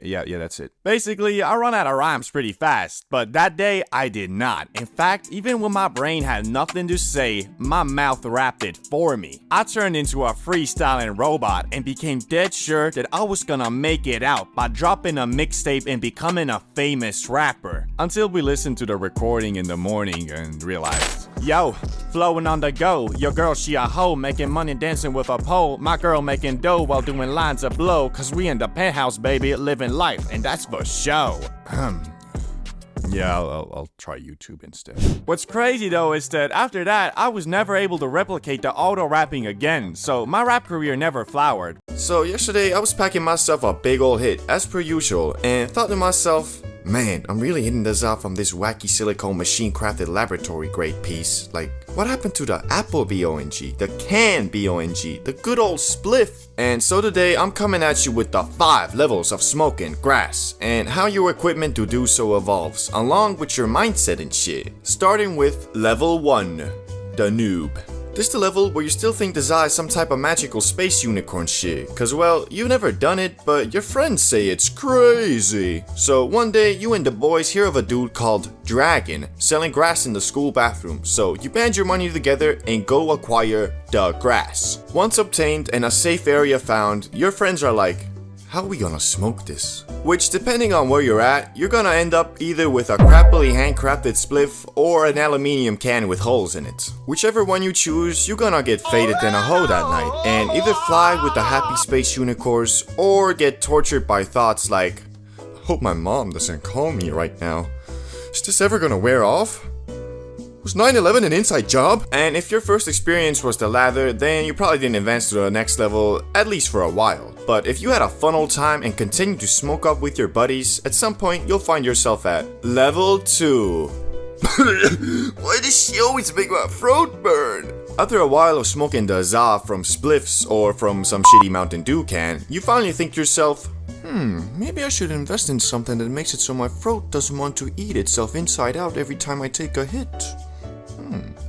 Yeah, that's it. Basically, I run out of rhymes pretty fast, but that day, I did not. In fact, even when my brain had nothing to say, my mouth rapped it for me. I turned into a freestyling robot and became dead sure that I was gonna make it out by dropping a mixtape and becoming a famous rapper. Until we listened to the recording in the morning and realized, yo, flowing on the go, your girl she a hoe, making money dancing with a pole, my girl making dough while doing lines of blow, cause we in the penthouse, baby, living life, and that's for show. Yeah, I'll try YouTube instead. What's crazy though is that after that, I was never able to replicate the auto-rapping again, so my rap career never flowered. So yesterday, I was packing myself a big ol' hit, as per usual, and thought to myself, man, I'm really hitting this out from this wacky silicone machine-crafted laboratory-grade piece. Like, what happened to the Apple BONG, the can BONG, the good old spliff? And so today, I'm coming at you with the 5 levels of smoking grass, and how your equipment to do so evolves, along with your mindset and shit. Starting with level 1, the noob. This is the level where you still think the Za is some type of magical space unicorn shit, cause well, you've never done it, but your friends say it's crazy. So one day, you and the boys hear of a dude called Dragon selling grass in the school bathroom, so you band your money together and go acquire the grass. Once obtained and a safe area found, your friends are like, how are we gonna smoke this? Which, depending on where you're at, you're gonna end up either with a crappily handcrafted spliff or an aluminium can with holes in it. Whichever one you choose, you're gonna get faded in a hole that night, and either fly with the happy space unicorns or get tortured by thoughts like, I hope my mom doesn't call me right now. Is this ever gonna wear off? Was 9/11 an inside job? And if your first experience was the latter, then you probably didn't advance to the next level, at least for a while. But if you had a fun old time and continue to smoke up with your buddies, at some point you'll find yourself at level 2. Why does she always make my throat burn? After a while of smoking the Za from spliffs or from some shitty Mountain Dew can, you finally think to yourself, maybe I should invest in something that makes it so my throat doesn't want to eat itself inside out every time I take a hit.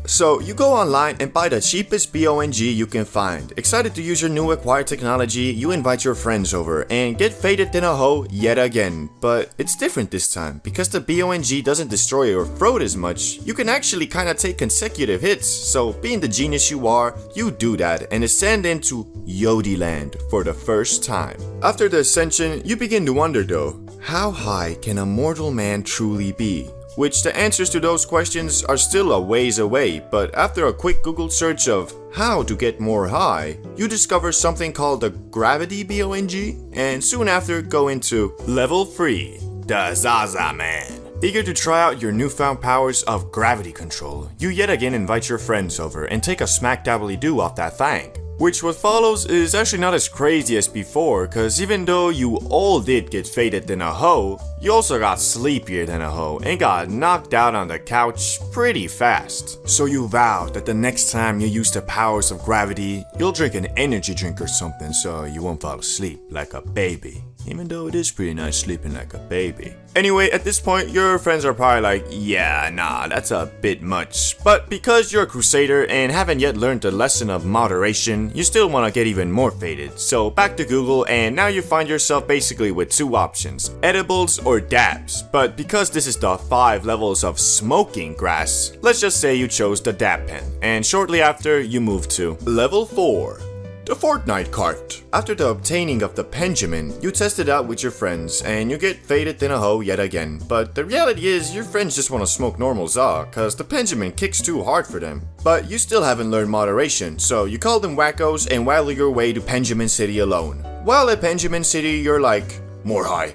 So you go online and buy the cheapest BONG you can find. Excited to use your new acquired technology, you invite your friends over and get faded in a hole yet again. But it's different this time, because the BONG doesn't destroy your throat as much. You can actually kinda take consecutive hits, so being the genius you are, you do that and ascend into Yodi Land for the first time. After the ascension, you begin to wonder though, how high can a mortal man truly be? Which the answers to those questions are still a ways away, but after a quick Google search of how to get more high, you discover something called the Gravity BONG, and soon after go into level 3, the Zaza Man. Eager to try out your newfound powers of gravity control, you yet again invite your friends over and take a smack dabbly do off that thing. Which what follows is actually not as crazy as before, cause even though you all did get faded in a hoe, you also got sleepier than a hoe and got knocked out on the couch pretty fast. So you vow that the next time you use the powers of gravity, you'll drink an energy drink or something so you won't fall asleep like a baby. Even though it is pretty nice sleeping like a baby. Anyway, at this point, your friends are probably like, yeah, nah, that's a bit much. But because you're a crusader and haven't yet learned the lesson of moderation, you still want to get even more faded. So back to Google, and now you find yourself basically with 2 options, edibles or dabs. But because this is the 5 levels of smoking grass, let's just say you chose the dab pen. And shortly after, you move to level 4. The Fortnite cart. After the obtaining of the Benjamin, you test it out with your friends and you get faded in a hoe yet again. But the reality is your friends just want to smoke normal Za cause the Benjamin kicks too hard for them. But you still haven't learned moderation, so you call them wackos and waddle your way to Benjamin City alone. While at Benjamin City, you're like, more high,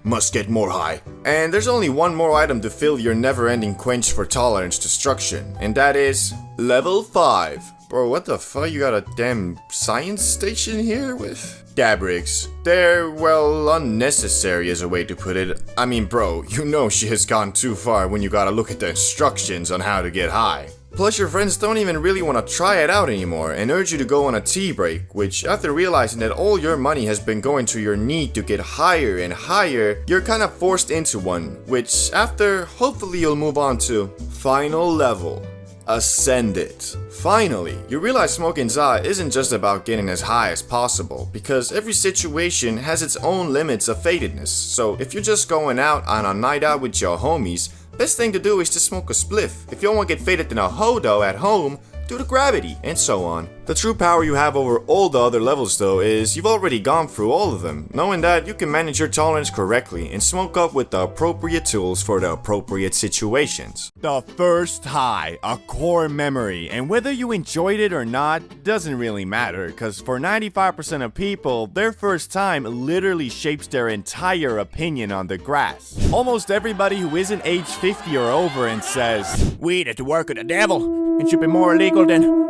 must get more high. And there's only one more item to fill your never-ending quench for tolerance destruction, and that is level 5. Bro, what the fuck? You got a damn science station here with dab rigs? They're, well, unnecessary is a way to put it. I mean, bro, you know she has gone too far when you gotta look at the instructions on how to get high. Plus, your friends don't even really want to try it out anymore and urge you to go on a tea break, which after realizing that all your money has been going to your need to get higher and higher, you're kind of forced into one, which after, hopefully you'll move on to final level. Ascend it. Finally, you realize smoking za isn't just about getting as high as possible, because every situation has its own limits of fatedness. So if you're just going out on a night out with your homies, best thing to do is to smoke a spliff. If you don't want to get faded in a hodo at home, do the gravity, and so on. The true power you have over all the other levels though is you've already gone through all of them, knowing that you can manage your tolerance correctly and smoke up with the appropriate tools for the appropriate situations. The first high, a core memory, and whether you enjoyed it or not doesn't really matter, because for 95% of people, their first time literally shapes their entire opinion on the grass. Almost everybody who isn't age 50 or over and says, weed is the work of the devil, and should be more illegal than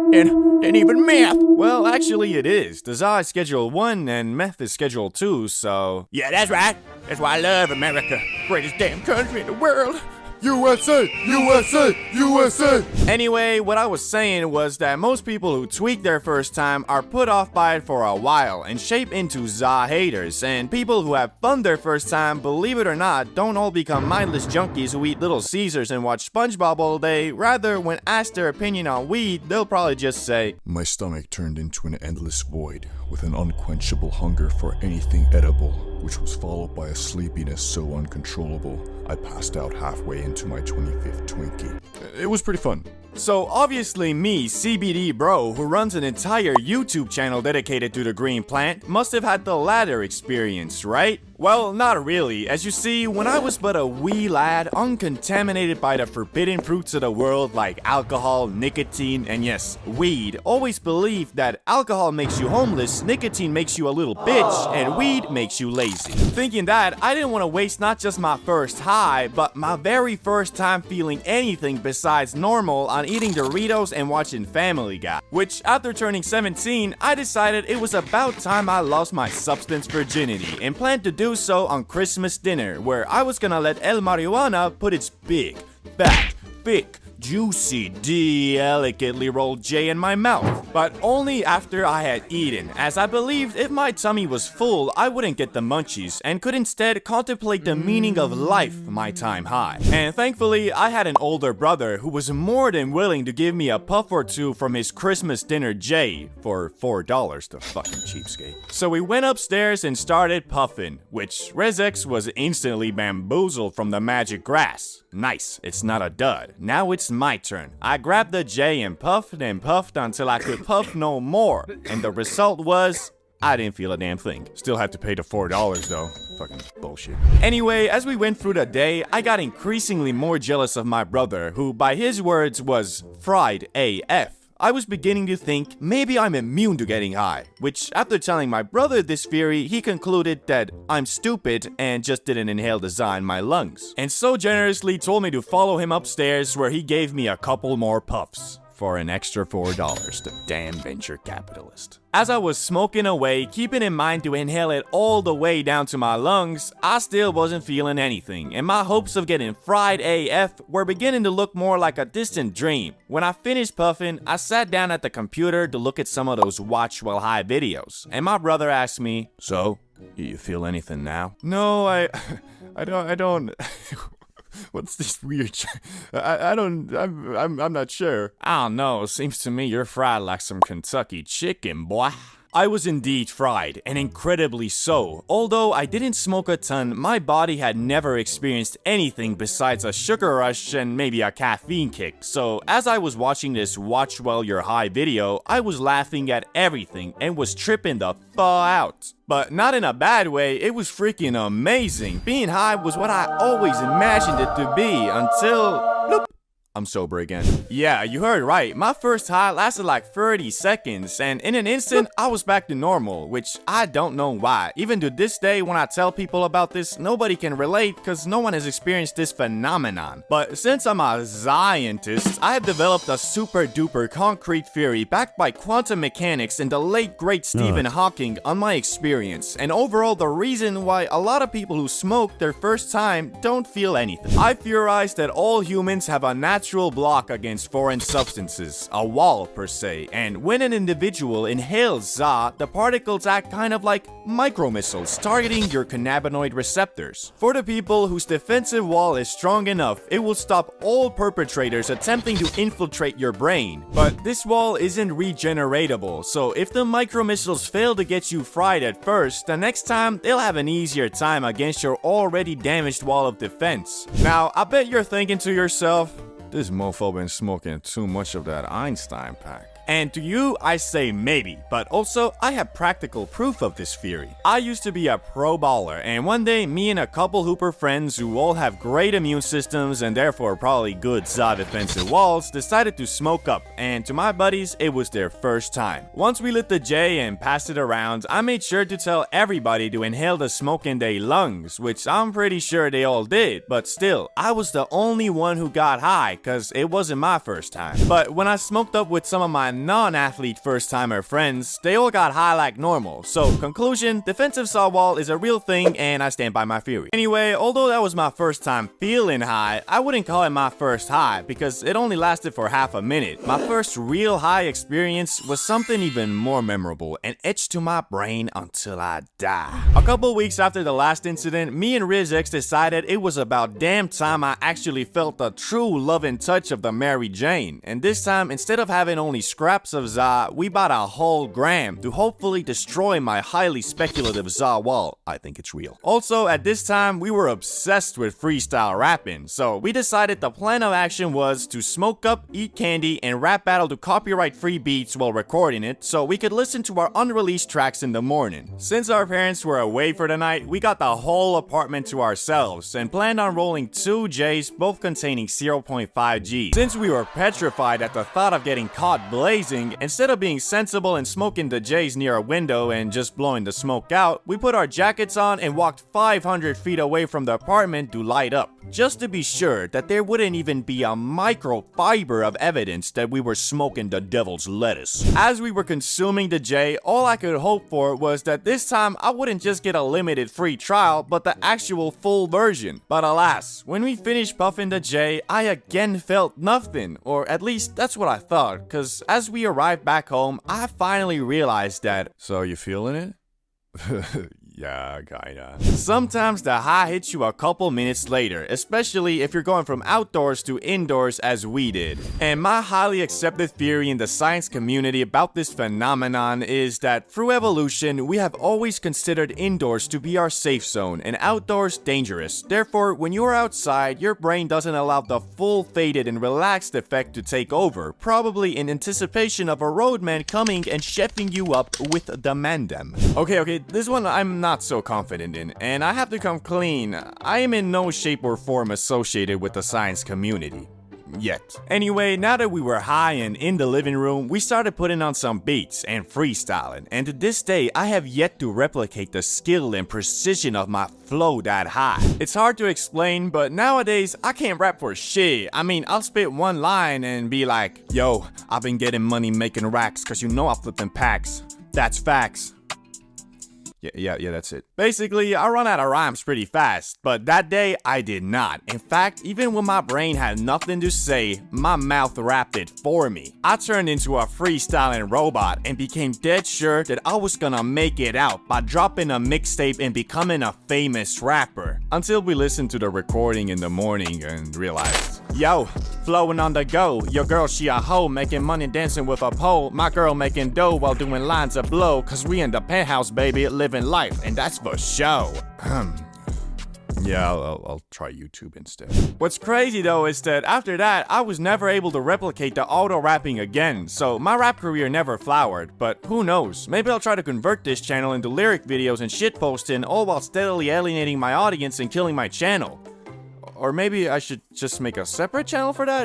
even meth. Well, actually it is. The za is Schedule 1 and meth is Schedule 2, so... Yeah, that's right. That's why I love America. Greatest damn country in the world. USA! USA! USA! Anyway, what I was saying was that most people who tweak their first time are put off by it for a while and shape into za haters, and people who have fun their first time, believe it or not, don't all become mindless junkies who eat Little Caesars and watch SpongeBob all day. Rather, when asked their opinion on weed, they'll probably just say, my stomach turned into an endless void with an unquenchable hunger for anything edible, which was followed by a sleepiness so uncontrollable I passed out halfway into my 25th Twinkie. It was pretty fun. So obviously me, CBD bro, who runs an entire YouTube channel dedicated to the green plant, must have had the latter experience, right? Well, not really. As you see, when I was but a wee lad, uncontaminated by the forbidden fruits of the world like alcohol, nicotine, and yes, weed, always believed that alcohol makes you homeless, nicotine makes you a little bitch, and weed makes you lazy. Thinking that, I didn't want to waste not just my first high, but my very first time feeling anything besides normal on eating Doritos and watching Family Guy. Which, after turning 17, I decided it was about time I lost my substance virginity and planned to do so on Christmas dinner, where I was gonna let El Marijuana put its big, fat, thick, juicy, delicately rolled J in my mouth, but only after I had eaten, as I believed if my tummy was full, I wouldn't get the munchies, and could instead contemplate the meaning of life my time high. And thankfully, I had an older brother who was more than willing to give me a puff or two from his Christmas dinner J for $4, the fucking cheapskate. So we went upstairs and started puffing, which Rezex was instantly bamboozled from the magic grass. Nice, it's not a dud. Now it's my turn. I grabbed the J and puffed until I could puff no more. And the result was, I didn't feel a damn thing. Still had to pay the $4 though. Fucking bullshit. Anyway, as we went through the day, I got increasingly more jealous of my brother, who by his words was fried AF. I was beginning to think maybe I'm immune to getting high, which after telling my brother this theory, he concluded that I'm stupid and just didn't inhale the za in my lungs, and so generously told me to follow him upstairs, where he gave me a couple more puffs for an extra $4, the damn venture capitalist. As I was smoking away, keeping in mind to inhale it all the way down to my lungs, I still wasn't feeling anything, and my hopes of getting fried AF were beginning to look more like a distant dream. When I finished puffing, I sat down at the computer to look at some of those watch while high videos, and my brother asked me, "So, you feel anything now?" No, I don't. What's this weird I'm not sure. I don't know, seems to me you're fried like some Kentucky chicken, boy. I was indeed fried, and incredibly so. Although I didn't smoke a ton, my body had never experienced anything besides a sugar rush and maybe a caffeine kick. So as I was watching this watch while you're high video, I was laughing at everything and was tripping the fuck out. But not in a bad way, it was freaking amazing. Being high was what I always imagined it to be until... bloop. I'm sober again. Yeah, you heard right. My first high lasted like 30 seconds, and in an instant, I was back to normal, which I don't know why. Even to this day, when I tell people about this, nobody can relate because no one has experienced this phenomenon. But since I'm a scientist, I have developed a super duper concrete theory backed by quantum mechanics and the late great Stephen Hawking on my experience, and overall the reason why a lot of people who smoke their first time don't feel anything. I theorize that all humans have a natural natural block against foreign substances, a wall per se, and when an individual inhales ZA, the particles act kind of like micromissiles targeting your cannabinoid receptors. For the people whose defensive wall is strong enough, it will stop all perpetrators attempting to infiltrate your brain. But this wall isn't regeneratable, so if the micromissiles fail to get you fried at first, the next time they'll have an easier time against your already damaged wall of defense. Now, I bet you're thinking to yourself, this mofo been smoking too much of that Einstein pack. And to you, I say maybe, but also I have practical proof of this theory. I used to be a pro baller, and one day me and a couple hooper friends who all have great immune systems and therefore probably good ZA defensive walls decided to smoke up, and to my buddies, it was their first time. Once we lit the J and passed it around, I made sure to tell everybody to inhale the smoke in their lungs, which I'm pretty sure they all did, but still, I was the only one who got high, cause it wasn't my first time. But when I smoked up with some of my non-athlete first-timer friends, they all got high like normal. So, conclusion, defensive ZA wall is a real thing and I stand by my theory. Anyway, although that was my first time feeling high, I wouldn't call it my first high because it only lasted for half a minute. My first real high experience was something even more memorable and etched to my brain until I die. A couple weeks after the last incident, me and Riz X decided it was about damn time I actually felt the true loving touch of the Mary Jane. And this time, instead of having only scraps of ZA, we bought a whole gram to hopefully destroy my highly speculative ZA wall. I think it's real. Also, at this time, we were obsessed with freestyle rapping, so we decided the plan of action was to smoke up, eat candy, and rap battle to copyright-free beats while recording it so we could listen to our unreleased tracks in the morning. Since our parents were away for the night, we got the whole apartment to ourselves and planned on rolling 2 J's, both containing 0.5 G. Since we were petrified at the thought of getting caught blazing, instead of being sensible and smoking the J's near a window and just blowing the smoke out, we put our jackets on and walked 500 feet away from the apartment to light up, just to be sure that there wouldn't even be a microfiber of evidence that we were smoking the devil's lettuce. As we were consuming the J, all I could hope for was that this time I wouldn't just get a limited free trial, but the actual full version. But alas, when we finished puffing the J, I again felt nothing, or at least that's what I thought, cause as we arrived back home, I finally realized that, so you feeling it? Yeah, kinda. Sometimes the high hits you a couple minutes later, especially if you're going from outdoors to indoors as we did. And my highly accepted theory in the science community about this phenomenon is that through evolution, we have always considered indoors to be our safe zone and outdoors dangerous. Therefore, when you're outside, your brain doesn't allow the full faded and relaxed effect to take over, probably in anticipation of a roadman coming and chefing you up with the mandem. Okay, this one I'm not so confident in, and I have to come clean. I am in no shape or form associated with the science community. Yet. Anyway, now that we were high and in the living room, we started putting on some beats and freestyling, and to this day, I have yet to replicate the skill and precision of my flow that high. It's hard to explain, but nowadays, I can't rap for shit. I mean, I'll spit one line and be like, yo, I've been getting money making racks, cause you know I flip them packs. That's facts. Yeah, that's it. Basically, I run out of rhymes pretty fast, but that day, I did not. In fact, even when my brain had nothing to say, my mouth rapped it for me. I turned into a freestyling robot and became dead sure that I was gonna make it out by dropping a mixtape and becoming a famous rapper. Until we listened to the recording in the morning and realized, yo, flowing on the go, your girl she a hoe, making money dancing with a pole, my girl making dough while doing lines of blow, cause we in the penthouse, baby, living life, and that's for show. Yeah, I'll try YouTube instead. What's crazy though is that after that, I was never able to replicate the auto-rapping again, so my rap career never flowered, but who knows, maybe I'll try to convert this channel into lyric videos and shitposting, all while steadily alienating my audience and killing my channel. Or maybe I should just make a separate channel for that?